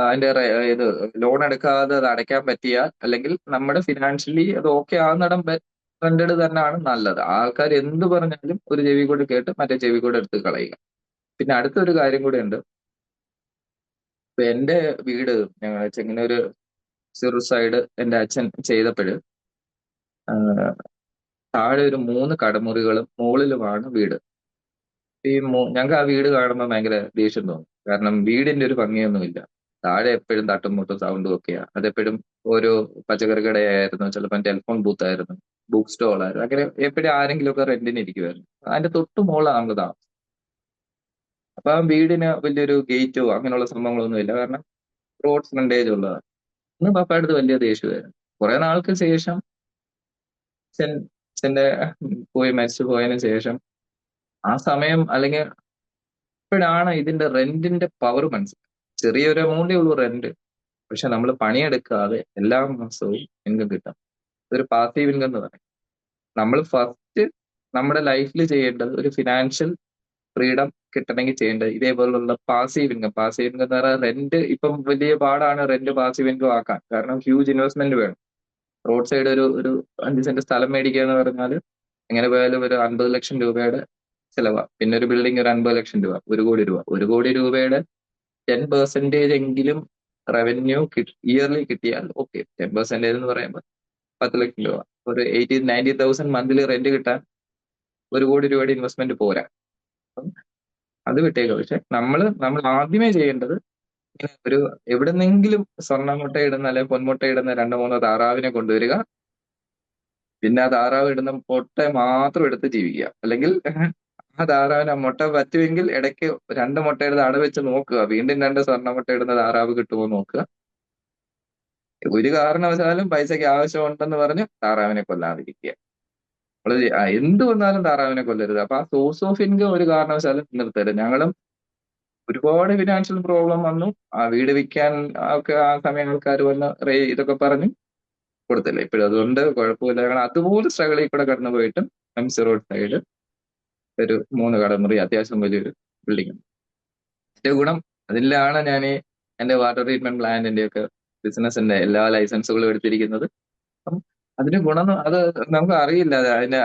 അതിന്റെ ഇത് ലോൺ എടുക്കാതെ അത് അടയ്ക്കാൻ പറ്റിയാൽ, അല്ലെങ്കിൽ നമ്മുടെ ഫിനാൻഷ്യലി അത് ഓക്കെ ആകുന്നിടം റെന്റഡ് തന്നെയാണ് നല്ലത്. ആൾക്കാർ എന്ത് പറഞ്ഞാലും ഒരു ചെവി കൂടെ കേട്ട് മറ്റേ ചെവി കൂടെ എടുത്ത് കളയുക. പിന്നെ അടുത്തൊരു കാര്യം കൂടെ ഉണ്ട്. ഇപ്പൊ എന്റെ വീട് ഞങ്ങൾ ചെങ്ങന്നൂര് സിറു സൈഡ് എന്റെ അച്ഛൻ ചെയ്തപ്പോഴ് താഴെ ഒരു 3 കടമുറികളും മുകളിലുമാണ് വീട്. ഈ ഞങ്ങൾക്ക് ആ വീട് കാണുമ്പോൾ ഭയങ്കര ദേഷ്യം തോന്നും. കാരണം വീടിന്റെ ഒരു ഭംഗിയൊന്നുമില്ല. താഴെ എപ്പോഴും തട്ടും മുട്ടും സൗണ്ടും ഒക്കെയാ. അതെപ്പോഴും ഓരോ പച്ചക്കറി കടയായിരുന്നു, ചിലപ്പോൾ ടെലിഫോൺ ബൂത്ത് ആയിരുന്നു, ബുക്ക് സ്റ്റോൾ ആയിരുന്നു, അങ്ങനെ എപ്പോഴും ആരെങ്കിലും ഒക്കെ റെന്റിന് ഇരിക്കുമായിരുന്നു. അതിന്റെ തൊട്ട് മുകളിലാണ് നമുക്ക് താമസം. അപ്പൊ ആ വീടിന് വലിയൊരു ഗേറ്റോ അങ്ങനെയുള്ള സംഭവങ്ങളൊന്നും ഇല്ല, കാരണം റോഡ് ഫ്രണ്ടേജ് ഉള്ളതാണ്. ഇന്ന് പപ്പയുടെ അടുത്ത് വലിയ ദേഷ്യമായിരുന്നു. കുറെ നാൾക്ക് ശേഷം അച്ഛന്റെ മരിച്ചു പോയതിനു ശേഷം ആ സമയം അല്ലെങ്കിൽ ഇപ്പോഴാണ് ഇതിന്റെ റെന്റിന്റെ പവർ മനസ്സിലായത്. ചെറിയൊരു എമൗണ്ടേ ഉള്ളൂ റെന്റ്, പക്ഷെ നമ്മൾ പണിയെടുക്കാതെ എല്ലാ മാസവും ഇൻകം കിട്ടാം. ഇതൊരു പാസീവ് ഇൻകം എന്ന് പറയും. നമ്മൾ ഫസ്റ്റ് നമ്മുടെ ലൈഫിൽ ചെയ്യേണ്ടത് ഒരു ഫിനാൻഷ്യൽ ഫ്രീഡം കിട്ടണമെങ്കിൽ ചെയ്യേണ്ടത് ഇതേപോലുള്ള പാസീവ് ഇൻകം. പാസീവ് ഇൻകം എന്ന് പറഞ്ഞാൽ റെന്റ് ഇപ്പം വലിയ പാടാണ് റെന്റ് പാസീവ് ഇൻകം ആക്കാൻ, കാരണം ഹ്യൂജ് ഇൻവെസ്റ്റ്മെന്റ് വേണം. റോഡ് സൈഡ് ഒരു 5 സെന്റ് സ്ഥലം മേടിക്കുക എന്ന് പറഞ്ഞാൽ എങ്ങനെ പോയാലും ഒരു 50 ലക്ഷം രൂപയുടെ ചിലവാ. പിന്നെ ഒരു ബിൽഡിംഗ് ഒരു 50 ലക്ഷം രൂപ, 1 കോടി രൂപ. 1 കോടി രൂപയുടെ 10% എങ്കിലും റവന്യൂ ഇയർലി കിട്ടിയാൽ ഓക്കെ. 10% എന്ന് പറയുമ്പോൾ 10 ലക്ഷം രൂപ, ഒരു 80-90,000 മന്ത്ലി റെന്റ് കിട്ടാൻ 1 കോടി രൂപയുടെ ഇൻവെസ്റ്റ്മെന്റ് പോരാ. അപ്പം അത് വിട്ടേക്കുക. പക്ഷെ നമ്മൾ ആദ്യമേ ചെയ്യേണ്ടത് ഒരു എവിടെന്നെങ്കിലും സ്വർണ്ണമുട്ട ഇടുന്ന അല്ലെങ്കിൽ പൊന്മുട്ട ഇടുന്ന 2-3 താറാവിനെ കൊണ്ടുവരിക. പിന്നെ ആ താറാവ് ഇടുന്ന മുട്ട മാത്രം എടുത്ത് ജീവിക്കുക. അല്ലെങ്കിൽ ആ താറാവിന് ആ മുട്ട പറ്റുമെങ്കിൽ ഇടയ്ക്ക് 2 മുട്ട എടുത്ത് അടവെച്ച് നോക്കുക, വീണ്ടും 2 സ്വർണ്ണമുട്ട ഇടുന്ന താറാവ് കിട്ടുമോ നോക്കുക. ഒരു കാരണവശാലും പൈസയ്ക്ക് ആവശ്യമുണ്ടെന്ന് പറഞ്ഞ് താറാവിനെ കൊല്ലാതിരിക്കുക. നമ്മള് എന്ത് വന്നാലും താറാവിനെ കൊല്ലരുത്. അപ്പൊ ആ സോഴ്സ് ഓഫ് ഇൻകം ഒരു കാരണവശാലും നിർത്തരുത്. ഞങ്ങളും ഒരുപാട് ഫിനാൻഷ്യൽ പ്രോബ്ലം വന്നു. ആ വീട് വിൽക്കാൻ ഒക്കെ ആ സമയം ആൾക്കാർ വന്ന് ഇതൊക്കെ പറഞ്ഞു കൊടുത്തില്ല. ഇപ്പോഴും അതുകൊണ്ട് കുഴപ്പമില്ല. കാരണം അതുപോലെ സ്ട്രഗിളിൽ കൂടെ കടന്നു പോയിട്ടും എംസി റോഡ് സൈഡ് ഒരു 3 കടമുറി അത്യാവശ്യം വലിയൊരു ബിൽഡിംഗ് ഉണ്ട്. അതിന്റെ ഗുണം അതിലാണ് ഞാൻ എന്റെ വാട്ടർ ട്രീറ്റ്മെന്റ് പ്ലാന്റിന്റെ ഒക്കെ ബിസിനസിന്റെ എല്ലാ ലൈസൻസുകളും എടുത്തിരിക്കുന്നത്. അപ്പം അതിന്റെ ഗുണം അത് നമുക്ക് അറിയില്ല,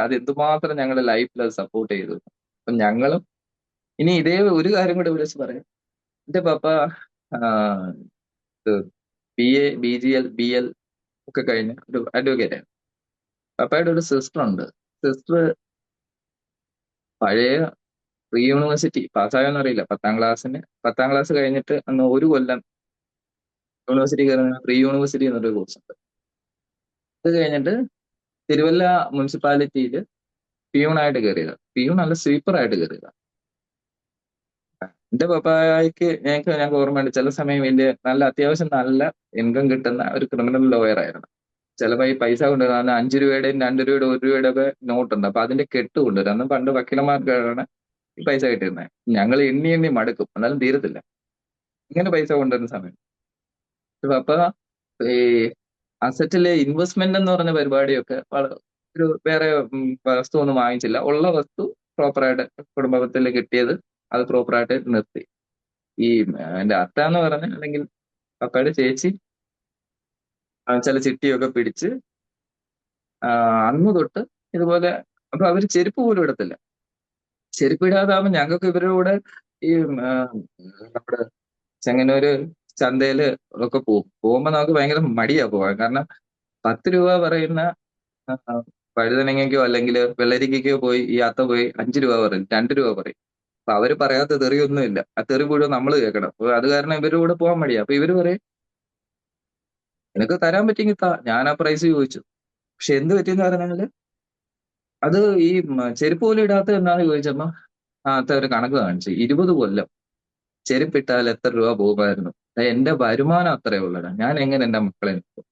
അത് എന്തുമാത്രം ഞങ്ങളുടെ ലൈഫിൽ അത് സപ്പോർട്ട് ചെയ്തു. അപ്പം ഞങ്ങളും ഇനി ഇതേ ഒരു കാര്യം കൂടെ വിളിച്ച് പറയാം. എന്റെ പപ്പ BA, BGL, BL ഒക്കെ കഴിഞ്ഞ ഒരു അഡ്വക്കേറ്റ് ആണ്. പപ്പയുടെ ഒരു സിസ്റ്റർ ഉണ്ട്. സിസ്റ്റർ പഴയ പ്രീ യൂണിവേഴ്സിറ്റി പാസ്സായോന്ന് അറിയില്ല. 10ാം ക്ലാസ് കഴിഞ്ഞിട്ട് അന്ന് 1 കൊല്ലം യൂണിവേഴ്സിറ്റി കയറുന്ന പ്രീ യൂണിവേഴ്സിറ്റി എന്നൊരു കോഴ്സ് ഉണ്ട്. അത് കഴിഞ്ഞിട്ട് തിരുവല്ല മുനിസിപ്പാലിറ്റിയിൽ പിയൂണായിട്ട് കയറിയതാണ്. പിയൂൺ അല്ല, സ്വീപ്പറായിട്ട് കയറിയതാണ്. എന്റെ പപ്പായ്ക്ക് ഞങ്ങൾക്ക് ഓർമ്മയുണ്ട്, ചില സമയം നല്ല അത്യാവശ്യം നല്ല ഇൻകം കിട്ടുന്ന ഒരു ക്രിമിനൽ ലോയർ ആയിരുന്നു. ചിലപ്പോൾ ഈ പൈസ കൊണ്ടുവരുന്ന 5 രൂപയുടെയും 2 രൂപയുടെ 1 രൂപയുടെ ഒക്കെ നോട്ടുണ്ട്. അപ്പൊ അതിന്റെ കെട്ട് കൊണ്ടുവരും. അന്ന് പണ്ട് വക്കീലന്മാർക്കാണ് ഈ പൈസ കിട്ടിയിരുന്നത്. ഞങ്ങൾ എണ്ണി മടുക്കും, എന്നാലും തീരത്തില്ല. ഇങ്ങനെ പൈസ കൊണ്ടുവരുന്ന സമയം പപ്പ ഈ അസറ്റിലെ ഇൻവെസ്റ്റ്മെന്റ് എന്ന് പറഞ്ഞ പരിപാടിയൊക്കെ ഒരു വേറെ വസ്തു ഒന്നും വാങ്ങിച്ചില്ല. ഉള്ള വസ്തു പ്രോപ്പറായിട്ട് കുടുംബത്തിൽ കിട്ടിയത് അത് പ്രോപ്പറായിട്ട് നിർത്തി. ഈ എന്റെ അത്ത എന്ന് പറഞ്ഞ അല്ലെങ്കിൽ പപ്പയുടെ ചേച്ചി ചില ചിട്ടിയൊക്കെ പിടിച്ച് അന്ന് തൊട്ട് ഇതുപോലെ. അപ്പൊ അവര് ചെരുപ്പ് പോലും ഇടത്തില്ല. ചെരുപ്പ് ഇടാതാവുമ്പോൾ ഞങ്ങൾക്ക് ഇവരുടെ കൂടെ ഈ നമ്മുടെ ചെങ്ങന്നൂര് ചന്തയില് ഒക്കെ പോകുമ്പോ നമുക്ക് ഭയങ്കര മടിയാ പോവാൻ. കാരണം 10 രൂപ പറയുന്ന വഴുതനങ്ങയ്ക്കോ അല്ലെങ്കിൽ വെള്ളരിക്കയ്ക്കോ പോയി ഈ അത്ത പോയി 5 രൂപ പറയും, 2 രൂപ പറയും. അപ്പൊ അവര് പറയാത്ത തെറിയൊന്നുമില്ല. ആ തെറി മുഴുവൻ നമ്മൾ കേൾക്കണം. അപ്പൊ അത് കാരണം ഇവരുടെ കൂടെ പോകാൻ മടിയാ. അപ്പൊ ഇവര് പറയും നിനക്ക് തരാൻ പറ്റുമെങ്കിൽ താ. ഞാൻ ആ പ്രൈസ് ചോദിച്ചു. പക്ഷെ എന്ത് പറ്റിയെന്ന് പറഞ്ഞാല് അത് ഈ ചെരുപ്പ് പോലും ഇടാത്ത എന്താന്ന് ചോദിച്ചപ്പോ ഒരു കണക്ക് കാണിച്ചു. 20 കൊല്ലം ചെരുപ്പിട്ടാൽ എത്ര രൂപ പോകുമായിരുന്നു. എന്റെ വരുമാനം അത്രേ ഉള്ളടാ. ഞാൻ എങ്ങനെ എന്റെ മക്കളെ നോക്കും?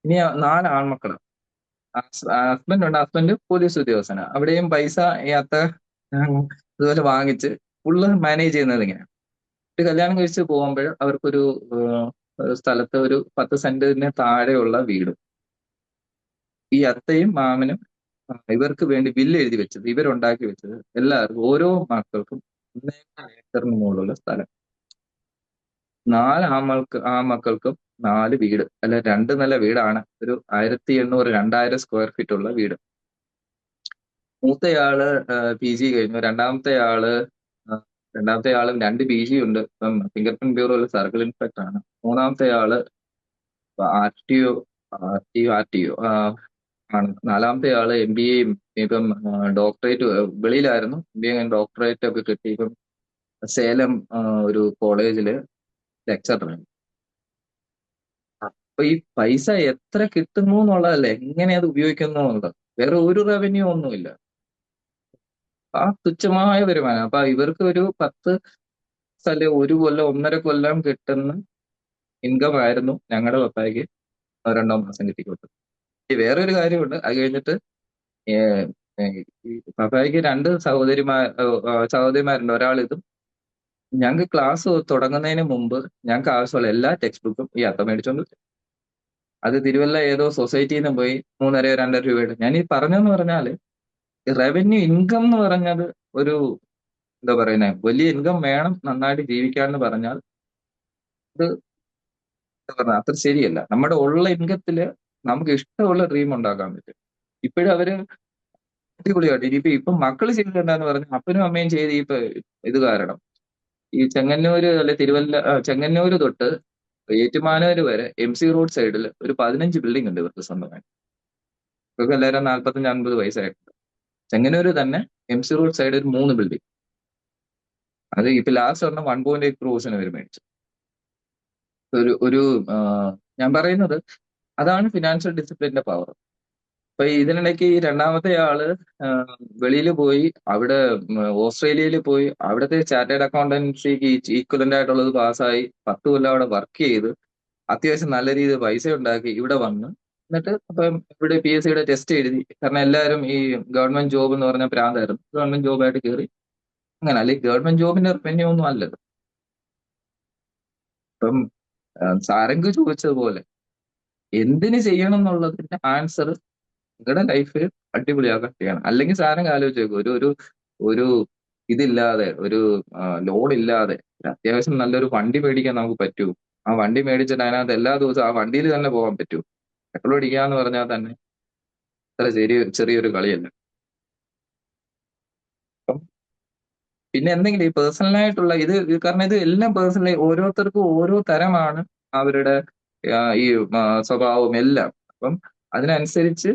ഇനി 4 ആൺമക്കളാ. ഹസ്ബൻഡ് ഉണ്ട്. ഹസ്ബൻഡ് പോലീസ് ഉദ്യോഗസ്ഥനാ. അവിടെയും പൈസ ഈ അത്ത ഇതുപോലെ വാങ്ങിച്ച് ഫുള്ള് മാനേജ് ചെയ്യുന്നത് ഇങ്ങനെ. ഒരു കല്യാണം കഴിച്ച് പോകുമ്പോൾ അവർക്കൊരു ഒരു സ്ഥലത്ത് ഒരു 10 സെന്റിന് താഴെയുള്ള വീട്. ഈ അത്തയും മാമനും ഇവർക്ക് വേണ്ടി ബില്ല് എഴുതി വെച്ചത്, ഇവരുണ്ടാക്കി വെച്ചത് എല്ലാവർക്കും ഓരോ മക്കൾക്കും 1.5 ഏക്കറിന് മുകളിലുള്ള സ്ഥലം. 4 ആമക്കൾക്കും 4 വീട്. അല്ല 2 നില വീടാണ്. ഒരു 1800 2000 സ്ക്വയർ ഫീറ്റ് ഉള്ള വീട്. മൂത്തയാള് PG കഴിഞ്ഞു. രണ്ടാമത്തെ ആളും 2 PG ഉണ്ട്. ഇപ്പം ഫിംഗർ പ്രിന്റ് ബ്യൂറോയിൽ സർക്കിൾ ഇൻസ്പെക്ടർ ആണ്. മൂന്നാമത്തെ ആള് RTO ആണ്. 4മത്തെ ആള് MBA ഇപ്പം ഡോക്ടറേറ്റ് വെളിയിലായിരുന്നു. MBA ഡോക്ടറേറ്റ് ഒക്കെ കിട്ടി ഇപ്പം സേലം ഒരു കോളേജില് ലെക്ചറാണ്. അപ്പൊ ഈ പൈസ എത്ര കിട്ടുന്നു എന്നുള്ളതല്ല, എങ്ങനെ അത് ഉപയോഗിക്കുന്നു എന്നുള്ളത്. വേറെ ഒരു റവന്യൂ ഒന്നുമില്ല. ആ തുച്ഛമായ വരുമാനം. അപ്പൊ ഇവർക്ക് ഒരു 10 സ്ഥലം 1 കൊല്ലം 1.5 കൊല്ലം കിട്ടുന്ന ഇൻകം ആയിരുന്നു ഞങ്ങളുടെ പപ്പായ്ക്ക് 2 മാസം കിട്ടിക്കൊടുത്തത്. വേറൊരു കാര്യമുണ്ട്. അത് കഴിഞ്ഞിട്ട് ഈ പപ്പായ്ക്ക് 2 സഹോദരിമാരുണ്ട്. ഒരാൾ ഇതും. ഞങ്ങൾക്ക് ക്ലാസ് തുടങ്ങുന്നതിന് മുമ്പ് ഞങ്ങൾക്ക് ആവശ്യമുള്ള എല്ലാ ടെക്സ്റ്റ് ബുക്കും ഈ അത്ത മേടിച്ചോണ്ട് വരും. അത് തിരുവല്ല ഏതോ സൊസൈറ്റിയിൽ നിന്ന് പോയി 3.5 2.5 രൂപയുടെ. ഞാൻ ഈ പറഞ്ഞെന്ന് പറഞ്ഞാല് റവന്യൂ ഇൻകം എന്ന് പറഞ്ഞത് ഒരു എന്താ പറയുന്നത്, വലിയ ഇൻകം വേണം നന്നായിട്ട് ജീവിക്കാന്ന് പറഞ്ഞാൽ ഇത് എന്താ പറഞ്ഞ അത്ര ശരിയല്ല. നമ്മുടെ ഉള്ള ഇൻകത്തില് നമുക്ക് ഇഷ്ടമുള്ള ഡ്രീം ഉണ്ടാക്കാൻ പറ്റും. ഇപ്പോഴും അവര് അടിപൊളിയായിട്ട് ഇനിയിപ്പൊ മക്കള് ചെയ്തിട്ടുണ്ടെന്ന് പറഞ്ഞാൽ അപ്പനും അമ്മയും ചെയ്ത് ഇത് കാരണം ഈ ചെങ്ങന്നൂര് അല്ലെ ചെങ്ങന്നൂര് തൊട്ട് ഏറ്റുമാനൂര് വരെ MC റോഡ് സൈഡിൽ ഒരു 15 ബിൽഡിംഗ് ഉണ്ട് ഇവർക്ക് സ്വന്തമായിട്ട്. ഇവർക്ക് എല്ലാവരും 45-50 വയസ്സായിട്ടുണ്ട്. ചെങ്ങന്നൂര് തന്നെ MC റോഡ് സൈഡ് ഒരു 3 ബിൽഡിംഗ്. അത് ഇപ്പൊ ലാസ്റ്റ് പറഞ്ഞ 1.8 ക്രോസിന് അവർ മേടിച്ചു. ഒരു ഞാൻ പറയുന്നത് അതാണ് ഫിനാൻഷ്യൽ ഡിസിപ്ലിന്റെ പവർ. അപ്പൊ ഇതിനിടയ്ക്ക് ഈ രണ്ടാമത്തെ ആള് വെളിയിൽ പോയി അവിടെ ഓസ്ട്രേലിയയിൽ പോയി അവിടുത്തെ ചാർട്ടേഡ് അക്കൗണ്ടൻസിക്ക് ഈക്വലന്റ് ആയിട്ടുള്ളത് പാസ്സായി 10 കൊല്ലം അവിടെ വർക്ക് ചെയ്ത് അത്യാവശ്യം നല്ല രീതിയിൽ പൈസ ഉണ്ടാക്കി ഇവിടെ വന്ന് എന്നിട്ട് അപ്പം ഇവിടെ PSCയുടെ ടെസ്റ്റ് എഴുതി. കാരണം എല്ലാവരും ഈ ഗവൺമെന്റ് ജോബ് എന്ന് പറഞ്ഞ പ്രാന്തായിരുന്നു. ഗവൺമെന്റ് ജോബായിട്ട് കയറി. അങ്ങനെ അല്ലെങ്കിൽ ഗവൺമെന്റ് ജോബിന്റെ റവന്യൂ ഒന്നും അല്ലത്. ഇപ്പം സാരംഗ് ചോദിച്ചതുപോലെ എന്തിന് ചെയ്യണം എന്നുള്ളതിന്റെ ആൻസർ നിങ്ങളുടെ ലൈഫിൽ അടിപൊളിയാക്കാൻ ചെയ്യണം. അല്ലെങ്കിൽ സാരംഗ് ആലോചിച്ച് നോക്കും, ഒരു ഇതില്ലാതെ ഒരു ലോൺ ഇല്ലാതെ അത്യാവശ്യം നല്ലൊരു വണ്ടി മേടിക്കാൻ നമുക്ക് പറ്റൂ. ആ വണ്ടി മേടിച്ചിട്ട് അതിനകത്ത് എല്ലാ ദിവസവും ആ വണ്ടിയിൽ തന്നെ പോകാൻ പറ്റൂ. പെട്രോൾ അടിക്കാന്ന് പറഞ്ഞാൽ തന്നെ അത്ര ചെറിയൊരു കളിയല്ല. അപ്പം പിന്നെ എന്തെങ്കിലും ഈ പേഴ്സണലായിട്ടുള്ള ഇത് കാരണം ഇത് എല്ലാം പേഴ്സണലി ഓരോരുത്തർക്കും ഓരോ തരമാണ് അവരുടെ ഈ സ്വഭാവവും എല്ലാം. അപ്പം അതിനനുസരിച്ച്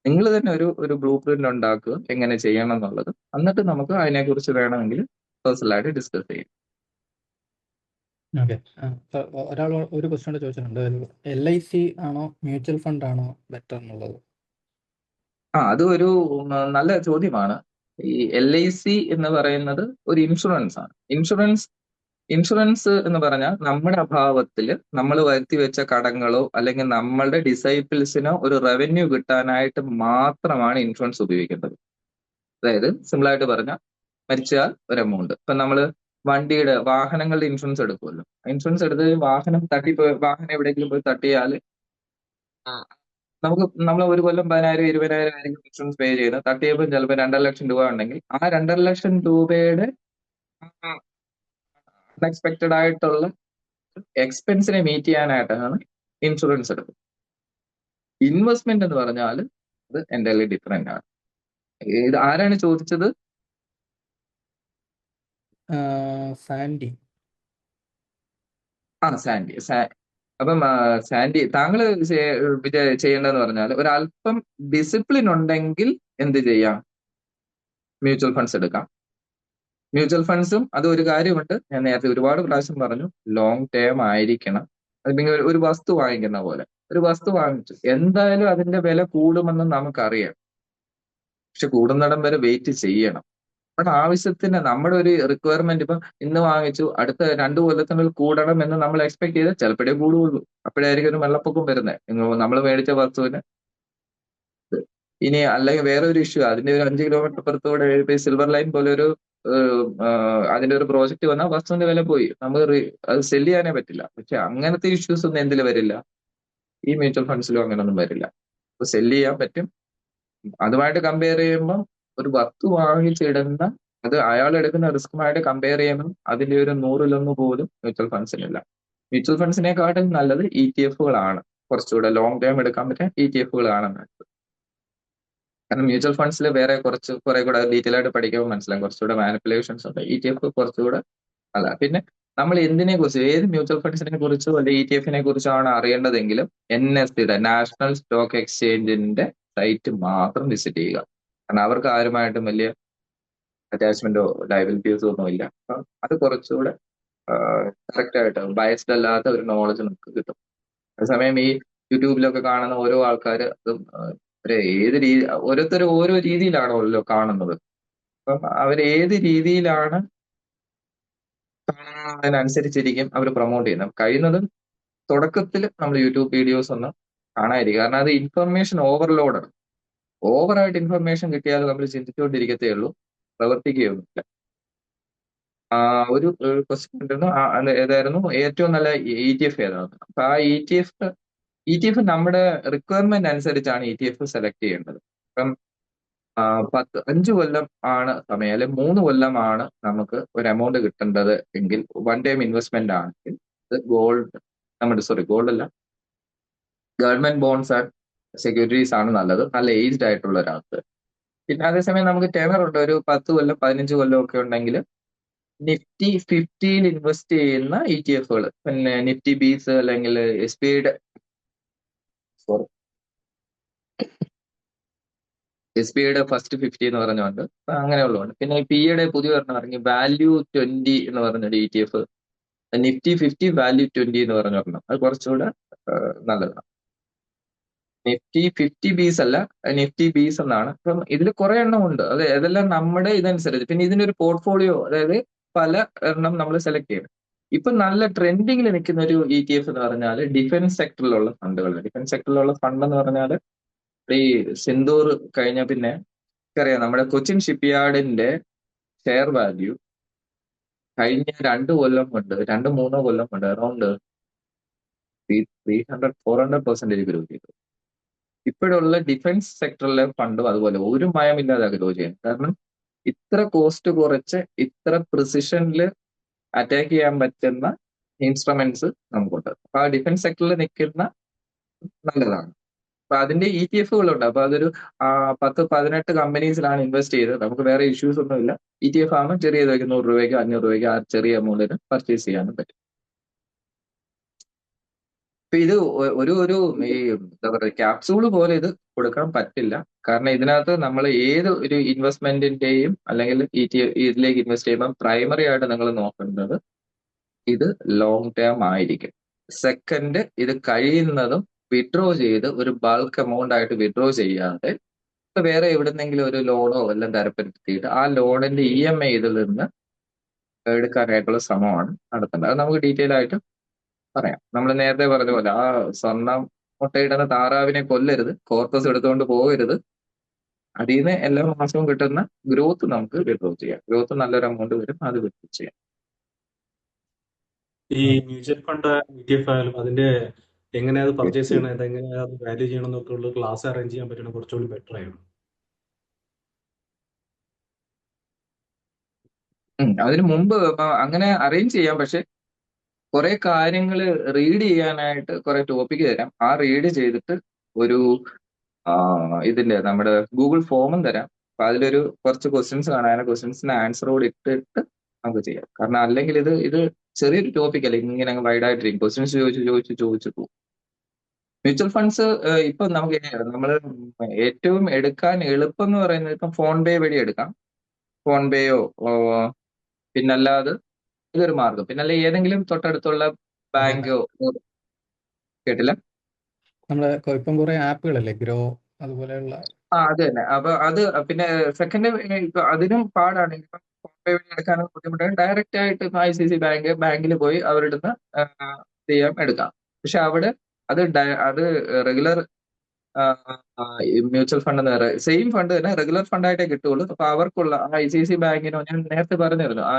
നിങ്ങൾ തന്നെ ഒരു ബ്ലൂ പ്രിന്റ് ഉണ്ടാക്കുക എങ്ങനെ ചെയ്യണം എന്നുള്ളത്. എന്നിട്ട് നമുക്ക് അതിനെക്കുറിച്ച് വേണമെങ്കിൽ പേഴ്സണലായിട്ട് ഡിസ്കസ് ചെയ്യാം. ഓക്കെ. ഒരാൾ ഒരു ക്വസ്റ്റ്യൻ ചോദിച്ചിട്ടുണ്ട്, LIC ആണോ മ്യൂച്വൽ ഫണ്ട് ആണോ ബെറ്റർ എന്നുള്ളത്. അത് ഒരു നല്ല ചോദ്യമാണ്. ഈ LIC എന്ന് പറയുന്നത് ഒരു ഇൻഷുറൻസ് ആണ്. ഇൻഷുറൻസ് എന്ന് പറഞ്ഞാൽ നമ്മുടെ അഭാവത്തിൽ നമ്മൾ വരുത്തി വെച്ച കടങ്ങളോ അല്ലെങ്കിൽ നമ്മളുടെ ഡിസൈപ്പിൾസിനോ ഒരു റവന്യൂ കിട്ടാനായിട്ട് മാത്രമാണ് ഇൻഷുറൻസ് ഉപയോഗിക്കേണ്ടത്. അതായത് സിമ്പിൾ ആയിട്ട് പറഞ്ഞാൽ മരിച്ചാൽ ഒരു എമൗണ്ട്. ഇപ്പൊ നമ്മള് വാഹനങ്ങളുടെ ഇൻഷുറൻസ് എടുക്കുമല്ലോ. ഇൻഷുറൻസ് എടുത്ത് വാഹനം എവിടെയെങ്കിലും പോയി തട്ടിയാൽ നമ്മൾ ഒരു കൊല്ലം 10,000 20,000 ആയിരിക്കും ഇൻഷുറൻസ് പേ ചെയ്യുന്നത്. തട്ടിയപ്പോൾ ചിലപ്പോൾ 2.5 ലക്ഷം രൂപ ഉണ്ടെങ്കിൽ ആ 2.5 ലക്ഷം രൂപയുടെ അൺഎക്സ്പെക്റ്റഡ് ആയിട്ടുള്ള എക്സ്പെൻസിനെ മീറ്റ് ചെയ്യാനായിട്ടാണ് ഇൻഷുറൻസ് എടുക്കുന്നത്. ഇൻവെസ്റ്റ്മെന്റ് എന്ന് പറഞ്ഞാൽ അത് എൻ്റയർലി ഡിഫറെന്റ് ആണ്. ഇത് ആരാണ് ചോദിച്ചത്? സാൻഡി. സാൻഡി. അപ്പം സാൻഡി താങ്കൾ ചെയ്യേണ്ടതെന്ന് പറഞ്ഞാൽ ഒരല്പം ഡിസിപ്ലിൻ ഉണ്ടെങ്കിൽ എന്ത് ചെയ്യാം, മ്യൂച്വൽ ഫണ്ട്സ് എടുക്കാം. മ്യൂച്വൽ ഫണ്ട്സും അത് ഒരു കാര്യമുണ്ട്, ഞാൻ നേരത്തെ ഒരുപാട് പ്രാവശ്യം പറഞ്ഞു, ലോങ് ടേം ആയിരിക്കണം. അത് നിങ്ങൾ ഒരു വസ്തു വാങ്ങിക്കുന്ന പോലെ, ഒരു വസ്തു വാങ്ങിച്ചു എന്തായാലും അതിന്റെ വില കൂടുമെന്ന് നമുക്കറിയാം. പക്ഷെ കൂടുന്നിടം വരെ വെയിറ്റ് ചെയ്യണം. നമ്മുടെ ആവശ്യത്തിന് നമ്മുടെ ഒരു റിക്വയർമെന്റ് ഇപ്പം ഇന്ന് വാങ്ങിച്ചു അടുത്ത 2 കൊല്ലത്തിനുള്ളിൽ കൂടണം എന്ന് നമ്മൾ എക്സ്പെക്ട് ചെയ്താൽ ചിലപ്പോഴേ കൂടുകയുള്ളൂ. അപ്പോഴായിരിക്കും ഒരു വെള്ളപ്പൊക്കം വരുന്നത് നമ്മൾ മേടിച്ച വസ്തുവിന്. ഇനി അല്ലെങ്കിൽ വേറെ ഒരു ഇഷ്യൂ, അതിന്റെ ഒരു 5 കിലോമീറ്റർ പുറത്തൂടെ സിൽവർ ലൈൻ പോലെ ഒരു അതിന്റെ ഒരു പ്രോജക്റ്റ് വന്നാൽ വസ്തുവിന്റെ വില പോയി, നമുക്ക് അത് സെല് ചെയ്യാനേ പറ്റില്ല. പക്ഷെ അങ്ങനത്തെ ഇഷ്യൂസ് ഒന്നും എന്തിൽ വരില്ല, ഈ മ്യൂച്വൽ ഫണ്ട്സിലും അങ്ങനെയൊന്നും വരില്ല. അപ്പൊ സെല് ചെയ്യാൻ പറ്റും. അതുമായിട്ട് കമ്പയർ ചെയ്യുമ്പോൾ ഒരു വസ്തു വാങ്ങിച്ചിടുന്ന അത് അയാൾ എടുക്കുന്ന റിസ്കുമായിട്ട് കമ്പയർ ചെയ്യുമ്പോൾ അതിന്റെ ഒരു 100-1 പോലും മ്യൂച്വൽ ഫണ്ട്സിനില്ല. മ്യൂച്വൽ ഫണ്ട്സിനെക്കാട്ടും നല്ലത് ETF-കളാണ്. കുറച്ചുകൂടെ ലോങ് ടേം എടുക്കാൻ പറ്റിയ ETF-കളാണ് നല്ലത്. കാരണം മ്യൂച്വൽ ഫണ്ട്സിൽ വേറെ കുറെ കൂടെ ഡീറ്റെയിൽ ആയിട്ട് പഠിക്കുമ്പോൾ മനസ്സിലാവും, കുറച്ചുകൂടെ മാനിപ്പുലേഷൻസ് ഉണ്ട്. ETF കുറച്ചുകൂടെ അല്ല. പിന്നെ നമ്മൾ എന്തിനെ കുറിച്ച്, ഏത് മ്യൂച്വൽ ഫണ്ട്സിനെ കുറിച്ചോ അല്ലെങ്കിൽ ETF-നെ കുറിച്ചാണ് അറിയേണ്ടതെങ്കിലും NSE നാഷണൽ സ്റ്റോക്ക് എക്സ്ചേഞ്ചിന്റെ സൈറ്റ് മാത്രം വിസിറ്റ് ചെയ്യുക. കാരണം അവർക്ക് ആരുമായിട്ടും വലിയ അറ്റാച്ച്മെന്റോ ലയബിലിറ്റീസോ ഒന്നും ഇല്ല. അപ്പം അത് കുറച്ചുകൂടെ കറക്റ്റ് ആയിട്ട് ബയസ്ഡ് അല്ലാത്ത ഒരു നോളജ് നമുക്ക് കിട്ടും. അതേസമയം ഈ യൂട്യൂബിലൊക്കെ കാണുന്ന ഓരോ ആൾക്കാർ അതും ഏത് രീതി, ഓരോരുത്തരും ഓരോ രീതിയിലാണല്ലോ കാണുന്നത്. അപ്പം അവരേത് രീതിയിലാണ് കാണുന്നതിനനുസരിച്ചിരിക്കും അവർ പ്രൊമോട്ട് ചെയ്യുന്നത്. കഴിയുന്നതും തുടക്കത്തിൽ നമ്മൾ യൂട്യൂബ് വീഡിയോസ് ഒന്നും കാണാതിരിക്കും. കാരണം അത് ഇൻഫർമേഷൻ ഓവർലോഡാണ്. ഓവറായിട്ട് ഇൻഫർമേഷൻ കിട്ടിയാൽ നമ്മൾ ചിന്തിച്ചുകൊണ്ടിരിക്കത്തേ ഉള്ളൂ, പ്രവർത്തിക്കുകയൊന്നുമില്ല. ഒരു ക്വസ്റ്റ്യൻ ഉണ്ടായിരുന്നു, ഏതായിരുന്നു ഏറ്റവും നല്ല ETF ഏതാണ്? അപ്പൊ ആ ETF നമ്മുടെ റിക്വയർമെന്റ് അനുസരിച്ചാണ് ETF സെലക്ട് ചെയ്യേണ്ടത്. ഇപ്പം 5 കൊല്ലം ആണ് സമയം, അല്ലെങ്കിൽ 3 കൊല്ലമാണ് നമുക്ക് ഒരു എമൗണ്ട് കിട്ടേണ്ടത് എങ്കിൽ, 1 ടൈം ഇൻവെസ്റ്റ്മെന്റ് ആണെങ്കിൽ ഗോൾഡ് അല്ല, ഗവൺമെന്റ് ബോണ്ട്സ് ആൻഡ് സെക്യൂരിറ്റീസ് ആണ് നല്ലത്, നല്ല ഏജ്ഡ് ആയിട്ടുള്ള ഒരാൾക്ക്. പിന്നെ അതേസമയം നമുക്ക് ടെനർ ഉണ്ട്, ഒരു 10 കൊല്ലം 15 കൊല്ലം ഒക്കെ ഉണ്ടെങ്കിൽ നിഫ്റ്റി 50-യിൽ ഇൻവെസ്റ്റ് ചെയ്യുന്ന ETF-കൾ, പിന്നെ നിഫ്റ്റി ബീസ് അല്ലെങ്കിൽ SBIയുടെ ഫസ്റ്റ് 50 എന്ന് പറഞ്ഞുകൊണ്ട് അങ്ങനെയുള്ളതുണ്ട്. പിന്നെ PIയുടെ പുതിയ ഒരെണ്ണം ഇറങ്ങി വാല്യൂ 20 എന്ന് പറഞ്ഞൊരു ETF, നിഫ്റ്റി 50 വാല്യൂ 20 എന്ന് പറഞ്ഞ ഒരെണ്ണം, അത് കുറച്ചുകൂടെ നല്ലതാണ്. നിഫ്റ്റി 50 ബീസ് അല്ല, നിഫ്റ്റി ബീസ് എന്നാണ്. അപ്പം ഇതിൽ കുറെ എണ്ണം ഉണ്ട്, അതെല്ലാം നമ്മുടെ ഇതനുസരിച്ച്. പിന്നെ ഇതിനൊരു പോർട്ട്ഫോളിയോ, അതായത് പല എണ്ണം നമ്മൾ സെലക്ട് ചെയ്യണം. ഇപ്പൊ നല്ല ട്രെൻഡിങ്ങിൽ നിൽക്കുന്ന ഒരു ETF എന്ന് പറഞ്ഞാൽ ഡിഫൻസ് സെക്ടറിലുള്ള ഫണ്ടുകൾ. ഡിഫൻസ് സെക്ടറിലുള്ള ഫണ്ട് എന്ന് പറഞ്ഞാൽ ഈ സിന്ദൂർ കഴിഞ്ഞ പിന്നെ അറിയാം, നമ്മുടെ കൊച്ചിൻ ഷിപ്പ്യാർഡിന്റെ ഷെയർ വാല്യൂ കഴിഞ്ഞ 2 കൊല്ലം കൊണ്ട് 2-3 കൊല്ലം കൊണ്ട് അറൗണ്ട് 300-400% ഗ്രോ ചെയ്തു. ഇപ്പോഴുള്ള ഡിഫൻസ് സെക്ടറിലെ ഫണ്ടും അതുപോലെ ഒരു മയമില്ലാതെ ഗ്രോ ചെയ്യുന്നു. കാരണം ഇത്ര കോസ്റ്റ് കുറച്ച് ഇത്ര പ്രിസിഷനിൽ അറ്റാക്ക് ചെയ്യാൻ പറ്റുന്ന ഇൻസ്ട്രുമെന്റ്സ് നമുക്കുണ്ട്. അപ്പൊ ആ ഡിഫൻസ് സെക്ടറിൽ നിൽക്കുന്ന നല്ലതാണ്. അപ്പൊ അതിന്റെ ETF-കളുണ്ട്. അപ്പൊ അതൊരു 10-18 കമ്പനീസിലാണ് ഇൻവെസ്റ്റ് ചെയ്തത്. നമുക്ക് വേറെ ഇഷ്യൂസ് ഒന്നുമില്ല. ETF ആകുമ്പോൾ ചെറിയ 100 രൂപയ്ക്ക് 500 രൂപയ്ക്ക് ആ ചെറിയ എമൗണ്ടിന് പർച്ചേസ് ചെയ്യാനും പറ്റും. ഇപ്പൊ ഇത് ഒരു ഈ എന്താ പറയുക, ക്യാപ്സൂള് പോലെ ഇത് കൊടുക്കാൻ പറ്റില്ല. കാരണം ഇതിനകത്ത് നമ്മൾ ഏത് ഒരു ഇൻവെസ്റ്റ്മെന്റിന്റെയും അല്ലെങ്കിൽ ഇതിലേക്ക് ഇൻവെസ്റ്റ് ചെയ്യുമ്പോൾ പ്രൈമറി ആയിട്ട് നിങ്ങൾ നോക്കേണ്ടത് ഇത് ലോങ് ടേം ആയിരിക്കും. സെക്കൻഡ്, ഇത് കഴിയുന്നതും വിഡ്രോ ചെയ്ത് ഒരു ബൾക്ക് എമൗണ്ട് ആയിട്ട് വിഡ്രോ ചെയ്യാതെ ഇപ്പൊ വേറെ എവിടുന്നെങ്കിലും ഒരു ലോണോ എല്ലാം തരപ്പെടുത്തിയിട്ട് ആ ലോണിന്റെ EMI ഇതിൽ നിന്ന് എടുക്കാനായിട്ടുള്ള ശ്രമമാണ് നടത്തേണ്ടത്. അത് നമുക്ക് ഡീറ്റെയിൽ ആയിട്ട് പറയാം. നമ്മൾ നേരത്തെ പറഞ്ഞ പോലെ ആ സ്വർണം മുട്ടയിടുന്ന താറാവിനെ കൊല്ലരുത്, കോർപ്പസ് എടുത്തുകൊണ്ട് പോകരുത്. അതിൽ നിന്ന് എല്ലാ മാസവും കിട്ടുന്ന ഗ്രോത്ത് നമുക്ക് വിഡ്രോ ചെയ്യാം. ഗ്രോത്ത് നല്ലൊരു എമൗണ്ട് വരും, അത് വിഡ്രോ ചെയ്യാം. ഈ മ്യൂച്വൽ ഫണ്ട് ETF ആയാലും അതിന്റെ എങ്ങനെ അത് പർച്ചേസ് ചെയ്യണം, അതെങ്ങനെ അത് വാല്യൂ ചെയ്യണം എന്നൊക്കെ ഉള്ള ക്ലാസ് അറേഞ്ച് ചെയ്യാൻ പറ്റണം, കുറച്ചുകൂടി ബെറ്റർ ആയിരുന്നു. അതിന് മുമ്പ് അങ്ങനെ അറേഞ്ച് ചെയ്യാം. പക്ഷെ കുറെ കാര്യങ്ങൾ റീഡ് ചെയ്യാനായിട്ട് കുറെ ടോപ്പിക് തരാം. ആ റീഡ് ചെയ്തിട്ട് ഒരു ഇതിന്റെ നമ്മുടെ ഗൂഗിൾ ഫോമും തരാം. അപ്പൊ അതിലൊരു കുറച്ച് ക്വസ്റ്റ്യൻസ് കാണാൻ, ക്വസ്റ്റ്യൻസിന് ആൻസറോട് ഇട്ടിട്ട് നമുക്ക് ചെയ്യാം. കാരണം അല്ലെങ്കിൽ ഇത് ചെറിയൊരു ടോപ്പിക് അല്ല, ഇങ്ങനെ അങ്ങ് വൈഡായിട്ടിരിക്കും. ക്വസ്റ്റ്യൻസ് ചോദിച്ചു പോകും. മ്യൂച്വൽ ഫണ്ട്സ് ഇപ്പൊ നമുക്ക് നമ്മൾ ഏറ്റവും എടുക്കാൻ എളുപ്പം എന്ന് പറയുന്നത് ഇപ്പം ഫോൺ പേ വഴി എടുക്കാം. ഫോൺ പേയോ പിന്നല്ലാതെ ഇതൊരു മാർഗം. പിന്നല്ല ഏതെങ്കിലും തൊട്ടടുത്തുള്ള ബാങ്കോ. കേട്ടില്ല. നമ്മുടെ ഇപ്പം കുറെ ആപ്പുകളല്ലേ, ഗ്രോ അതുപോലെയുള്ള. അത് തന്നെ. അപ്പൊ അത് പിന്നെ സെക്കൻഡ് ഇപ്പൊ അതിനും പാടാണ്. ഇപ്പൊ ഫോൺ പേ വഴി എടുക്കാനും ബുദ്ധിമുട്ടാണ്. ഡയറക്റ്റ് ആയിട്ട് ഇപ്പൊ ICICI ബാങ്കിൽ പോയി അവരുടെ അടുത്ത് എടുക്കാം. പക്ഷെ അവിടെ അത് റെഗുലർ മ്യൂച്വൽ ഫണ്ട് എന്ന് പറയുന്നത് സെയിം ഫണ്ട് തന്നെ റെഗുലർ ഫണ്ടായിട്ടേ കിട്ടുള്ളൂ. അപ്പൊ അവർക്കുള്ള ICICI ബാങ്കിനോ, ഞാൻ നേരത്തെ പറഞ്ഞിരുന്നു, ആ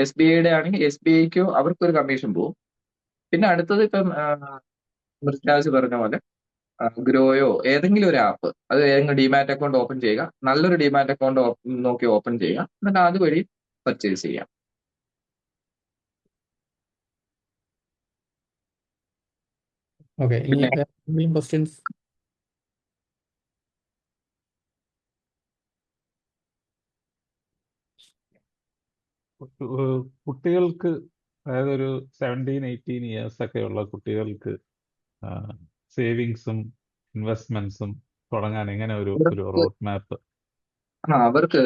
SBIയുടെ ആണെങ്കിൽ SBIക്കോ അവർക്കൊരു കമ്മീഷൻ പോകും. പിന്നെ അടുത്തത് ഇപ്പം മൃത്യാജ് പറഞ്ഞ പോലെ ഗ്രോയോ ഏതെങ്കിലും ഒരു ആപ്പ്, അത് ഏതെങ്കിലും ഡിമാറ്റ് അക്കൗണ്ട് ഓപ്പൺ ചെയ്യുക, നല്ലൊരു ഡിമാറ്റ് അക്കൗണ്ട് നോക്കി ഓപ്പൺ ചെയ്യുക, എന്നിട്ട് അതുവഴി പർച്ചേസ് ചെയ്യാം. ഓക്കെ, ഇനി പിന്നെ എന്തെങ്കിലും ക്വസ്റ്റ്യൻസ്? കുട്ടികൾക്ക്, അതായത് ഒരു 17-18 ഇയേഴ്സ് ഒക്കെ ഉള്ള കുട്ടികൾക്ക് സേവിങ്സും ഇൻവെസ്റ്റ്മെന്റ്സും തുടങ്ങാൻ എങ്ങനെ ഒരു റോഡ് മാപ്പ്? അവർക്ക്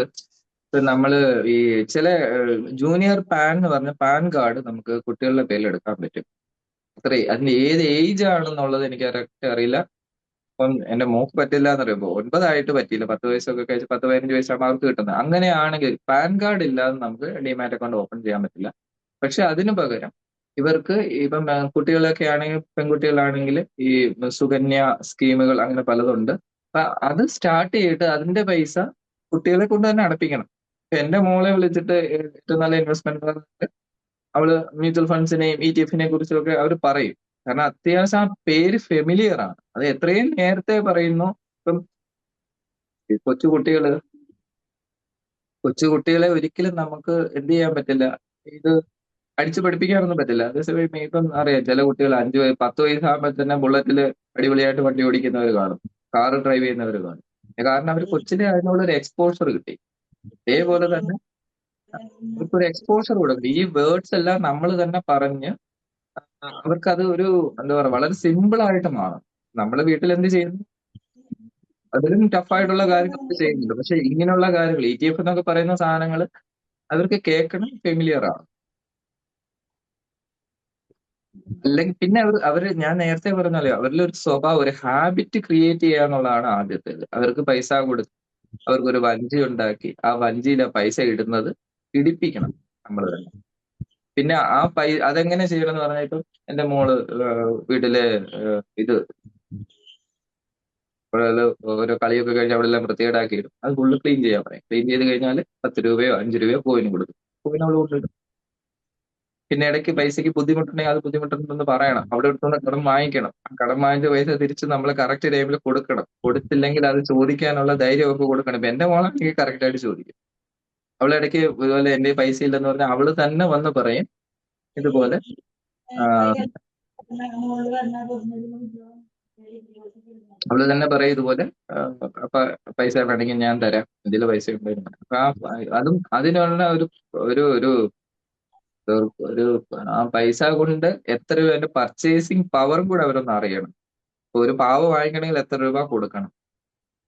നമ്മള് ഈ ചില ജൂനിയർ പാൻ എന്ന് പറഞ്ഞ പാൻ കാർഡ് നമുക്ക് കുട്ടികളുടെ പേരിൽ എടുക്കാൻ പറ്റും. അതിന്റെ ഏത് ഏജ് ആണെന്നുള്ളത് എനിക്ക് കറക്റ്റ് അറിയില്ല. അപ്പം എന്റെ മോക്ക് പറ്റില്ല എന്ന് പറയുമ്പോൾ 9 പറ്റിയില്ല, 10 വയസ്സൊക്കെ കഴിച്ച് 10-15 വയസ്സാകുമ്പോൾ അവർക്ക് കിട്ടുന്നത്. അങ്ങനെയാണെങ്കിൽ പാൻ കാർഡ് ഇല്ലാതെ നമുക്ക് ഡിമാറ്റ് അക്കൗണ്ട് ഓപ്പൺ ചെയ്യാൻ പറ്റില്ല. പക്ഷെ അതിനു പകരം ഇവർക്ക് ഇപ്പം കുട്ടികളൊക്കെ ആണെങ്കിൽ, പെൺകുട്ടികളാണെങ്കിൽ ഈ സുകന്യ സ്കീമുകൾ അങ്ങനെ പലതുണ്ട്. അപ്പൊ അത് സ്റ്റാർട്ട് ചെയ്തിട്ട് അതിന്റെ പൈസ കുട്ടികളെ കൊണ്ട് തന്നെ അടപ്പിക്കണം. എന്റെ മോളെ വിളിച്ചിട്ട് ഏറ്റവും നല്ല ഇൻവെസ്റ്റ്മെന്റ് അവള് മ്യൂച്വൽ ഫണ്ട്സിനെയും ETF കുറിച്ചൊക്കെ അവർ പറയും. കാരണം അത്യാവശ്യം ആ പേര് ഫെമിലിയർ ആണ്. അത് എത്രയും നേരത്തെ പറയുന്നു. ഇപ്പം കൊച്ചുകുട്ടികളെ ഒരിക്കലും നമുക്ക് എന്ത് ചെയ്യാൻ പറ്റില്ല, ഇത് അടിച്ചു പഠിപ്പിക്കാനൊന്നും പറ്റില്ല. അതേസമയം ഇപ്പം അറിയാം, ചില കുട്ടികൾ 5-10 വയസ്സാകുമ്പോൾ തന്നെ ബുള്ളറ്റിൽ അടിപൊളിയായിട്ട് വണ്ടി ഓടിക്കുന്നവർ കാണും, കാറ് ഡ്രൈവ് ചെയ്യുന്നവർ കാണും. കാരണം അവർ കൊച്ചിലെ അതിനുള്ളൊരു എക്സ്പോഷർ കിട്ടി. അതേപോലെ തന്നെ അവർക്കൊരു എക്സ്പോഷർ കൊടുക്കും. ഈ വേർഡ്സ് എല്ലാം നമ്മൾ തന്നെ പറഞ്ഞ് അവർക്കത് ഒരു എന്താ പറയുക, വളരെ സിമ്പിൾ ആയിട്ട് മാറും. നമ്മള് വീട്ടിൽ എന്ത് ചെയ്യുന്നു, അതിലും ടഫായിട്ടുള്ള കാര്യങ്ങൾ ചെയ്യുന്നുണ്ട്. പക്ഷെ ഇങ്ങനെയുള്ള കാര്യങ്ങൾ ETF എന്നൊക്കെ പറയുന്ന സാധനങ്ങൾ അവർക്ക് കേൾക്കണം, ഫെമിലിയർ ആണ്. അല്ലെങ്കിൽ പിന്നെ അവര് ഞാൻ നേരത്തെ പറഞ്ഞല്ലോ, അവരിൽ ഒരു സ്വഭാവം, ഒരു ഹാബിറ്റ് ക്രിയേറ്റ് ചെയ്യുക എന്നുള്ളതാണ് ആദ്യത്തേത്. അവർക്ക് പൈസ കൊടുത്ത് അവർക്കൊരു വഞ്ചി ഉണ്ടാക്കി ആ വഞ്ചിയിലെ പൈസ ഇടുന്നത് ഇടിപ്പിക്കണം നമ്മൾ തന്നെ. പിന്നെ അതെങ്ങനെ ചെയ്യണം എന്ന് പറഞ്ഞാൽ, ഇപ്പം എന്റെ മോള് വീട്ടിലെ ഇത് ഓരോ കളിയൊക്കെ കഴിഞ്ഞ് അവിടെ എല്ലാം വൃത്തികേടാക്കിയിടും. അത് ഫുള്ള് ക്ലീൻ ചെയ്യാൻ പറയും. ക്ലീൻ ചെയ്ത് കഴിഞ്ഞാൽ 10 രൂപയോ 5 രൂപയോ കോയിന് കൊടുക്കും. കോയിൻ അവൾ കൊണ്ടിടും. പിന്നെ ഇടയ്ക്ക് പൈസയ്ക്ക് ബുദ്ധിമുട്ടുണ്ടെങ്കിൽ അത് ബുദ്ധിമുട്ടുണ്ടെന്ന് പറയണം. അവിടെ എടുത്തുകൊണ്ട് കടം വാങ്ങിക്കണം. ആ കടം വാങ്ങിച്ച പൈസ തിരിച്ച് നമ്മൾ കറക്റ്റ് ടൈമിൽ കൊടുക്കണം. കൊടുത്തില്ലെങ്കിൽ അത് ചോദിക്കാനുള്ള ധൈര്യം അവർക്ക് കൊടുക്കണം. ഇപ്പൊ എന്റെ മോളാണെങ്കിൽ കറക്റ്റ് ആയിട്ട് ചോദിക്കും. അവളിടയ്ക്ക് ഇതുപോലെ എന്റെ പൈസ ഇല്ലെന്ന് പറഞ്ഞാൽ അവള് തന്നെ വന്ന് പറയും, ഇതുപോലെ അവള് തന്നെ പറയും, ഇതുപോലെ പൈസ വേണമെങ്കിൽ ഞാൻ തരാം, ഇതിൽ പൈസ ഉണ്ടായിരുന്നു. അപ്പൊ അതും അതിനുള്ള ഒരു ഒരു ഒരു ആ പൈസ കൊണ്ട് എത്ര രൂപ, അതിന്റെ പർച്ചേസിങ് പവറും കൂടെ അവരൊന്ന് അറിയണം. ഒരു പാവ വാങ്ങിക്കണമെങ്കിൽ എത്ര രൂപ കൊടുക്കണം.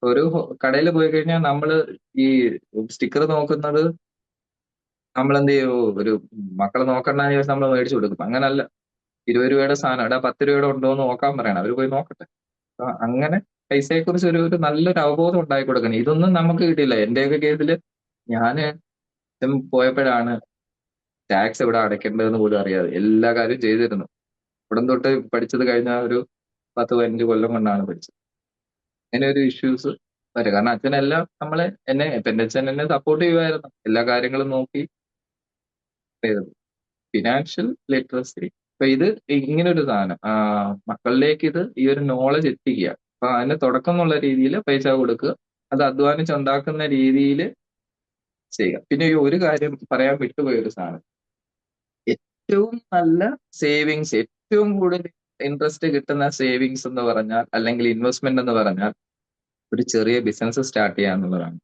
ഒരു കടയിൽ പോയി കഴിഞ്ഞാൽ നമ്മള് ഈ സ്റ്റിക്കർ നോക്കുന്നത് നമ്മൾ എന്ത് ചെയ്യും, ഒരു മക്കളെ നോക്കണ്ടെന്ന് ചോദിച്ചാൽ നമ്മൾ മേടിച്ചു കൊടുക്കും. അങ്ങനല്ല, 20 രൂപയുടെ സാധനം ഇവിടെ 10 രൂപയുടെ ഉണ്ടോ എന്ന് നോക്കാൻ പറയണം. അവർ പോയി നോക്കട്ടെ. അപ്പൊ അങ്ങനെ പൈസയെക്കുറിച്ച് ഒരു നല്ലൊരു അവബോധം ഉണ്ടാക്കി കൊടുക്കണം. ഇതൊന്നും നമുക്ക് കിട്ടിയില്ല. എന്റെയൊക്കെ കേസിൽ ഞാന് പോയപ്പോഴാണ് ടാക്സ് എവിടെ അടയ്ക്കേണ്ടതെന്ന് പോലും അറിയാതെ എല്ലാ കാര്യവും ചെയ്തിരുന്നു. ഇവിടം തൊട്ട് പഠിച്ചത് കഴിഞ്ഞ ഒരു 10-15 കൊല്ലം കൊണ്ടാണ് പഠിച്ചത്. അങ്ങനെ ഒരു ഇഷ്യൂസ് വരും. കാരണം അച്ഛനെല്ലാം എന്റെ അച്ഛൻ എന്നെ സപ്പോർട്ട് ചെയ്യുമായിരുന്നു, എല്ലാ കാര്യങ്ങളും നോക്കി ചെയ്തത്. ഫിനാൻഷ്യൽ ലിറ്ററസി, അപ്പൊ ഇത് ഇങ്ങനെ ഒരു സാധനം മക്കളിലേക്ക് ഈ ഒരു നോളജ് എത്തിക്കുക. അപ്പൊ അതിന്റെ തുടക്കം എന്നുള്ള രീതിയിൽ പൈസ കൊടുക്കുക, അത് അധ്വാനിച്ചുണ്ടാക്കുന്ന രീതിയിൽ ചെയ്യുക. പിന്നെ ഈ ഒരു കാര്യം പറയാൻ വിട്ടുപോയ ഒരു സാധനം, ഏറ്റവും നല്ല സേവിങ്സ്, ഏറ്റവും കൂടുതൽ ഇൻട്രസ്റ്റ് കിട്ടുന്ന സേവിങ്സ് എന്ന് പറഞ്ഞാൽ, അല്ലെങ്കിൽ ഇൻവെസ്റ്റ്മെന്റ് എന്ന് പറഞ്ഞാൽ, ഒരു ചെറിയ ബിസിനസ് സ്റ്റാർട്ട് ചെയ്യുക എന്നുള്ളതാണ്.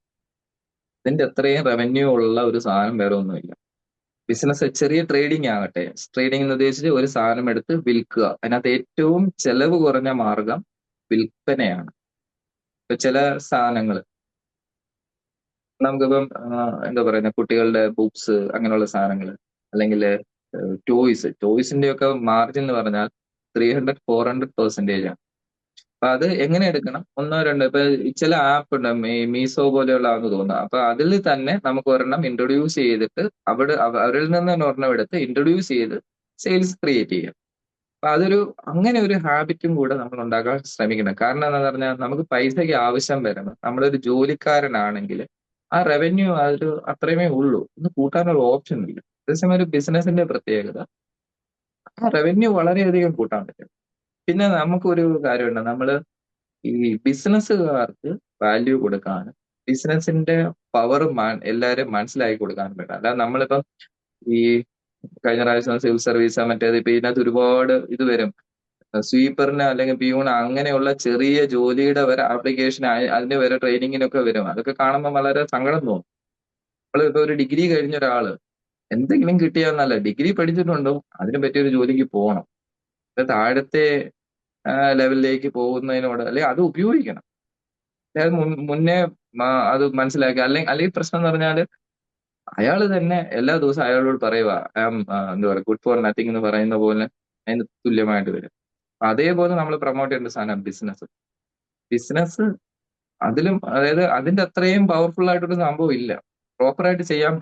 ഇതിന്റെ അത്രയും റവന്യൂ ഉള്ള ഒരു സാധനം വേറെ ഒന്നുമില്ല. ബിസിനസ് ചെറിയ ട്രേഡിംഗ് ആകട്ടെ, ട്രേഡിംഗ് എന്ന് ഉദ്ദേശിച്ച് ഒരു സാധനം എടുത്ത് വിൽക്കുക. അതിനകത്ത് ഏറ്റവും ചെലവ് കുറഞ്ഞ മാർഗം വിൽപ്പനയാണ്. ഇപ്പൊ ചില സാധനങ്ങൾ നമുക്കിപ്പം എന്താ പറയുന്നത്, കുട്ടികളുടെ ബുക്സ് അങ്ങനെയുള്ള സാധനങ്ങൾ, അല്ലെങ്കിൽ ടോയ്സിന്റെ ഒക്കെ മാർജിൻ എന്ന് പറഞ്ഞാൽ 300-400% ആണ്. അപ്പൊ അത് എങ്ങനെ എടുക്കണം? ഒന്നോ രണ്ടോ, ഇപ്പൊ ചില ആപ്പ് ഉണ്ട്, മീസോ പോലെയുള്ളതാണെന്ന് തോന്നുന്നു. അപ്പൊ അതിൽ തന്നെ നമുക്ക് ഒരെണ്ണം ഇൻട്രൊഡ്യൂസ് ചെയ്തിട്ട് അവരിൽ നിന്ന് തന്നെ ഒരെണ്ണം എടുത്ത് ഇൻട്രൊഡ്യൂസ് ചെയ്ത് സെയിൽസ് ക്രിയേറ്റ് ചെയ്യാം. അപ്പൊ അങ്ങനെ ഒരു ഹാബിറ്റും കൂടെ നമ്മൾ ഉണ്ടാക്കാൻ ശ്രമിക്കണം. കാരണം എന്താണെന്ന് പറഞ്ഞാൽ നമുക്ക് പൈസയ്ക്ക് ആവശ്യം വരുന്നത്, നമ്മളൊരു ജോലിക്കാരനാണെങ്കിൽ ആ റവന്യൂ അത്രയുമേ ഉള്ളൂ, ഒന്ന് കൂട്ടാനുള്ള ഓപ്ഷൻ ഇല്ല. അതേസമയം ഒരു ബിസിനസിന്റെ പ്രത്യേകത ആ റവന്യൂ വളരെയധികം കൂട്ടാൻ പറ്റും. പിന്നെ നമുക്കൊരു കാര്യമുണ്ട്, നമ്മള് ഈ ബിസിനസ്സുകാർക്ക് വാല്യൂ കൊടുക്കാനും ബിസിനസിന്റെ പവർ എല്ലാവരും മനസ്സിലാക്കി കൊടുക്കാനും പറ്റും. അല്ലാതെ നമ്മളിപ്പം ഈ കഴിഞ്ഞ പ്രാവശ്യം സിവിൽ സർവീസ് മറ്റേത്, ഇപ്പൊ ഇതിനകത്ത് ഒരുപാട് ഇത് വരും, സ്വീപ്പറിന് അല്ലെങ്കിൽ പിയൂണ് അങ്ങനെയുള്ള ചെറിയ ജോലിയുടെ വരെ ആപ്ലിക്കേഷൻ, അതിന്റെ വരെ ട്രെയിനിങ്ങിനൊക്കെ വരും. അതൊക്കെ കാണുമ്പോൾ വളരെ സങ്കടം തോന്നും. നമ്മളിപ്പോ ഒരു ഡിഗ്രി കഴിഞ്ഞ ഒരാള് എന്തെങ്കിലും കിട്ടിയാന്നല്ല, ഡിഗ്രി പഠിച്ചിട്ടുണ്ടോ അതിനെ പറ്റിയൊരു ജോലിക്ക് പോകണം. താഴത്തെ ലെവലിലേക്ക് പോകുന്നതിനോട്, അല്ലെങ്കിൽ അത് ഉപയോഗിക്കണം. അതായത് മുന്നേ അത് മനസ്സിലാക്കി. അല്ലെങ്കിൽ പ്രശ്നം എന്ന് പറഞ്ഞാല് അയാൾ തന്നെ എല്ലാ ദിവസവും അയാളോട് പറയുക എന്താ പറയുക, ഗുഡ് ഫോർ നത്തിങ് എന്ന് പറയുന്ന പോലെ അതിന് തുല്യമായിട്ട് വരും. അതേപോലെ നമ്മൾ പ്രൊമോട്ട് ചെയ്യേണ്ട സാധനം ബിസിനസ് അതിലും, അതായത് അതിന്റെ അത്രയും പവർഫുൾ ആയിട്ടൊരു സംഭവം ഇല്ല. പ്രോപ്പറായിട്ട് ചെയ്യാൻ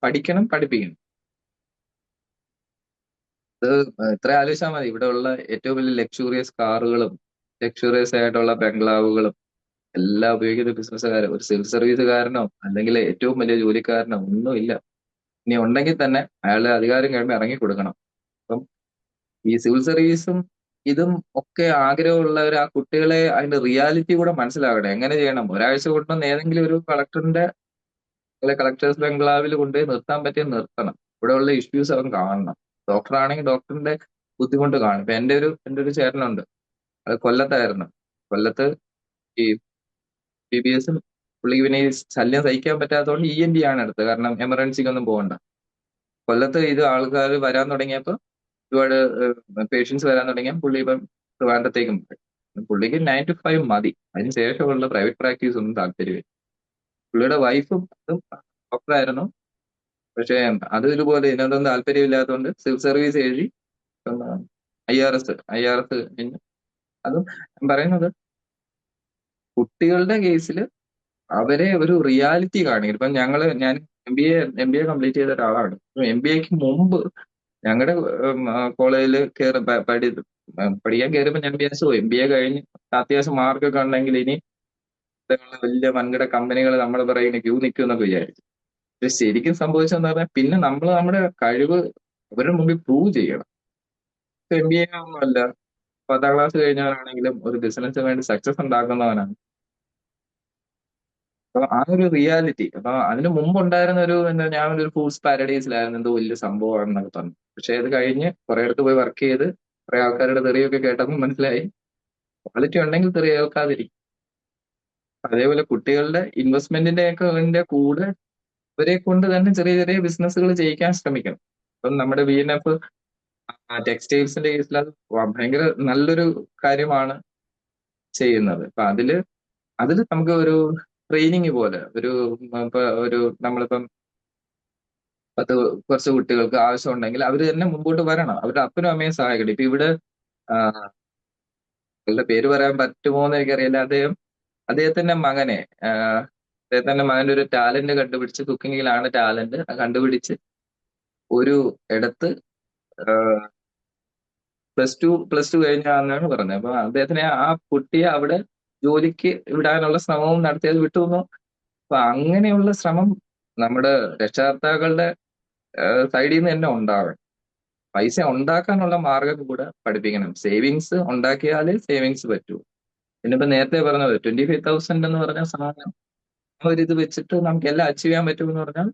പഠിക്കണം, പഠിപ്പിക്കണം. ഇത് ഇത്ര ആലോചിച്ചാൽ മതി. ഇവിടെ ഉള്ള ഏറ്റവും വലിയ ലക്ഷൂറിയസ് കാറുകളും ലക്ഷൂറിയസ് ആയിട്ടുള്ള ബംഗ്ലാവുകളും എല്ലാം ഉപയോഗിക്കുന്ന ബിസിനസ്സുകാരോ ഒരു സിവിൽ സർവീസുകാരനോ അല്ലെങ്കിൽ ഏറ്റവും വലിയ ജോലിക്കാരനോ ഒന്നുമില്ല. ഇനി ഉണ്ടെങ്കിൽ തന്നെ അയാളുടെ അധികാരം കഴിയുമ്പോൾ ഇറങ്ങി കൊടുക്കണം. അപ്പം ഈ സിവിൽ സർവീസും ഇതും ഒക്കെ ആഗ്രഹമുള്ളവർ ആ കുട്ടികളെ അതിന്റെ റിയാലിറ്റി കൂടെ മനസ്സിലാകട്ടെ. എങ്ങനെ ചെയ്യണം? ഒരാഴ്ച കൊണ്ടുവന്ന് ഏതെങ്കിലും ഒരു കളക്ടറിന്റെ കളക്ടേഴ്സ് ബംഗ്ലാവിൽ കൊണ്ടുപോയി നിർത്താൻ പറ്റിയ നിർത്തണം. ഇവിടെ ഉള്ള ഇഷ്യൂസ് അവൻ കാണണം. ഡോക്ടറാണെങ്കിൽ ഡോക്ടറിന്റെ ബുദ്ധിമുട്ട് കാണും. ഇപ്പൊ എൻ്റെ ഒരു ചേട്ടനുണ്ട്, അത് കൊല്ലത്തായിരുന്നു. കൊല്ലത്ത് ഈ PBS പുള്ളിക്ക് പിന്നെ ഈ ശല്യം സഹിക്കാൻ പറ്റാത്തതുകൊണ്ട് ENT ആണ് എടുത്തത്. കാരണം എമർജൻസിക്കൊന്നും പോകണ്ട. കൊല്ലത്ത് ഇത് ആൾക്കാർ വരാൻ തുടങ്ങിയപ്പോൾ, ഒരുപാട് പേഷ്യൻസ് വരാൻ തുടങ്ങിയാൽ പുള്ളി ഇപ്പം ട്രിവാൻഡ്രത്തേക്കും പോയി. പുള്ളിക്ക് 9 to 5 മതി. അതിന് ശേഷമുള്ള പ്രൈവറ്റ് പ്രാക്ടീസ് ഒന്നും താല്പര്യമില്ല. പുള്ളിയുടെ വൈഫും ഡോക്ടറായിരുന്നു. പക്ഷേ അത് ഇതുപോലെ ഇതിനൊന്നും താല്പര്യമില്ലാത്തതുകൊണ്ട് സിവിൽ സർവീസ് എഴുതി IRS കഴിഞ്ഞു. അതും ഞാൻ പറയുന്നത്, കുട്ടികളുടെ കേസിൽ അവരെ ഒരു റിയാലിറ്റി കാണിക്കും. ഇപ്പം ഞാൻ MBA കംപ്ലീറ്റ് ചെയ്ത ഒരാളാണ്. MBAക്ക് മുമ്പ് ഞങ്ങളുടെ കോളേജിൽ പഠിക്കാൻ കയറിയപ്പോൾ ഞാൻ വിചാരിച്ചു MBA കഴിഞ്ഞ് അത്യാവശ്യം മാർക്കൊക്കെ ഉണ്ടെങ്കിൽ ഇനി വലിയ വൻകിട കമ്പനികൾ നമ്മളെ പറയുന്ന ക്യൂ നിൽക്കും എന്നൊക്കെ വിചാരിച്ചു. പക്ഷെ ശരിക്കും സംഭവിച്ചെന്ന് പറഞ്ഞാൽ പിന്നെ നമ്മൾ നമ്മുടെ കഴിവ് അവരുടെ മുമ്പിൽ പ്രൂവ് ചെയ്യണം. MBA ഒന്നുമല്ല, 10ാം ക്ലാസ് കഴിഞ്ഞവനാണെങ്കിലും ഒരു ബിസിനസ്സിന് വേണ്ടി സക്സസ് ഉണ്ടാക്കുന്നവനാണ്. അപ്പൊ ആ ഒരു റിയാലിറ്റി, അപ്പൊ അതിന് മുമ്പ് ഉണ്ടായിരുന്ന ഞാനൊരു ഫൂൾസ് പാരഡൈസിലായിരുന്നു, എന്തോ വലിയ സംഭവമാണെന്നൊക്കെ പറഞ്ഞു. പക്ഷെ അത് കഴിഞ്ഞ് കുറെ അടുത്ത് പോയി വർക്ക് ചെയ്ത് കുറെ ആൾക്കാരുടെ തെറിയൊക്കെ കേട്ടപ്പോൾ മനസ്സിലായി ക്വാളിറ്റി ഉണ്ടെങ്കിൽ തെറി കേൾക്കാതിരിക്കും. അതേപോലെ കുട്ടികളുടെ ഇൻവെസ്റ്റ്മെന്റിന്റെ കൂടെ ഇവരെ കൊണ്ട് തന്നെ ചെറിയ ചെറിയ ബിസിനസ്സുകൾ ചെയ്യിക്കാൻ ശ്രമിക്കണം. ഇപ്പം നമ്മുടെ VNF ടെക്സ്റ്റൈൽസിന്റെ കേസിൽ അത് ഭയങ്കര നല്ലൊരു കാര്യമാണ് ചെയ്യുന്നത്. അപ്പൊ അതില് നമുക്ക് ഒരു ട്രെയിനിങ് പോലെ നമ്മളിപ്പം കുറച്ച് കുട്ടികൾക്ക് ആവശ്യമുണ്ടെങ്കിൽ അവർ തന്നെ മുമ്പോട്ട് വരണം. അവരുടെ അപ്പനും അമ്മയും സഹായിക്കണം. ഇപ്പൊ ഇവിടെ പേര് പറയാൻ പറ്റുമോ എന്ന് എനിക്കറിയില്ല. അദ്ദേഹത്തിന്റെ മകന്റെ ഒരു ടാലന്റ് കണ്ടുപിടിച്ച്, കുക്കിങ്ങിലാണ് ടാലന്റ് കണ്ടുപിടിച്ച് ഒരു ഇടത്ത് പ്ലസ് ടു കഴിഞ്ഞാന്നാണ് പറഞ്ഞത്. അപ്പൊ അദ്ദേഹത്തിനെ ആ കുട്ടിയെ അവിടെ ജോലിക്ക് വിടാനുള്ള ശ്രമവും നടത്തിയത് വിട്ടുവന്നു. അപ്പൊ അങ്ങനെയുള്ള ശ്രമം നമ്മുടെ രക്ഷകർത്താക്കളുടെ സൈഡിൽ നിന്ന് തന്നെ ഉണ്ടാവണം. പൈസ ഉണ്ടാക്കാനുള്ള മാർഗം കൂടെ പഠിപ്പിക്കണം. സേവിങ്സ് ഉണ്ടാക്കിയാലേ സേവിങ്സ് പറ്റൂ. പിന്നിപ്പോ നേരത്തെ പറഞ്ഞത് 25,000 എന്ന് പറഞ്ഞ സാധനം ഒരിത് വെച്ചിട്ട് നമുക്ക് എല്ലാം അച്ചീവ് ചെയ്യാൻ പറ്റുമെന്ന് പറഞ്ഞാൽ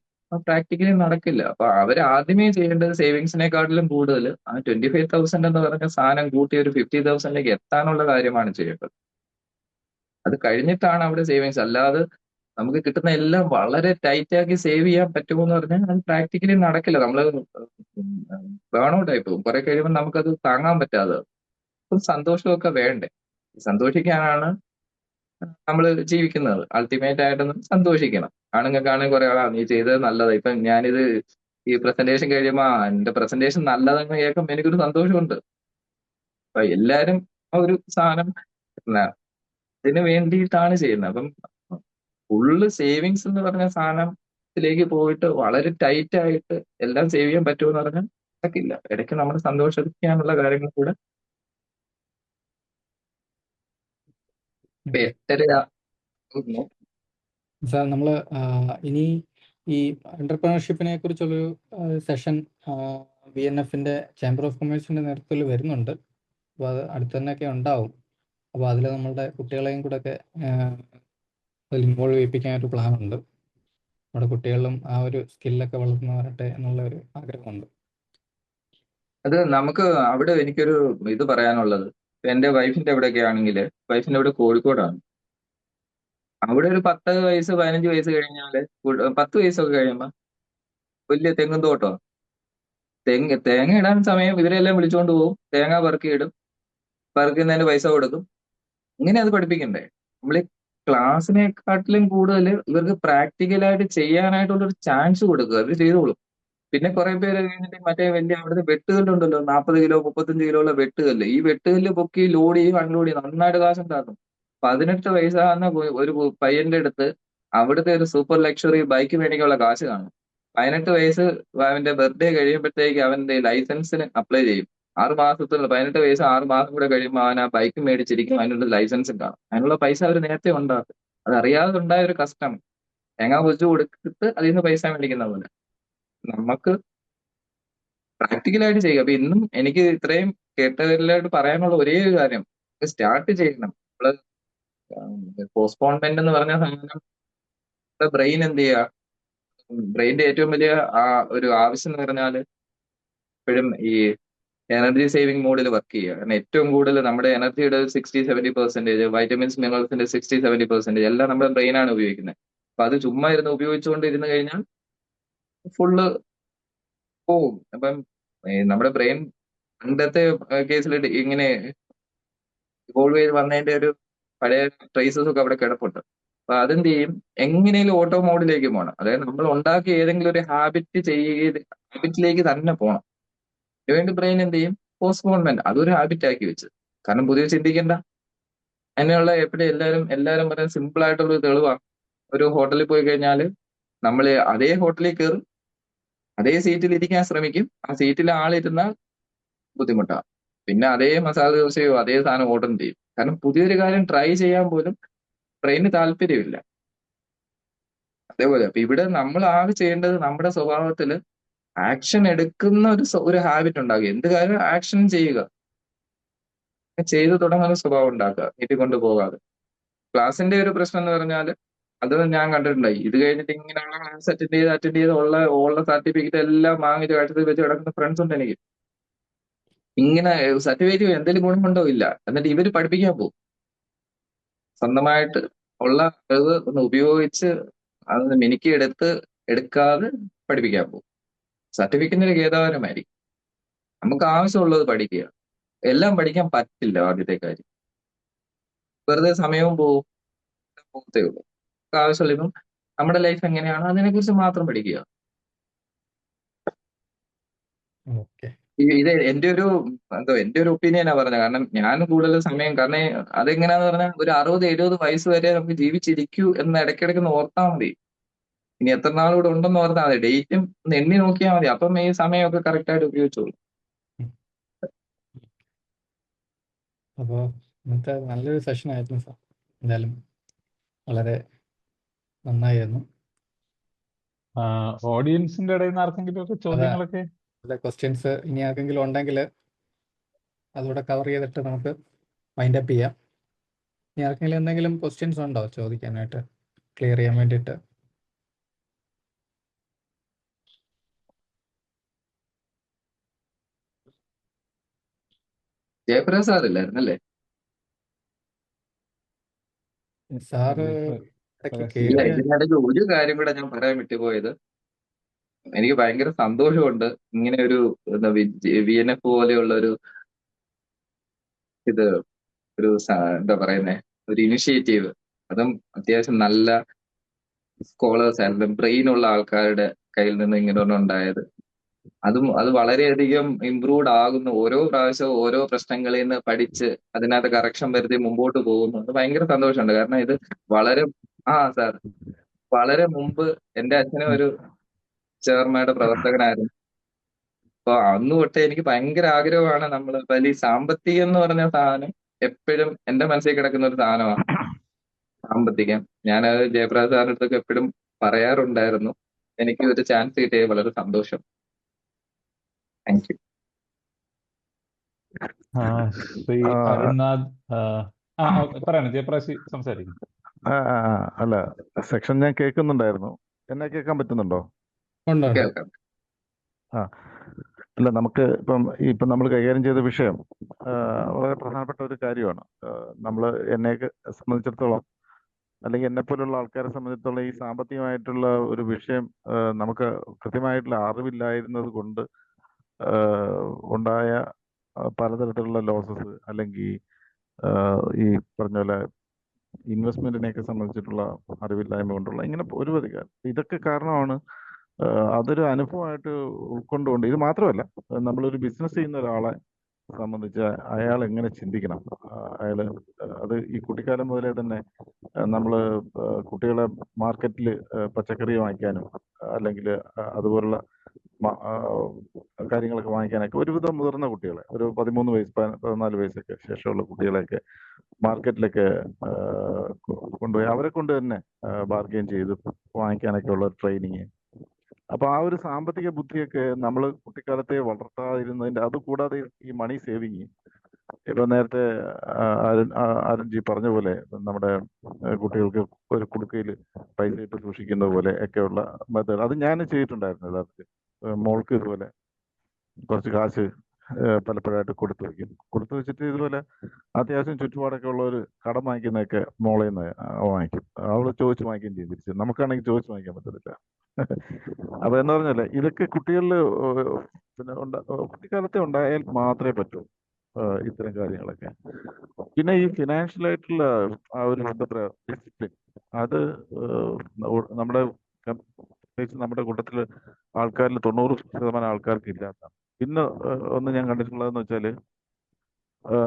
പ്രാക്ടിക്കലി നടക്കില്ല. അപ്പൊ അവർ ആദ്യമേ ചെയ്യേണ്ടത് സേവിങ്സിനെക്കാട്ടിലും കൂടുതൽ ആ 25,000 എന്ന് പറഞ്ഞ സാധനം കൂട്ടി ഒരു 50,000ലേക്ക് എത്താനുള്ള കാര്യമാണ് ചെയ്യേണ്ടത്. അത് കഴിഞ്ഞിട്ടാണ് അവിടെ സേവിങ്സ്. അല്ലാതെ നമുക്ക് കിട്ടുന്ന എല്ലാം വളരെ ടൈറ്റ് ആക്കി സേവ് ചെയ്യാൻ പറ്റുമോ എന്ന് പറഞ്ഞാൽ അത് പ്രാക്ടിക്കലി നടക്കില്ല. നമ്മള് ബേൺ ഔട്ട് ആയി പോകും. കുറെ കഴിയുമ്പോൾ നമുക്കത് താങ്ങാൻ പറ്റാതെ. അപ്പം സന്തോഷമൊക്കെ വേണ്ടേ? സന്തോഷിക്കാനാണ് നമ്മൾ ജീവിക്കുന്നത്. അൾട്ടിമേറ്റ് ആയിട്ടൊന്ന് സന്തോഷിക്കണം. ആണുങ്ങൾക്കാണെങ്കിൽ കുറെ ആളാ നീ ചെയ്തത് നല്ലതാ. ഇപ്പൊ ഞാനിത് ഈ പ്രസന്റേഷൻ കഴിയുമ്പോ എന്റെ പ്രസന്റേഷൻ നല്ലതെന്ന് കേൾക്കുമ്പോൾ എനിക്കൊരു സന്തോഷമുണ്ട്. അപ്പൊ എല്ലാരും ആ ഒരു സാധനം ഇതിന് വേണ്ടിയിട്ടാണ് ചെയ്യുന്നത്. അപ്പം ഫുള്ള് സേവിങ്സ് എന്ന് പറഞ്ഞ സാധനത്തിലേക്ക് പോയിട്ട് വളരെ ടൈറ്റ് ആയിട്ട് എല്ലാം സേവ് ചെയ്യാൻ പറ്റുമെന്ന് പറഞ്ഞാൽ നടക്കില്ല. ഇടയ്ക്ക് നമ്മൾ സന്തോഷിക്കാനുള്ള കാര്യങ്ങൾ കൂടെ ഇപ്പൊ 8:30 സാർ നമ്മൾ ഇനി ഈ എന്റർപ്രണർഷിപ്പിനെ കുറിച്ചുള്ളൊരു സെഷൻ BNFന്റെ ചേംബർ ഓഫ് കൊമേഴ്സിന്റെ നേതൃത്വത്തിൽ വരുന്നുണ്ട്. അപ്പോൾ അത് അടുത്ത് തന്നെയൊക്കെ ഉണ്ടാവും. അപ്പോൾ അതിൽ നമ്മളുടെ കുട്ടികളെയും കൂടെ ഒക്കെ അതിൽ ഇൻവോൾവ് ചെയ്യിപ്പിക്കാൻ ഒരു പ്ലാൻ ഉണ്ട്. നമ്മുടെ കുട്ടികളിലും ആ ഒരു സ്കില്ലൊക്കെ വളർന്നു വരട്ടെ എന്നുള്ള ഒരു ആഗ്രഹമുണ്ട്. അത് നമുക്ക് അവിടെ എനിക്കൊരു ഇത് പറയാനുള്ളത്, ഇപ്പൊ എന്റെ വൈഫിന്റെ അവിടെയൊക്കെ ആണെങ്കിൽ, വൈഫിന്റെ അവിടെ കോഴിക്കോടാണ്. അവിടെ ഒരു 10 വയസ്സ് 15 വയസ്സ് കഴിഞ്ഞാല് 10 വയസ്സൊക്കെ കഴിയുമ്പോ വലിയ തെങ്ങും തോട്ടമാണ്. തേങ്ങ ഇടാൻ സമയം ഇവരെല്ലാം വിളിച്ചുകൊണ്ട് പോകും, തേങ്ങ പെറുക്കിയിടും, പെറുക്കുന്നതിന് പൈസ കൊടുക്കും. ഇങ്ങനെ അത് പഠിപ്പിക്കണ്ടേ? നമ്മൾ ഈ ക്ലാസ്സിനെക്കാട്ടിലും കൂടുതൽ ഇവർക്ക് പ്രാക്ടിക്കലായിട്ട് ചെയ്യാനായിട്ടുള്ള ഒരു ചാൻസ് കൊടുക്കുക, അവർ ചെയ്തോളും. പിന്നെ കുറെ പേര് കഴിഞ്ഞിട്ട് മറ്റേ വലിയ അവിടുത്തെ വെട്ടുകല്ലുണ്ടല്ലോ, 40 കിലോ 35 കിലോ ഉള്ള വെട്ടുകല്ല്, ഈ വെട്ടുകല്ല് പൊക്കി ലോഡ് ചെയ്യും അൺലോഡ് ചെയ്യും, നന്നായിട്ട് കാശുണ്ടാക്കും. 18 വയസ്സാകുന്ന ഒരു പയ്യന്റെ അടുത്ത് അവിടുത്തെ ഒരു സൂപ്പർ ലക്ഷറി ബൈക്ക് മേടിക്കാനുള്ള കാശ് കാണും. 18 വയസ്സ് അവന്റെ ബർത്ത്ഡേ കഴിയുമ്പോഴത്തേക്ക് അവന്റെ ലൈസൻസിന് അപ്ലൈ ചെയ്യും. 6 മാസത്തിൽ 18 വയസ്സ് 6 മാസം കൂടെ കഴിയുമ്പോൾ അവൻ ആ ബൈക്ക് മേടിച്ചിരിക്കും, അതിനുള്ള ലൈസൻസും കാണും. അതിനുള്ള പൈസ അവർ നേരത്തെ ഉണ്ടാക്കും. അതറിയാതെ ഉണ്ടായ ഒരു കഷ്ടം. തേങ്ങ പൊതിച്ചു കൊടുത്തിട്ട് അതിൽ നിന്ന് പൈസ മേടിക്കുന്ന പോലെ നമുക്ക് പ്രാക്ടിക്കലായിട്ട് ചെയ്യുക. അപ്പൊ ഇന്നും എനിക്ക് ഇത്രയും കേട്ടവരിലായിട്ട് പറയാനുള്ള ഒരേ ഒരു കാര്യം, സ്റ്റാർട്ട് ചെയ്യണം. നമ്മള് പോസ്റ്റ്പോൺമെന്റ് എന്ന് പറഞ്ഞ സാധനം ബ്രെയിൻ എന്ത് ചെയ്യുക, ബ്രെയിന്റെ ഏറ്റവും വലിയ ഒരു ആവശ്യം എന്ന് പറഞ്ഞാൽ എപ്പോഴും ഈ എനർജി സേവിങ് മോഡിൽ വർക്ക് ചെയ്യുക. കാരണം ഏറ്റവും കൂടുതൽ നമ്മുടെ എനർജിയുടെ 60-70%, വൈറ്റമിൻസ് മിനറൽസിന്റെ 60-70% എല്ലാം നമ്മുടെ ബ്രെയിനാണ് ഉപയോഗിക്കുന്നത്. അപ്പൊ അത് ചുമ്മാ ഇരുന്ന് ഉപയോഗിച്ചുകൊണ്ടിരുന്നു കഴിഞ്ഞാൽ ഫുള്ള് പോവും. അപ്പം നമ്മുടെ ബ്രെയിൻ പണ്ടത്തെ കേസിൽ ഇങ്ങനെ ഇവോൾവ് ചെയ്ത് വന്നതിന്റെ ഒരു പഴയ ട്രേസസ് ഒക്കെ അവിടെ കിടപ്പുണ്ട്. അപ്പൊ അതെന്ത് ചെയ്യും, എങ്ങനെയും ഓട്ടോ മോഡിലേക്ക് പോകണം. അതായത് നമ്മൾ ഉണ്ടാക്കിയ ഏതെങ്കിലും ഒരു ഹാബിറ്റിലേക്ക് തന്നെ പോകണം. അതിനുവേണ്ടി ബ്രെയിൻ എന്ത് ചെയ്യും, പോസ്റ്റ്പോൺമെന്റ് അതൊരു ഹാബിറ്റ് ആക്കി വെച്ച്. കാരണം പുതിയ ചിന്തിക്കേണ്ട. അതിനുള്ള എപ്പോഴും എല്ലാവരും പറയാൻ സിമ്പിൾ ആയിട്ടുള്ള ഒരു തെളിവാണ്. ഒരു ഹോട്ടലിൽ പോയി കഴിഞ്ഞാൽ നമ്മൾ അതേ ഹോട്ടലിൽ കയറും, അതേ സീറ്റിൽ ഇരിക്കാൻ ശ്രമിക്കും. ആ സീറ്റിൽ ആളിരുന്നാൽ ബുദ്ധിമുട്ടാണ്. പിന്നെ അതേ മസാല ദോശയോ അതേ സാധനം ഓർഡർ ചെയ്യും. കാരണം പുതിയൊരു കാര്യം ട്രൈ ചെയ്യാൻ പോലും ബ്രെയിന് താല്പര്യമില്ല. അതേപോലെ അപ്പൊ ഇവിടെ നമ്മൾ ആകെ ചെയ്യേണ്ടത് നമ്മുടെ സ്വഭാവത്തിൽ ആക്ഷൻ എടുക്കുന്ന ഒരു ഹാബിറ്റ് ഉണ്ടാകുക. എന്ത് കാര്യം ആക്ഷൻ ചെയ്യുക, ചെയ്തു തുടങ്ങുന്ന സ്വഭാവം ഉണ്ടാക്കുക, നീട്ടിക്കൊണ്ട് പോകാതെ. ക്ലാസിന്റെ ഒരു പ്രശ്നം എന്ന് പറഞ്ഞാൽ അത് ഞാൻ കണ്ടിട്ടുണ്ടായി. ഇത് കഴിഞ്ഞിട്ട് ഇങ്ങനെയുള്ള ക്ലാസ് അറ്റൻഡ് ചെയ്ത് ഉള്ള സർട്ടിഫിക്കറ്റ് എല്ലാം വാങ്ങിച്ച് കഴുത്തിൽ വെച്ച് കിടക്കുന്ന ഫ്രണ്ട്സ് ഉണ്ട് എനിക്ക്. ഇങ്ങനെ സർട്ടിഫിക്കറ്റ് എന്തെങ്കിലും ഗുണമുണ്ടോ ഇല്ല, എന്നിട്ട് ഇവര് പഠിപ്പിക്കാൻ പോകും. സ്വന്തമായിട്ട് ഉള്ള അറിവ് ഒന്ന് ഉപയോഗിച്ച് അതൊന്ന് മിനുക്കി എടുക്കാതെ പഠിപ്പിക്കാൻ പോകും. സർട്ടിഫിക്കറ്റിന്റെ ഖേദകരമായിരിക്കും. നമുക്ക് ആവശ്യമുള്ളത് പഠിക്കുക. എല്ലാം പഠിക്കാൻ പറ്റില്ല. ആദ്യത്തെ കാര്യം വെറുതെ സമയവും പോകത്തേ ഉള്ളൂ. ആവശ്യമുള്ള ഇപ്പം നമ്മുടെ ലൈഫ് എങ്ങനെയാണ് അതിനെക്കുറിച്ച് മാത്രം പഠിക്കുക. ഓക്കെ. ഇത് എന്റെ ഒരു ഒപ്പീനിയനാ പറഞ്ഞത്. കാരണം ഞാൻ കൂടുതൽ സമയം, കാരണം അതെങ്ങനെയാന്ന് പറഞ്ഞാൽ ഒരു 60-70 വയസ്സ് വരെ നമുക്ക് ജീവിച്ചിരിക്കൂ എന്ന് ഇടയ്ക്കിടയ്ക്ക് ഒന്ന് ഓർത്താൽ മതി. ഇനി എത്ര നാൾ കൂടെ ഉണ്ടെന്ന് ഓർത്താൽ മതി. ഡേറ്റും ഒന്ന് എണ്ണി നോക്കിയാൽ മതി. അപ്പം ഈ സമയമൊക്കെ കറക്റ്റ് ആയിട്ട് ഉപയോഗിച്ചോളൂ. അപ്പോൾ ഇന്നത്തെ നല്ലൊരു സെഷൻ ആയിരുന്നു സാർ. എന്തായാലും വളരെ നന്നായിരുന്നു. ഓഡിയൻസിന്റെ ഇടയിൽ നിന്ന് ആർക്കെങ്കിലും ഒക്കെ ചോദ്യങ്ങളൊക്കെ ക്വസ്റ്റ്യൻസ് ഇനി ആർക്കെങ്കിലും ഉണ്ടെങ്കിൽ അതുകൂടെ കവർ ചെയ്തിട്ട് നമുക്ക് വൈൻഡ് അപ്പ് ചെയ്യാം. ഇനി ആർക്കെങ്കിലും എന്തെങ്കിലും ക്വസ്റ്റ്യൻസ് ഉണ്ടോ ചോദിക്കാനായിട്ട്, ക്ലിയർ ചെയ്യാൻ വേണ്ടിയിട്ട്? ജയപ്രകാശ് സാറില്ലായിരുന്നല്ലേ? സാറ് അതൊക്കെ ഇല്ല, കേൾക്കാൻ ഇതിനിടയ്ക്ക് ഒരു കാര്യം കൂടെ ഞാൻ പറയാൻ വിട്ടുപോയത്. എനിക്ക് ഭയങ്കര സന്തോഷമുണ്ട് ഇങ്ങനെ ഒരു VNF പോലെയുള്ള ഒരു ഇത് ഒരു എന്താ പറയുന്നേ, ഒരു ഇനിഷ്യേറ്റീവ്. അതും അത്യാവശ്യം നല്ല സ്കോളേഴ്സ് ആൻഡ് ബ്രെയിൻ ഉള്ള ആൾക്കാരുടെ കയ്യിൽ നിന്ന് ഇങ്ങനെ ഒന്നും ഉണ്ടായത്. അത് വളരെയധികം ഇംപ്രൂവ്ഡ് ആകുന്നു. ഓരോ പ്രാവശ്യവും ഓരോ പ്രശ്നങ്ങളിൽ നിന്ന് പഠിച്ച് അതിനകത്ത് കറക്ഷൻ വരുത്തി മുമ്പോട്ട് പോകുന്നു. അത് ഭയങ്കര സന്തോഷമുണ്ട്. കാരണം ഇത് വളരെ സാർ, വളരെ മുമ്പ് എന്റെ അച്ഛനും ഒരു ചേർമയുടെ പ്രവർത്തകനായിരുന്നു. അപ്പൊ അന്ന് തൊട്ടേ എനിക്ക് ഭയങ്കര ആഗ്രഹമാണ്. ഈ സാമ്പത്തികം എന്ന് പറഞ്ഞ സാധനം എപ്പോഴും എന്റെ മനസ്സിൽ കിടക്കുന്ന ഒരു സാധനമാണ്. സാമ്പത്തികം. ഞാനത് ജയപ്രകാശ് സാറിന്റെ അടുത്തൊക്കെ എപ്പോഴും പറയാറുണ്ടായിരുന്നു. എനിക്ക് ഒരു ചാൻസ് കിട്ടിയത് വളരെ സന്തോഷം. Thank you. ശ്രീ അരുൺനാഥ് പറയണം, ജയപ്രകാശ് സംസാരിക്കും. അല്ല, സെക്ഷൻ ഞാൻ കേൾക്കുന്നുണ്ടായിരുന്നു. എന്നെ കേൾക്കാൻ പറ്റുന്നുണ്ടോ? ഉണ്ട് ഉണ്ട്. കേൾക്കാം. അല്ല, നമുക്ക് ഇപ്പം നമ്മൾ കൈകാര്യം ചെയ്ത വിഷയം വളരെ പ്രധാനപ്പെട്ട ഒരു കാര്യമാണ്. നമ്മൾ എന്നെ സംബന്ധിച്ചിടത്തോളം, അല്ലെങ്കിൽ എന്നെ പോലുള്ള ആൾക്കാരെ സംബന്ധിച്ചിടത്തോളം, ഈ സാമ്പത്തികമായിട്ടുള്ള ഒരു വിഷയം നമുക്ക് കൃത്യമായിട്ടുള്ള അറിവില്ലായിരുന്നത് കൊണ്ട് ഉണ്ടായ പലതരത്തിലുള്ള ലോസസ്, അല്ലെങ്കിൽ ഈ പറഞ്ഞ പോലെ ഇൻവെസ്റ്റ്മെന്റിനെയൊക്കെ സംബന്ധിച്ചിട്ടുള്ള അറിവില്ലായ്മ കൊണ്ടുള്ള ഇങ്ങനെ ഒരുപാട് ഇതൊക്കെ കാരണമാണ്. അതൊരു അനുഭവമായിട്ട് ഉൾക്കൊണ്ടുകൊണ്ട്, ഇത് മാത്രമല്ല, നമ്മളൊരു ബിസിനസ് ചെയ്യുന്ന ഒരാളെ സംബന്ധിച്ച് അയാൾ എങ്ങനെ ചിന്തിക്കണം, അയാൾ അത് ഈ കുട്ടിക്കാലം മുതലേ തന്നെ നമ്മൾ കുട്ടികളെ മാർക്കറ്റിൽ പച്ചക്കറി വാങ്ങിക്കാനും അല്ലെങ്കിൽ അതുപോലുള്ള കാര്യങ്ങളൊക്കെ വാങ്ങിക്കാനൊക്കെ ഒരുവിധം മുതിർന്ന കുട്ടികളെ, ഒരു 13 വയസ്സ് 14 വയസ്സൊക്കെ ശേഷമുള്ള കുട്ടികളെയൊക്കെ മാർക്കറ്റിലൊക്കെ കൊണ്ടുപോയി അവരെ കൊണ്ട് തന്നെ ബാർഗെയിൻ ചെയ്ത് വാങ്ങിക്കാനൊക്കെ ഉള്ള ട്രെയിനിങ്. അപ്പൊ ആ ഒരു സാമ്പത്തിക ബുദ്ധിയൊക്കെ നമ്മൾ കുട്ടിക്കാലത്തെ വളർത്താതിരുന്നതിന്റെ, അതുകൂടാതെ ഈ മണി സേവിങ്, ഇപ്പൊ നേരത്തെ അരുൺജി പറഞ്ഞ പോലെ നമ്മുടെ കുട്ടികൾക്ക് ഒരു കുടുക്കയിൽ പൈസ ഇട്ട് സൂക്ഷിക്കുന്ന പോലെ ഒക്കെയുള്ള മെത്തേഡ് അത് ഞാൻ ചെയ്തിട്ടുണ്ടായിരുന്നു. യഥാർത്ഥത്തിൽ മോൾക്ക് ഇതുപോലെ കുറച്ച് കാശ് പലപ്പോഴായിട്ട് കൊടുത്തു വെച്ചിട്ട് ഇതുപോലെ അത്യാവശ്യം ചുറ്റുപാടൊക്കെ ഉള്ളവർ കടം വാങ്ങിക്കുന്നതൊക്കെ മോളിൽ നിന്ന് വാങ്ങിക്കും. അവള് ചോദിച്ച് വാങ്ങിക്കുകയും ചെയ്യും തിരിച്ച്. നമുക്കാണെങ്കിൽ ചോദിച്ച് വാങ്ങിക്കാൻ പറ്റത്തില്ല. അപ്പൊ എന്ന് പറഞ്ഞാല് ഇതൊക്കെ കുട്ടികളിൽ കുട്ടിക്കാലത്തെ ഉണ്ടായാൽ മാത്രമേ പറ്റൂ ഇത്തരം കാര്യങ്ങളൊക്കെ. പിന്നെ ഈ ഫിനാൻഷ്യൽ ആയിട്ടുള്ള ആ ഒരു എന്താ പറയാ ഡിസിപ്ലിൻ, അത് നമ്മുടെ നമ്മുടെ കൂട്ടത്തില് ആൾക്കാരിൽ 90% ആൾക്കാർക്ക് ഇല്ലാത്ത. പിന്നെ ഒന്ന് ഞാൻ കണ്ടിട്ടുള്ളതെന്ന് വെച്ചാല്,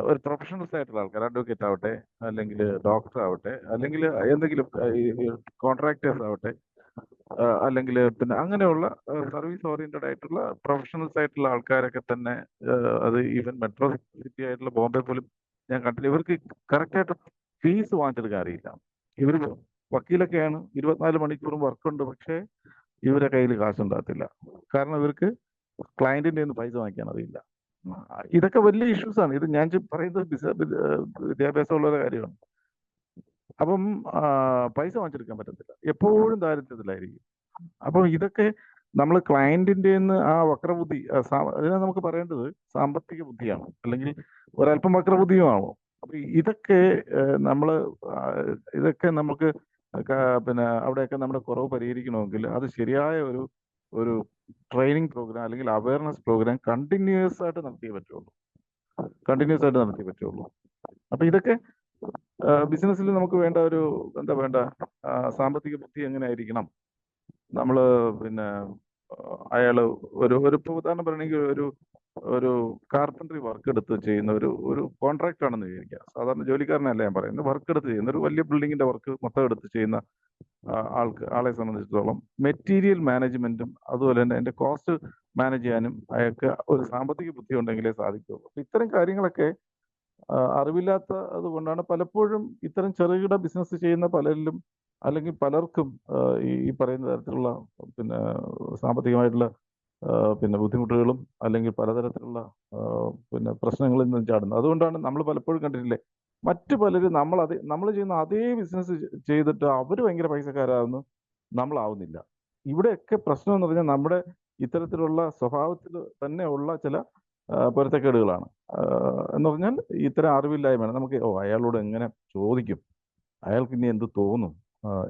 ഒരു പ്രൊഫഷണൽസ് ആയിട്ടുള്ള ആൾക്കാർ, അഡ്വക്കേറ്റ് ആവട്ടെ, അല്ലെങ്കിൽ ഡോക്ടർ ആവട്ടെ, അല്ലെങ്കിൽ എന്തെങ്കിലും കോൺട്രാക്ടേഴ്സ് ആവട്ടെ, അല്ലെങ്കിൽ പിന്നെ അങ്ങനെയുള്ള സർവീസ് ഓറിയന്റഡ് ആയിട്ടുള്ള പ്രൊഫഷണൽസ് ആയിട്ടുള്ള ആൾക്കാരൊക്കെ തന്നെ, അത് ഈവൻ മെട്രോ സിറ്റി ആയിട്ടുള്ള ബോംബെ പോലും ഞാൻ കണ്ടില്ല, ഇവർക്ക് കറക്റ്റായിട്ട് ഫീസ് വാങ്ങിച്ചെടുക്കാൻ അറിയില്ല. ഇവർ വക്കീലൊക്കെയാണ്, 24 മണിക്കൂറും വർക്കുണ്ട്, പക്ഷേ ഇവരെ കയ്യിൽ കാശുണ്ടാകത്തില്ല. കാരണം ഇവർക്ക് ക്ലയന്റിന്റെ നിന്ന് പൈസ വാങ്ങിക്കാൻ അറിയില്ല. ഇതൊക്കെ വലിയ ഇഷ്യൂസ് ആണ്. ഇത് ഞാൻ പറയുന്നത് വിദ്യാഭ്യാസമുള്ള കാര്യമാണ്. അപ്പം പൈസ വാങ്ങിച്ചെടുക്കാൻ പറ്റത്തില്ല, എപ്പോഴും ദാരിദ്ര്യത്തിലായിരിക്കും. അപ്പം ഇതൊക്കെ നമ്മൾ ക്ലയന്റിന്റെ ആ വക്രബുദ്ധി, അതിനെ നമുക്ക് പറയേണ്ടത് സാമ്പത്തിക ബുദ്ധിയാണ്, അല്ലെങ്കിൽ ഒരല്പം വക്രബുദ്ധിയുമാണോ. അപ്പൊ ഇതൊക്കെ ഇതൊക്കെ നമുക്ക് പിന്നെ അവിടെയൊക്കെ നമ്മുടെ കുറവ് പരിഹരിക്കണമെങ്കിൽ അത് ശരിയായ ഒരു ട്രെയിനിങ് പ്രോഗ്രാം അല്ലെങ്കിൽ അവയർനെസ് പ്രോഗ്രാം കണ്ടിന്യൂസ് ആയിട്ട് നടത്തിയേ പറ്റുള്ളൂ. അപ്പൊ ഇതൊക്കെ ബിസിനസ്സിൽ നമുക്ക് വേണ്ട ഒരു വേണ്ട സാമ്പത്തിക ബുദ്ധി എങ്ങനെ ആയിരിക്കണം. നമ്മള് പിന്നെ അയാള് ഒരു ഉദാഹരണം പറയണമെങ്കിൽ ഒരു കാർപ്പൻട്രി വർക്ക് എടുത്ത് ചെയ്യുന്ന ഒരു കോൺട്രാക്ട് ആണെന്ന് വിചാരിക്കുക. സാധാരണ ജോലിക്കാരനല്ല ഞാൻ പറയുന്നത്, വർക്ക് എടുത്ത് ചെയ്യുന്ന ഒരു വലിയ ബിൽഡിങ്ങിന്റെ വർക്ക് മൊത്തം എടുത്ത് ചെയ്യുന്ന ആളെ സംബന്ധിച്ചിടത്തോളം മെറ്റീരിയൽ മാനേജ്മെന്റും അതുപോലെ തന്നെ അതിന്റെ കോസ്റ്റ് മാനേജ് ചെയ്യാനും അയാൾക്ക് ഒരു സാമ്പത്തിക ബുദ്ധി ഉണ്ടെങ്കിലേ സാധിക്കുള്ളൂ. അപ്പൊ ഇത്തരം കാര്യങ്ങളൊക്കെ അറിവില്ലാത്ത അതുകൊണ്ടാണ് പലപ്പോഴും ഇത്തരം ചെറുകിട ബിസിനസ് ചെയ്യുന്ന പലരിലും അല്ലെങ്കിൽ പലർക്കും ഈ പറയുന്ന തരത്തിലുള്ള പിന്നെ സാമ്പത്തികമായിട്ടുള്ള പിന്നെ ബുദ്ധിമുട്ടുകളും അല്ലെങ്കിൽ പലതരത്തിലുള്ള പിന്നെ പ്രശ്നങ്ങളിൽ നിന്നും ചാടുന്നത്. അതുകൊണ്ടാണ് നമ്മൾ പലപ്പോഴും കണ്ടിട്ടില്ലേ, മറ്റു പലരും നമ്മൾ ചെയ്യുന്ന അതേ ബിസിനസ് ചെയ്തിട്ട് അവർ ഭയങ്കര പൈസക്കാരാകുന്നു, നമ്മളാവുന്നില്ല. ഇവിടെയൊക്കെ പ്രശ്നം എന്ന് പറഞ്ഞാൽ നമ്മുടെ ഇത്തരത്തിലുള്ള സ്വഭാവത്തിൽ തന്നെ ഉള്ള ചില പൊരുത്തക്കേടുകളാണ്. എന്ന് പറഞ്ഞാൽ ഇത്തരം അറിവില്ലായ്മയാണ്. നമുക്ക് അയാളോട് എങ്ങനെ ചോദിക്കും, അയാൾക്ക് ഇനി എന്ത് തോന്നും,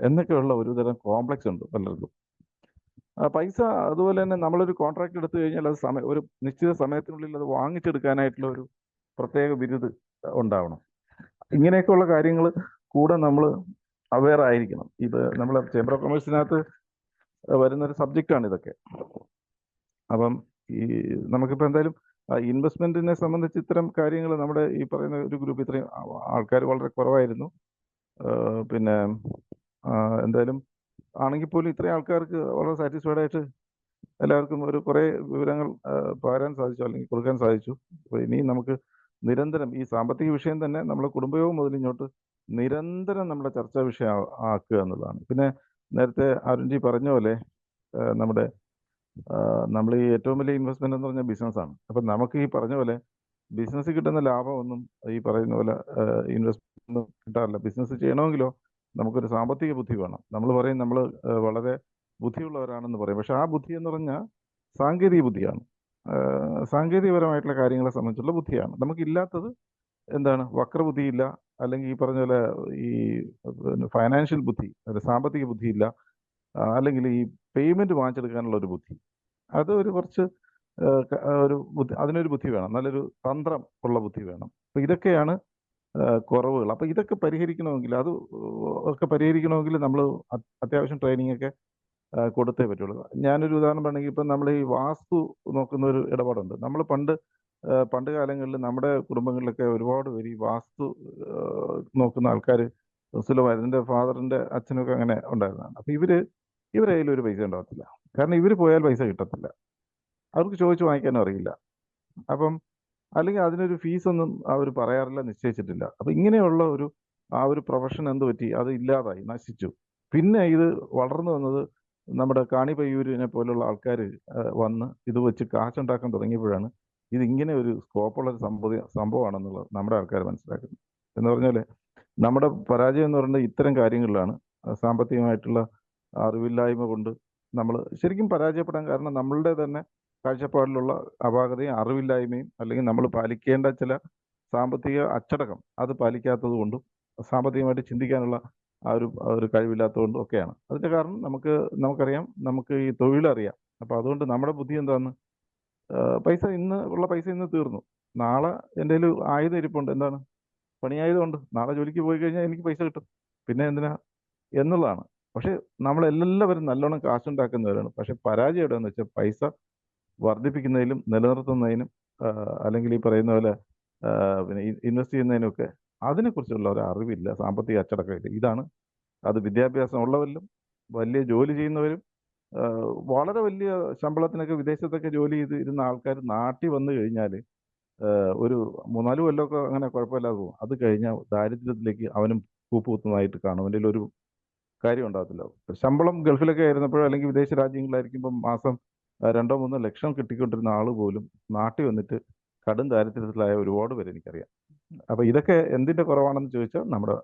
എന്നൊക്കെയുള്ള ഒരു തരം കോംപ്ലക്സ് ഉണ്ട് പലർക്കും. പൈസ അതുപോലെ തന്നെ നമ്മളൊരു കോൺട്രാക്ട് എടുത്തു കഴിഞ്ഞാൽ അത് ഒരു നിശ്ചിത സമയത്തിനുള്ളിൽ അത് വാങ്ങിച്ചെടുക്കാനായിട്ടുള്ള ഒരു പ്രത്യേക ബിരുദ് ഉണ്ടാവണം. ഇങ്ങനെയൊക്കെയുള്ള കാര്യങ്ങൾ കൂടെ നമ്മൾ അവെയർ ആയിരിക്കണം. ഇത് നമ്മളെ ചേംബർ ഓഫ് കൊമേഴ്സിനകത്ത് വരുന്നൊരു സബ്ജക്റ്റാണ് ഇതൊക്കെ. അപ്പം ഈ നമുക്കിപ്പോൾ എന്തായാലും ഇൻവെസ്റ്റ്മെന്റിനെ സംബന്ധിച്ച് ഇത്തരം കാര്യങ്ങൾ നമ്മുടെ ഈ പറയുന്ന ഒരു ഗ്രൂപ്പ് ഇത്രയും ആൾക്കാർ വളരെ കുറവായിരുന്നു. പിന്നെ എന്തായാലും ആണെങ്കിൽ പോലും ഇത്രയും ആൾക്കാർക്ക് വളരെ സാറ്റിസ്ഫൈഡ് ആയിട്ട് എല്ലാവർക്കും ഒരു കുറേ വിവരങ്ങൾ പകരാൻ സാധിച്ചു, അല്ലെങ്കിൽ കൊടുക്കാൻ സാധിച്ചു. അപ്പോൾ ഇനി നമുക്ക് നിരന്തരം ഈ സാമ്പത്തിക വിഷയം തന്നെ നമ്മളെ കുടുംബയോഗം മുതൽ ഇങ്ങോട്ട് നിരന്തരം നമ്മുടെ ചർച്ചാ വിഷയം ആക്കുക എന്നുള്ളതാണ്. പിന്നെ നേരത്തെ അരുൺജി പറഞ്ഞ പോലെ നമ്മുടെ നമ്മൾ ഈ ഏറ്റവും വലിയ ഇൻവെസ്റ്റ്മെന്റ് എന്ന് പറഞ്ഞാൽ ബിസിനസ്സാണ്. അപ്പം നമുക്ക് ഈ പറഞ്ഞ പോലെ ബിസിനസ് കിട്ടുന്ന ലാഭമൊന്നും ഈ പറയുന്ന പോലെ ഇൻവെസ്റ്റ്മെന്റ് കിട്ടാറില്ല. ബിസിനസ് ചെയ്യണമെങ്കിലോ നമുക്കൊരു സാമ്പത്തിക ബുദ്ധി വേണം. നമ്മൾ പറയും നമ്മൾ വളരെ ബുദ്ധിയുള്ളവരാണെന്ന് പറയും. പക്ഷെ ആ ബുദ്ധി എന്ന് പറഞ്ഞാൽ സാങ്കേതിക ബുദ്ധിയാണ്, സാങ്കേതികപരമായിട്ടുള്ള കാര്യങ്ങളെ സംബന്ധിച്ചുള്ള ബുദ്ധിയാണ്. നമുക്കില്ലാത്തത് എന്താണ്? വക്രബുദ്ധിയില്ല, അല്ലെങ്കിൽ ഈ പറഞ്ഞ പോലെ ഈ ഫൈനാൻഷ്യൽ ബുദ്ധി, സാമ്പത്തിക ബുദ്ധിയില്ല, അല്ലെങ്കിൽ ഈ പേയ്മെന്റ് വാങ്ങിച്ചെടുക്കാനുള്ള ഒരു ബുദ്ധി. അത് ഒരു കുറച്ച് ഒരു ബുദ്ധി, അതിനൊരു ബുദ്ധി വേണം, നല്ലൊരു തന്ത്രം ഉള്ള ബുദ്ധി വേണം. അപ്പം ഇതൊക്കെയാണ് കുറവുകൾ. അപ്പം ഇതൊക്കെ പരിഹരിക്കണമെങ്കിൽ നമ്മൾ അത്യാവശ്യം ട്രെയിനിങ് ഒക്കെ കൊടുത്തേ പറ്റുള്ളൂ. ഞാനൊരു ഉദാഹരണം പറഞ്ഞെങ്കിൽ ഇപ്പം നമ്മൾ ഈ വാസ്തു നോക്കുന്ന ഒരു ഇടപാടുണ്ട്. നമ്മൾ പണ്ട് കാലങ്ങളിൽ നമ്മുടെ കുടുംബങ്ങളിലൊക്കെ ഒരുപാട് പേര് ഈ വാസ്തു നോക്കുന്ന ആൾക്കാർ സുലഭമായിരുന്നു. എൻ്റെ ഫാദറിൻ്റെ അച്ഛനൊക്കെ അങ്ങനെ ഉണ്ടായിരുന്നതാണ്. അപ്പം ഇവരെ കയ്യിൽ ഒരു പൈസ ഉണ്ടാകത്തില്ല. കാരണം ഇവർ പോയാൽ പൈസ കിട്ടത്തില്ല, അവർക്ക് ചോദിച്ചു വാങ്ങിക്കാനും അറിയില്ല. അപ്പം അല്ലെങ്കിൽ അതിനൊരു ഫീസൊന്നും അവർ പറയാറില്ല, നിശ്ചയിച്ചിട്ടില്ല. അപ്പം ഇങ്ങനെയുള്ള ആ ഒരു പ്രൊഫഷൻ എന്ത് പറ്റി? അത് ഇല്ലാതായി, നശിച്ചു. പിന്നെ ഇത് വളർന്നു വന്നത് നമ്മുടെ കാണി പയ്യൂരിനെ പോലുള്ള ആൾക്കാർ വന്ന് ഇത് വെച്ച് കാശുണ്ടാക്കാൻ തുടങ്ങിയപ്പോഴാണ് ഇത് ഇങ്ങനെ ഒരു സ്കോപ്പുള്ളൊരു സംഭവമാണെന്നുള്ളത് നമ്മുടെ ആൾക്കാർ മനസ്സിലാക്കുന്നത്. എന്ന് പറഞ്ഞാൽ നമ്മുടെ പരാജയം എന്ന് പറയുന്നത് ഇത്തരം കാര്യങ്ങളിലാണ്. സാമ്പത്തികമായിട്ടുള്ള അറിവില്ലായ്മ കൊണ്ട് നമ്മൾ ശരിക്കും പരാജയപ്പെടാൻ കാരണം നമ്മളുടെ തന്നെ കാഴ്ചപ്പാടിലുള്ള അപാകതയും അറിവില്ലായ്മയും, അല്ലെങ്കിൽ നമ്മൾ പാലിക്കേണ്ട ചില സാമ്പത്തിക അച്ചടക്കം അത് പാലിക്കാത്തത് കൊണ്ടും സാമ്പത്തികമായിട്ട് ചിന്തിക്കാനുള്ള ആ ഒരു കഴിവില്ലാത്തതുകൊണ്ടും ഒക്കെയാണ്. അതിൻ്റെ കാരണം നമുക്കറിയാം, നമുക്ക് ഈ തൊഴിലറിയാം. അപ്പം അതുകൊണ്ട് നമ്മുടെ ബുദ്ധി എന്താന്ന്, പൈസ ഇന്ന് തീർന്നു, നാളെ എൻ്റെ കയ്യിൽ ആയുധം ഇരിപ്പുണ്ട്, എന്താണ്? പണിയായതുകൊണ്ട് നാളെ ജോലിക്ക് പോയി കഴിഞ്ഞാൽ എനിക്ക് പൈസ കിട്ടും, പിന്നെ എന്തിനാ എന്നുള്ളതാണ്. പക്ഷെ നമ്മളെല്ലാവരും നല്ലോണം കാശുണ്ടാക്കുന്നവരാണ്. പക്ഷെ പരാജയം എവിടെയെന്ന് വെച്ചാൽ പൈസ വർദ്ധിപ്പിക്കുന്നതിലും നിലനിർത്തുന്നതിനും അല്ലെങ്കിൽ ഈ പറയുന്ന പോലെ പിന്നെ ഇൻവെസ്റ്റ് ചെയ്യുന്നതിനൊക്കെ അതിനെക്കുറിച്ചുള്ള ഒരു അറിവില്ല, സാമ്പത്തിക അച്ചടക്കമില്ല. ഇതാണ് അത്. വിദ്യാഭ്യാസം ഉള്ളവരിലും വലിയ ജോലി ചെയ്യുന്നവരും വളരെ വലിയ ശമ്പളത്തിനൊക്കെ വിദേശത്തൊക്കെ ജോലി ചെയ്ത് ഇരുന്ന ആൾക്കാർ നാട്ടിൽ വന്നു കഴിഞ്ഞാൽ ഒരു 3-4 കൊല്ലമൊക്കെ അങ്ങനെ കുഴപ്പമില്ലാതെ പോകും. അത് കഴിഞ്ഞാൽ ദാരിദ്ര്യത്തിലേക്ക് അവനും കൂപ്പുകുത്തുന്നതായിട്ട് കാണും. അവൻ്റെ ഒരു കാര്യം ഉണ്ടാകത്തില്ല. ശമ്പളം ഗൾഫിലൊക്കെ ആയിരുന്നപ്പോഴോ അല്ലെങ്കിൽ വിദേശ രാജ്യങ്ങളിലായിരിക്കുമ്പോൾ മാസം 2-3 ലക്ഷം കിട്ടിക്കൊണ്ടിരുന്ന ആൾ പോലും നാട്ടിൽ വന്നിട്ട് കടും ദാരിദ്ര്യത്തിലായ ഒരുപാട് പേര് എനിക്കറിയാം. അപ്പം ഇതൊക്കെ എന്തിൻ്റെ കുറവാണെന്ന് ചോദിച്ചാൽ നമ്മുടെ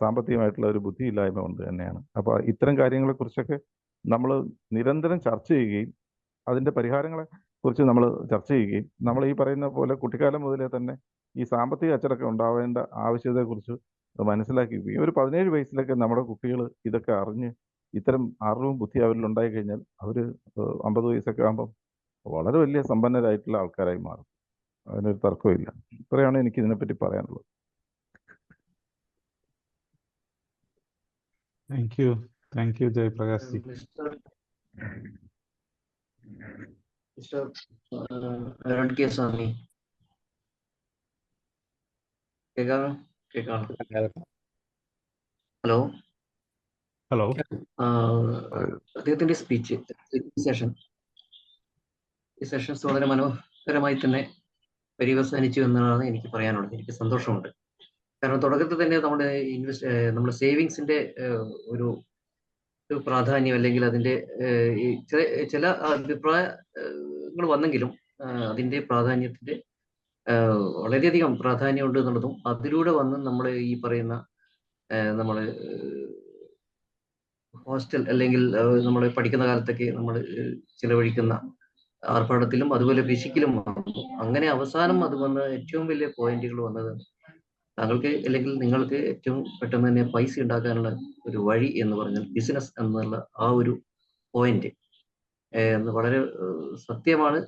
സാമ്പത്തികമായിട്ടുള്ള ഒരു ബുദ്ധിയില്ലായ്മ കൊണ്ട് തന്നെയാണ്. അപ്പോൾ ഇത്തരം കാര്യങ്ങളെക്കുറിച്ചൊക്കെ നമ്മൾ നിരന്തരം ചർച്ച ചെയ്യുകയും അതിൻ്റെ പരിഹാരങ്ങളെ കുറിച്ച് നമ്മൾ ചർച്ച ചെയ്യുകയും നമ്മൾ ഈ പറയുന്ന പോലെ കുട്ടിക്കാലം മുതലേ തന്നെ ഈ സാമ്പത്തിക അച്ചടക്കം ഉണ്ടാവേണ്ട ആവശ്യകതയെക്കുറിച്ച് മനസ്സിലാക്കുകയും ഒരു 17 വയസ്സിലൊക്കെ നമ്മുടെ കുട്ടികൾ ഇതൊക്കെ അറിഞ്ഞ് ഇത്തരം അറിവും ബുദ്ധി അവരിൽ ഉണ്ടായി കഴിഞ്ഞാൽ അവർ 50 വയസ്സൊക്കെ ആകുമ്പം വളരെ വലിയ സമ്പന്നരായിട്ടുള്ള ആൾക്കാരായി മാറും. അതിനൊരു തർക്കമില്ല. ഇത്രയാണ് എനിക്ക് ഇതിനെപ്പറ്റി പറയാനുള്ളത്. Thank you Jayaprakash ji. Arun K Swamy കേൾക്കാം. ഹലോ. അദ്ദേഹത്തിന്റെ സ്പീച്ച് ഈ സെഷൻസ് വളരെ മനോഹരമായി തന്നെ പര്യവസാനിച്ചു എന്നതാണ് എനിക്ക് പറയാനുള്ളത്. എനിക്ക് സന്തോഷമുണ്ട്. കാരണം തുടക്കത്തിൽ തന്നെ നമ്മുടെ സേവിങ്സിന്റെ ഒരു പ്രാധാന്യം, അല്ലെങ്കിൽ അതിന്റെ ചില അഭിപ്രായങ്ങൾ വന്നെങ്കിലും അതിന്റെ പ്രാധാന്യത്തിന്റെ വളരെയധികം പ്രാധാന്യമുണ്ട് എന്നുള്ളതും, അതിലൂടെ വന്ന് നമ്മൾ ഈ പറയുന്ന നമ്മൾ ഹോസ്റ്റൽ അല്ലെങ്കിൽ നമ്മൾ പഠിക്കുന്ന കാലത്തൊക്കെ നമ്മൾ ചിലവഴിക്കുന്ന ആർഭാടത്തിലും അതുപോലെ പിശുക്കിലും വന്നു. അങ്ങനെ അവസാനം അത് വന്ന ഏറ്റവും വലിയ പോയിന്റുകൾ വന്നത് താങ്കൾക്ക് അല്ലെങ്കിൽ നിങ്ങൾക്ക് ഏറ്റവും പെട്ടെന്ന് തന്നെ പൈസ ഉണ്ടാക്കാനുള്ള ഒരു വഴി എന്ന് പറഞ്ഞാൽ ബിസിനസ് എന്നുള്ള ആ ഒരു പോയിന്റ് വളരെ സത്യമാണ്,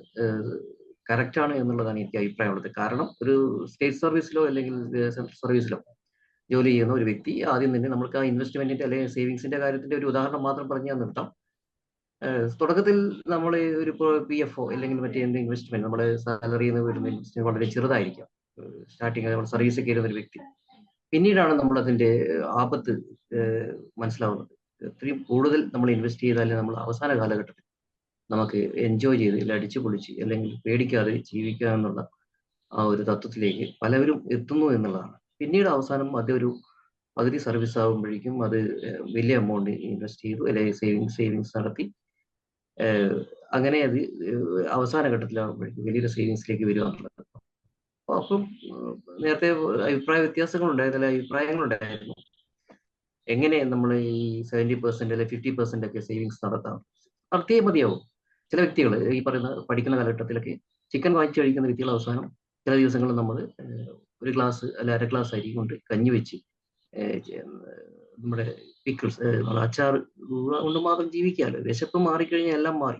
കറക്റ്റാണ് എന്നുള്ളതാണ് എനിക്ക് അഭിപ്രായമുള്ളത്. കാരണം ഒരു സ്റ്റേറ്റ് സർവീസിലോ അല്ലെങ്കിൽ സെൻട്രൽ സർവീസിലോ ജോലി ചെയ്യുന്ന ഒരു വ്യക്തി ആദ്യം തന്നെ നമുക്ക് ആ ഇൻവെസ്റ്റ്മെന്റിന്റെ അല്ലെങ്കിൽ സേവിങ്സിന്റെ കാര്യത്തിന്റെ ഒരു ഉദാഹരണം മാത്രം പറഞ്ഞു നിർത്താം. തുടക്കത്തിൽ നമ്മൾ ഒരു PFO അല്ലെങ്കിൽ മറ്റേ എന്ത് ഇൻവെസ്റ്റ്മെന്റ് നമ്മുടെ സാലറിയിൽ നിന്ന് വരുന്ന ഇൻവെസ്റ്റ്മെന്റ് വളരെ ചെറുതായിരിക്കാം. സ്റ്റാർട്ടിങ് നമ്മൾ സർവീസ് കയറുന്ന ഒരു വ്യക്തി, പിന്നീടാണ് നമ്മൾ അതിന്റെ ആപത്ത് മനസ്സിലാവുന്നത്. ഇത്രയും കൂടുതൽ നമ്മൾ ഇൻവെസ്റ്റ് ചെയ്താൽ നമ്മൾ അവസാന കാലഘട്ടത്തിൽ നമുക്ക് എൻജോയ് ചെയ്ത് അല്ലെങ്കിൽ അടിച്ചു പൊളിച്ച് അല്ലെങ്കിൽ പേടിക്കാതെ ജീവിക്കുക എന്നുള്ള ആ ഒരു തത്വത്തിലേക്ക് പലവരും എത്തുന്നു എന്നുള്ളതാണ്. പിന്നീട് അവസാനം അതൊരു പകുതി സർവീസ് ആകുമ്പോഴേക്കും അത് വലിയ എമൗണ്ട് ഇൻവെസ്റ്റ് ചെയ്തു അല്ലെങ്കിൽ സേവിങ്സ് നടത്തി അങ്ങനെ അത് അവസാന ഘട്ടത്തിലാകുമ്പോഴേക്കും വലിയൊരു സേവിങ്സിലേക്ക് വരിക എന്നുള്ളത്. അപ്പം നേരത്തെ അഭിപ്രായ വ്യത്യാസങ്ങളുണ്ടായിരുന്നില്ല, അഭിപ്രായങ്ങളുണ്ടായിരുന്നു. എങ്ങനെ നമ്മൾ ഈ 70% അല്ലെങ്കിൽ 50% ഒക്കെ സേവിങ്സ് നടത്തിയേ മതിയാവും. ചില വ്യക്തികൾ ഈ പറയുന്ന പഠിക്കുന്ന കാലഘട്ടത്തിലൊക്കെ ചിക്കൻ വാങ്ങിച്ച് കഴിക്കുന്ന വ്യക്തികൾ അവസാനം ചില ദിവസങ്ങളിൽ നമ്മൾ ഒരു ഗ്ലാസ് അല്ല അര ഗ്ലാസ് അരി കൊണ്ട് കഞ്ഞി വെച്ച് നമ്മുടെ പിക്കിൾസ് അച്ചാർ കൊണ്ട് മാത്രം ജീവിക്കാമല്ലോ. വിശപ്പ് മാറിക്കഴിഞ്ഞാൽ എല്ലാം മാറി.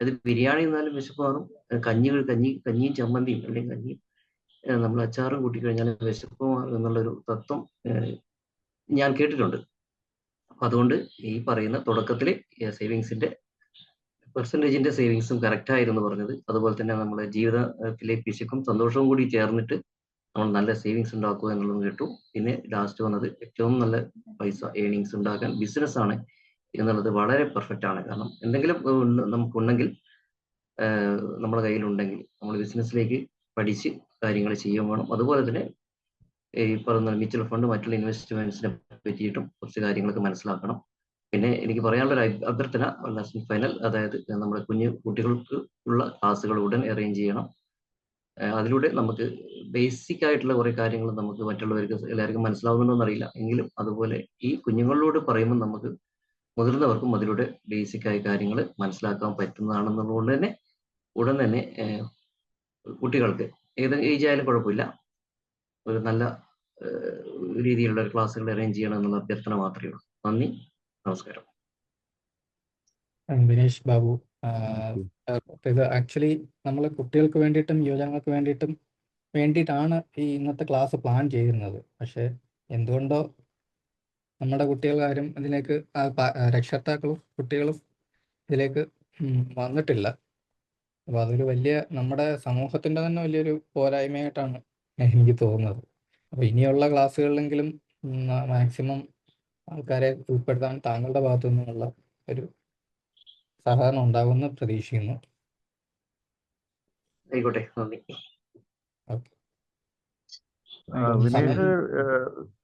അത് ബിരിയാണി എന്നാലും വിശപ്പ് മാറും, കഞ്ഞിയും ചമ്മന്തിയും അല്ലെങ്കിൽ കഞ്ഞിയും നമ്മൾ അച്ചാറും കൂട്ടിക്കഴിഞ്ഞാൽ വിശപ്പ് മാറും എന്നുള്ളൊരു തത്വം ഞാൻ കേട്ടിട്ടുണ്ട്. അപ്പൊ അതുകൊണ്ട് ഈ പറയുന്ന തുടക്കത്തില് സേവിങ്സിന്റെ പെർസെൻറ്റേജിന്റെ സേവിങ്സും കറക്റ്റ് ആയിരുന്നു പറഞ്ഞത്. അതുപോലെ തന്നെ നമ്മുടെ ജീവിതത്തിലെ പിശുക്കും സന്തോഷവും കൂടി ചേർന്നിട്ട് നമ്മൾ നല്ല സേവിങ്സ് ഉണ്ടാക്കുക എന്നുള്ളത് കേട്ടു. പിന്നെ ലാസ്റ്റ് വന്നത് ഏറ്റവും നല്ല പൈസ ഏണിങ്സ് ഉണ്ടാക്കാൻ ബിസിനസ് ആണ് എന്നുള്ളത് വളരെ പെർഫെക്റ്റ് ആണ്. കാരണം എന്തെങ്കിലും നമുക്കുണ്ടെങ്കിൽ നമ്മുടെ കയ്യിലുണ്ടെങ്കിൽ നമ്മൾ ബിസിനസ്സിലേക്ക് പഠിച്ച് കാര്യങ്ങൾ ചെയ്യാൻ വേണം. അതുപോലെ തന്നെ ഈ പറയുന്ന മ്യൂച്വൽ ഫണ്ട് മറ്റുള്ള ഇൻവെസ്റ്റ്മെന്റ്സിനെ പറ്റിയിട്ടും കുറച്ച് കാര്യങ്ങളൊക്കെ മനസ്സിലാക്കണം. പിന്നെ എനിക്ക് പറയാനുള്ളൊരു അഭ്യർത്ഥന ലാസ്റ്റ് ഫൈനൽ, അതായത് നമ്മുടെ കുട്ടികൾക്ക് ഉള്ള ക്ലാസ്സുകൾ ഉടൻ അറേഞ്ച് ചെയ്യണം. അതിലൂടെ നമുക്ക് ബേസിക് ആയിട്ടുള്ള കുറെ കാര്യങ്ങൾ നമുക്ക് മറ്റുള്ളവർക്ക് എല്ലാവർക്കും മനസ്സിലാവുന്നുണ്ടോ അറിയില്ല, എങ്കിലും അതുപോലെ ഈ കുഞ്ഞുങ്ങളോട് പറയുമ്പോൾ നമുക്ക് മുതിർന്നവർക്കും അതിലൂടെ ബേസിക് ആയ കാര്യങ്ങൾ മനസ്സിലാക്കാൻ പറ്റുന്നതാണെന്നുള്ളതുകൊണ്ട് തന്നെ ഉടൻ തന്നെ കുട്ടികൾക്ക് ഏത് ഏജ് ആയാലും കുഴപ്പമില്ല, ഒരു നല്ല രീതിയിലുള്ള ക്ലാസ്സുകൾ അറേഞ്ച് ചെയ്യണം എന്നുള്ള അഭ്യർത്ഥന മാത്രമേ ഉള്ളൂ. നന്ദി, നമസ്കാരം. വിനേഷ് ബാബു, ഇത് ആക്ച്വലി നമ്മൾ കുട്ടികൾക്ക് വേണ്ടിയിട്ടും യുവജനങ്ങൾക്ക് വേണ്ടിയിട്ടാണ് ഈ ഇന്നത്തെ ക്ലാസ് പ്ലാൻ ചെയ്യുന്നത്. പക്ഷേ എന്തുകൊണ്ടോ നമ്മുടെ കുട്ടികളാരും ഇതിലേക്ക് രക്ഷകർത്താക്കളും കുട്ടികളും ഇതിലേക്ക് വന്നിട്ടില്ല. അപ്പോൾ അതൊരു വലിയ നമ്മുടെ സമൂഹത്തിൻ്റെ തന്നെ വലിയൊരു പോരായ്മയായിട്ടാണ് എനിക്ക് തോന്നുന്നത്. അപ്പോൾ ഇനിയുള്ള ക്ലാസ്സുകളിലെങ്കിലും മാക്സിമം ആൾക്കാരെ ഉൾപ്പെടുത്താൻ താങ്കളുടെ ഭാഗത്തു നിന്നുള്ള ഒരു സഹകരണം ഉണ്ടാകുമെന്ന് പ്രതീക്ഷിക്കുന്നു. ആയിക്കോട്ടെ, നന്ദി. ഓക്കെ,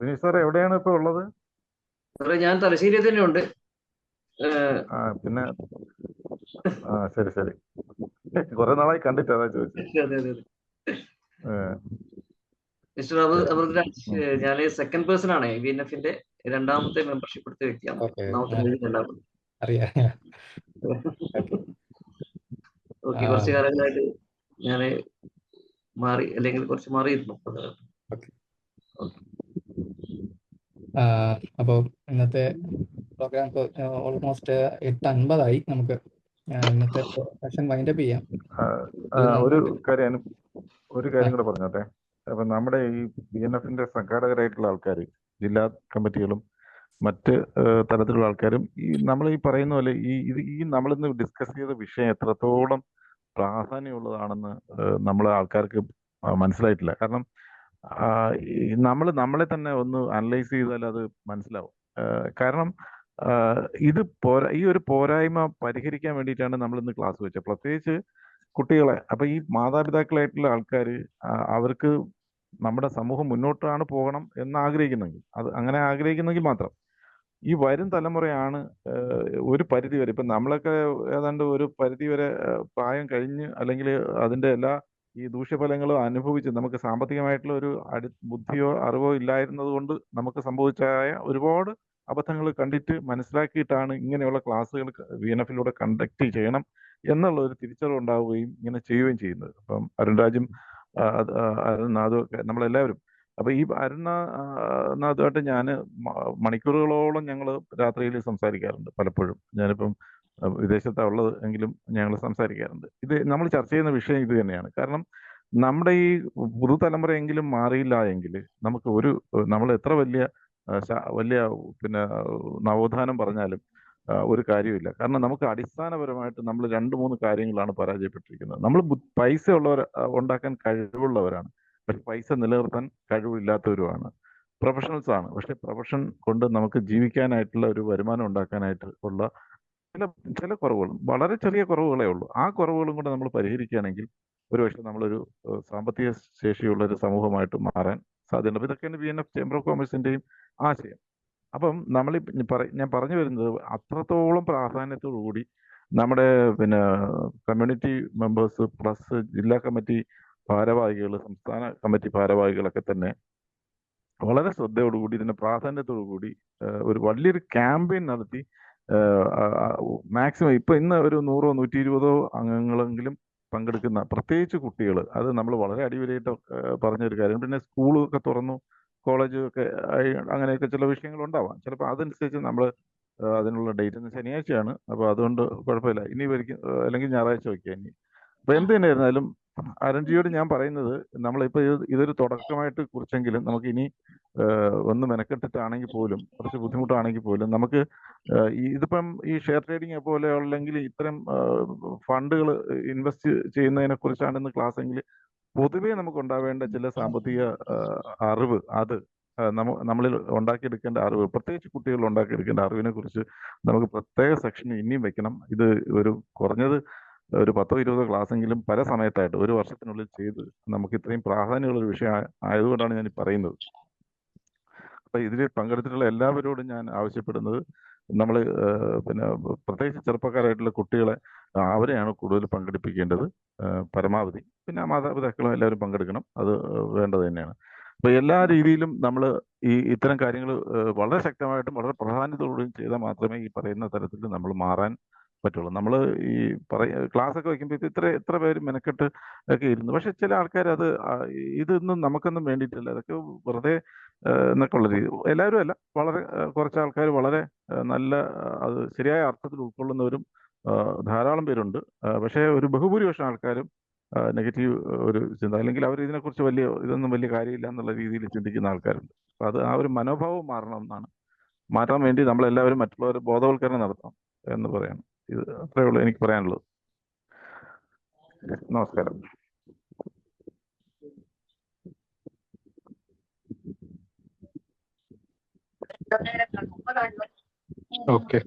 വിനീഷ് സാർ എവിടെയാണ് ഇപ്പൊ ഉള്ളത്? സാറേ ഞാൻ തലശ്ശേരി തന്നെ ഉണ്ട്. പിന്നെ ശരി ശരി, കുറെ നാളായി കണ്ടിട്ട് അതാ ചോദിച്ചത്. മിസ്റ്റർ അമൃതരാജ്, ഞാൻ സെക്കൻഡ് പേഴ്സൺ ആണ്. VNF-ന്റെ രണ്ടാമത്തെ മെമ്പർഷിപ്പ് എടുത്ത വ്യക്തിയാണ്. അറിയാം. ഓക്കെ, കുറച്ച് കാലങ്ങളായിട്ട് ഞാൻ മാറി അല്ലെങ്കിൽ കുറച്ച് മാറിയിരുന്നു. അപ്പോൾ ഇന്നത്തെ പ്രോഗ്രാം ഓൾമോസ്റ്റ് 8:50 നമുക്ക് ഇന്നത്തെ സെഷൻ വൈൻഡപ്പ് ചെയ്യാം. ഒരു കാര്യം കൂടെ പറഞ്ഞോട്ടെ. അപ്പൊ നമ്മുടെ ഈ VNF-ന്റെ സംഘാടകരായിട്ടുള്ള ആൾക്കാർ, ജില്ലാ കമ്മിറ്റികളും മറ്റ് തരത്തിലുള്ള ആൾക്കാരും നമ്മൾ ഈ പറയുന്ന പോലെ ഈ നമ്മളിന്ന് ഡിസ്കസ് ചെയ്ത വിഷയം എത്രത്തോളം പ്രാധാന്യമുള്ളതാണെന്ന് നമ്മളെ ആൾക്കാർക്ക് മനസ്സിലായിട്ടില്ല. കാരണം നമ്മളെ തന്നെ ഒന്ന് അനലൈസ് ചെയ്താൽ അത് മനസ്സിലാവും. കാരണം ഈ ഒരു പോരായ്മ പരിഹരിക്കാൻ വേണ്ടിയിട്ടാണ് നമ്മൾ ഇന്ന് ക്ലാസ് വെച്ചത്, പ്രത്യേകിച്ച് കുട്ടികളെ. അപ്പൊ ഈ മാതാപിതാക്കളായിട്ടുള്ള ആൾക്കാർ അവർക്ക് നമ്മുടെ സമൂഹം മുന്നോട്ടാണ് പോകണം എന്ന് ആഗ്രഹിക്കുന്നെങ്കിൽ, അത് അങ്ങനെ ആഗ്രഹിക്കുന്നെങ്കിൽ മാത്രം ഈ വരും തലമുറയാണ് ഒരു പരിധി വരെ, ഇപ്പൊ നമ്മളൊക്കെ ഏതാണ്ട് ഒരു പരിധി വരെ പ്രായം കഴിഞ്ഞ് അല്ലെങ്കിൽ അതിന്റെ എല്ലാ ഈ ദൂഷ്യഫലങ്ങളും അനുഭവിച്ച് നമുക്ക് സാമ്പത്തികമായിട്ടുള്ള ഒരു ബുദ്ധിയോ അറിവോ ഇല്ലായിരുന്നത് കൊണ്ട് നമുക്ക് സംഭവിച്ചായ ഒരുപാട് അബദ്ധങ്ങൾ കണ്ടിട്ട് മനസ്സിലാക്കിയിട്ടാണ് ഇങ്ങനെയുള്ള ക്ലാസ്സുകൾ VNF-ലൂടെ കണ്ടക്ട് ചെയ്യണം എന്നുള്ള ഒരു തിരിച്ചറിവ് ഉണ്ടാവുകയും ഇങ്ങനെ ചെയ്യുകയും ചെയ്യുന്നത്. അപ്പം അരുൺരാജും അതൊക്കെ നമ്മളെല്ലാവരും അപ്പൊ ഈ അരുണാഥുമായിട്ട് ഞാൻ മണിക്കൂറുകളോളം ഞങ്ങൾ രാത്രിയിൽ സംസാരിക്കാറുണ്ട് പലപ്പോഴും. ഞാനിപ്പം വിദേശത്താണ് ഉള്ളത് എങ്കിലും ഞങ്ങൾ സംസാരിക്കാറുണ്ട്. ഇത് നമ്മൾ ചർച്ച ചെയ്യുന്ന വിഷയം ഇത് തന്നെയാണ്. കാരണം നമ്മുടെ ഈ പുതുതലമുറയെങ്കിലും മാറിയില്ല എങ്കിൽ നമുക്ക് നമ്മൾ എത്ര വലിയ വലിയ പിന്നെ നവോത്ഥാനം പറഞ്ഞാലും ഒരു കാര്യമില്ല. കാരണം നമുക്ക് അടിസ്ഥാനപരമായിട്ട് നമ്മൾ 2-3 കാര്യങ്ങളാണ് പരാജയപ്പെട്ടിരിക്കുന്നത്. നമ്മൾ പൈസ ഉണ്ടാക്കാൻ കഴിവുള്ളവരാണ്, പക്ഷെ പൈസ നിലനിർത്താൻ കഴിവില്ലാത്തവരുമാണ്. പ്രൊഫഷണൽസ് ആണ്, പക്ഷെ പ്രൊഫഷൻ കൊണ്ട് നമുക്ക് ജീവിക്കാനായിട്ടുള്ള ഒരു വരുമാനം ഉണ്ടാക്കാനായിട്ട് ഉള്ള ചില കുറവുകൾ, വളരെ ചെറിയ കുറവുകളേ ഉള്ളൂ. ആ കുറവുകളും കൂടെ നമ്മൾ പരിഹരിക്കുകയാണെങ്കിൽ ഒരുപക്ഷെ നമ്മളൊരു സാമ്പത്തിക ശേഷിയുള്ള ഒരു സമൂഹമായിട്ട് മാറാൻ സാധ്യതയുണ്ട്. അപ്പോൾ ഇതൊക്കെയാണ് VNF ചേംബർ ഓഫ് കൊമേഴ്സിന്റെയും ആശയം. അപ്പം ഞാൻ പറഞ്ഞു വരുന്നത് അത്രത്തോളം പ്രാധാന്യത്തോടു കൂടി നമ്മുടെ പിന്നെ കമ്മ്യൂണിറ്റി മെമ്പേഴ്സ് പ്ലസ് ജില്ലാ കമ്മിറ്റി ഭാരവാഹികൾ, സംസ്ഥാന കമ്മിറ്റി ഭാരവാഹികളൊക്കെ തന്നെ വളരെ ശ്രദ്ധയോടുകൂടി ഇതിന്റെ പ്രാധാന്യത്തോടു കൂടി ഒരു വലിയൊരു ക്യാമ്പയിൻ നടത്തി മാക്സിമം ഇന്ന് ഒരു 100-120 അംഗങ്ങളെങ്കിലും പങ്കെടുക്കുന്ന, പ്രത്യേകിച്ച് കുട്ടികൾ, അത് നമ്മൾ വളരെ അടിപൊളിയായിട്ട് പറഞ്ഞൊരു കാര്യം. പിന്നെ സ്കൂളൊക്കെ തുറന്നു, കോളേജ് ഒക്കെ അങ്ങനെയൊക്കെ ചില വിഷയങ്ങൾ ഉണ്ടാവാം. ചിലപ്പോൾ അതനുസരിച്ച് നമ്മൾ അതിനുള്ള ഡേറ്റ് ഇന്ന് ശനിയാഴ്ചയാണ്, അപ്പോൾ അതുകൊണ്ട് കുഴപ്പമില്ല, ഇനി അല്ലെങ്കിൽ ഞായറാഴ്ച വയ്ക്കുക ഇനി. അപ്പൊ എന്ത് തന്നെയായിരുന്നാലും അരുൺജിയോട് ഞാൻ പറയുന്നത്, നമ്മളിപ്പോൾ ഇതൊരു തുടക്കമായിട്ട് കുറിച്ചെങ്കിലും നമുക്ക് ഇനി ഒന്ന് മെനക്കെട്ടിട്ടാണെങ്കിൽ പോലും, കുറച്ച് ബുദ്ധിമുട്ടാണെങ്കിൽ പോലും നമുക്ക് ഇതിപ്പം ഈ ഷെയർ ട്രേഡിംഗ് പോലെ അല്ലെങ്കിൽ ഇത്തരം ഫണ്ടുകൾ ഇൻവെസ്റ്റ് ചെയ്യുന്നതിനെ കുറിച്ചാണ് ക്ലാസ് എങ്കിൽ പൊതുവേ നമുക്ക് ഉണ്ടാവേണ്ട ചില സാമ്പത്തിക അറിവ്, അത് നമ്മളിൽ ഉണ്ടാക്കിയെടുക്കേണ്ട അറിവ്, പ്രത്യേകിച്ച് കുട്ടികൾ ഉണ്ടാക്കിയെടുക്കേണ്ട അറിവിനെ കുറിച്ച് നമുക്ക് പ്രത്യേക സെക്ഷൻ ഇനിയും വെക്കണം. ഇത് ഒരു കുറഞ്ഞത് ഒരു 10-20 ക്ലാസ്സെങ്കിലും പല സമയത്തായിട്ട് ഒരു വർഷത്തിനുള്ളിൽ ചെയ്ത് നമുക്ക് ഇത്രയും പ്രാധാന്യമുള്ള ഒരു വിഷയം ആയതുകൊണ്ടാണ് ഞാൻ പറയുന്നത്. അപ്പൊ ഇതിൽ പങ്കെടുത്തിട്ടുള്ള എല്ലാവരോടും ഞാൻ ആവശ്യപ്പെടുന്നത്, നമ്മൾ പിന്നെ പ്രത്യേകിച്ച് ചെറുപ്പക്കാരായിട്ടുള്ള കുട്ടികളെ അവരെയാണ് കൂടുതൽ പങ്കെടുപ്പിക്കേണ്ടത് പരമാവധി. പിന്നെ മാതാപിതാക്കളും എല്ലാവരും പങ്കെടുക്കണം, അത് വേണ്ടത് തന്നെയാണ്. അപ്പൊ എല്ലാ രീതിയിലും നമ്മൾ ഇത്തരം കാര്യങ്ങൾ വളരെ ശക്തമായിട്ടും വളരെ പ്രാധാന്യത്തോടുകൂടിയും ചെയ്താൽ മാത്രമേ ഈ പറയുന്ന തരത്തിൽ നമ്മൾ മാറാൻ പറ്റുള്ളൂ. നമ്മൾ ഈ ക്ലാസ് ഒക്കെ വയ്ക്കുമ്പോൾ എത്ര പേര് മെനക്കെട്ട് ഒക്കെ ഇരുന്നു, പക്ഷെ ചില ആൾക്കാർ അത് ഇതൊന്നും നമുക്കൊന്നും വേണ്ടിയിട്ടില്ല, അതൊക്കെ വെറുതെ എന്നൊക്കെ ഉള്ള രീതി. എല്ലാവരും അല്ല, വളരെ കുറച്ച് ആൾക്കാർ വളരെ നല്ല അത് ശരിയായ അർത്ഥത്തിൽ ഉൾക്കൊള്ളുന്നവരും ധാരാളം പേരുണ്ട്. പക്ഷേ ഒരു ബഹുഭൂരിപക്ഷം ആൾക്കാരും നെഗറ്റീവ് ഒരു ചിന്ത, അല്ലെങ്കിൽ അവർ ഇതിനെക്കുറിച്ച് ഇതൊന്നും വലിയ കാര്യമില്ല എന്നുള്ള രീതിയിൽ ചിന്തിക്കുന്ന ആൾക്കാരുണ്ട്. അപ്പൊ അത് ആ ഒരു മനോഭാവം മാറണം എന്നാണ്. മാറ്റാൻ വേണ്ടി നമ്മളെല്ലാവരും മറ്റുള്ളവരെ ബോധവൽക്കരണം നടത്തണം എന്ന് പറയണം. ഇത് അത്രയേ ഉള്ളൂ എനിക്ക് പറയാനുള്ളത്. നമസ്കാരം. ഓക്കെ,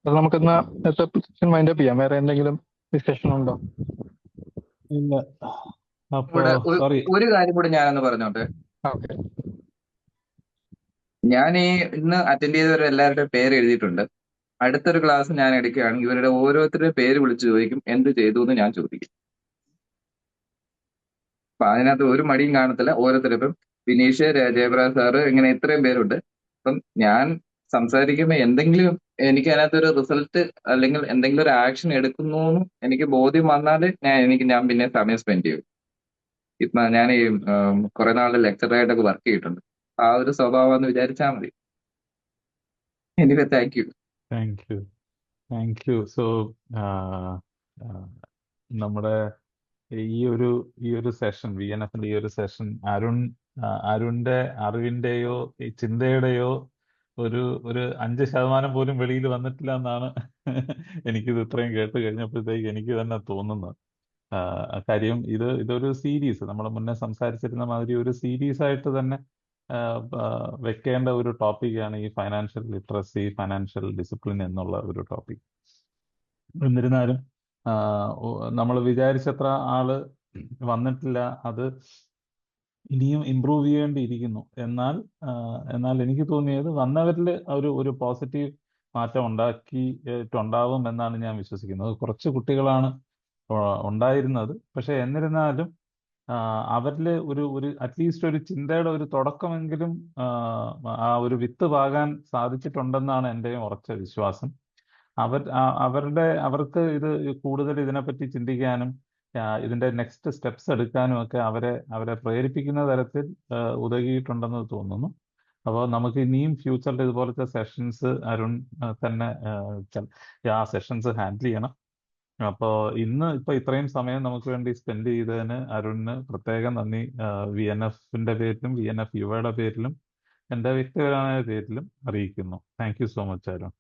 നമുക്കിന്ന് മൈൻഡപ്പ് ചെയ്യാം. വേറെ എന്തെങ്കിലും ഡിസ്കഷൻ ഉണ്ടോ? ഇല്ല. അപ്പോ ഇവിടെ സോറി. ഒരു കാര്യം കൂടി ഞാനൊന്ന് പറഞ്ഞോട്ടെ. ഓക്കെ, ഞാൻ ഇന്ന് അറ്റൻഡ് ചെയ്തവരെ എല്ലാവരുടെയും പേര് എഴുതിയിട്ടുണ്ട്. അടുത്തൊരു ക്ലാസ് ഞാൻ എടുക്കുകയാണെങ്കിൽ ഇവരുടെ ഓരോരുത്തരുടെ പേര് വിളിച്ച് ചോദിക്കും, എന്ത് ചെയ്തു എന്ന് ഞാൻ ചോദിക്കും. അപ്പൊ അതിനകത്ത് ഒരു മടിയും കാണത്തില്ല. ഓരോരുത്തരും ഇപ്പം വിനീഷ്, ജയപ്രകാശ് സാറ്, ഇങ്ങനെ ഇത്രയും പേരുണ്ട്. അപ്പം ഞാൻ സംസാരിക്കുമ്പോൾ എന്തെങ്കിലും എനിക്ക് അതിനകത്തൊരു റിസൾട്ട് അല്ലെങ്കിൽ എന്തെങ്കിലും ഒരു ആക്ഷൻ എടുക്കുന്നു എനിക്ക് ബോധ്യം വന്നാൽ ഞാൻ പിന്നെ സമയം സ്പെൻഡ് ചെയ്യും. ഇപ്പൊ ഞാൻ ഈ കുറെ നാൾ ലെക്ചറായിട്ടൊക്കെ വർക്ക് ചെയ്തിട്ടുണ്ട്. ആ ഒരു സ്വഭാവം എന്ന് വിചാരിച്ചാൽ മതി. Anyway thank you. Thank U. So നമ്മുടെ ഈ ഒരു സെഷൻ, VNFന്റെ ഈ ഒരു സെഷൻ അരുണിന്റെ അറിവിന്റെയോ ഈ ചിന്തയുടെയോ ഒരു 5% പോലും വെളിയിൽ വന്നിട്ടില്ല എന്നാണ് എനിക്കിത് ഇത്രയും കേട്ട് കഴിഞ്ഞപ്പോഴത്തേക്ക് എനിക്ക് തന്നെ തോന്നുന്നത്. കാര്യം ഇതൊരു സീരീസ്, നമ്മൾ മുന്നേ സംസാരിച്ചിരുന്ന മാതിരി ഒരു സീരീസ് ആയിട്ട് തന്നെ വെക്കേണ്ട ഒരു ടോപ്പിക്കാണ് ഈ ഫൈനാൻഷ്യൽ ലിറ്ററസി, ഫൈനാൻഷ്യൽ ഡിസിപ്ലിൻ എന്നുള്ള ഒരു ടോപ്പിക്. എന്നിരുന്നാലും നമ്മൾ വിചാരിച്ചത്ര ആള് വന്നിട്ടില്ല. അത് ഇനിയും ഇമ്പ്രൂവ് ചെയ്യേണ്ടിയിരിക്കുന്നു. എന്നാൽ എനിക്ക് തോന്നിയത് വന്നവരിൽ ഒരു പോസിറ്റീവ് മാറ്റം ഉണ്ടാക്കിയിട്ടുണ്ടാവും എന്നാണ് ഞാൻ വിശ്വസിക്കുന്നത്. കുറച്ച് കുട്ടികളാണ് ഉണ്ടായിരുന്നത്, പക്ഷെ എന്നിരുന്നാലും അവരിൽ ഒരു അറ്റ്ലീസ്റ്റ് ഒരു ചിന്തയുടെ ഒരു തുടക്കമെങ്കിലും ആ ഒരു വിത്ത് പാകാൻ സാധിച്ചിട്ടുണ്ടെന്നാണ് എൻ്റെയും ഉറച്ച വിശ്വാസം. അവർക്ക് ഇത് കൂടുതൽ ഇതിനെപ്പറ്റി ചിന്തിക്കാനും ഇതിന്റെ നെക്സ്റ്റ് സ്റ്റെപ്സ് എടുക്കാനും ഒക്കെ അവരെ പ്രേരിപ്പിക്കുന്ന തരത്തിൽ ഉതകിയിട്ടുണ്ടെന്ന് തോന്നുന്നു. അപ്പോൾ നമുക്ക് ഇനിയും ഫ്യൂച്ചറിൽ ഇതുപോലത്തെ സെഷൻസ് അരുൺ തന്നെ ആ സെഷൻസ് ഹാൻഡിൽ ചെയ്യണം. അപ്പോൾ ഇപ്പോൾ ഇത്രയും സമയം നമുക്ക് വേണ്ടി സ്പെൻഡ് ചെയ്തതിന് അരുണിന് പ്രത്യേകം നന്ദി VNFന്റെ പേരിലും VNF യുവയുടെ പേരിലും എൻ്റെ വ്യക്തിപരമായ പേരിലും അറിയിക്കുന്നു. Thank you so much Arun.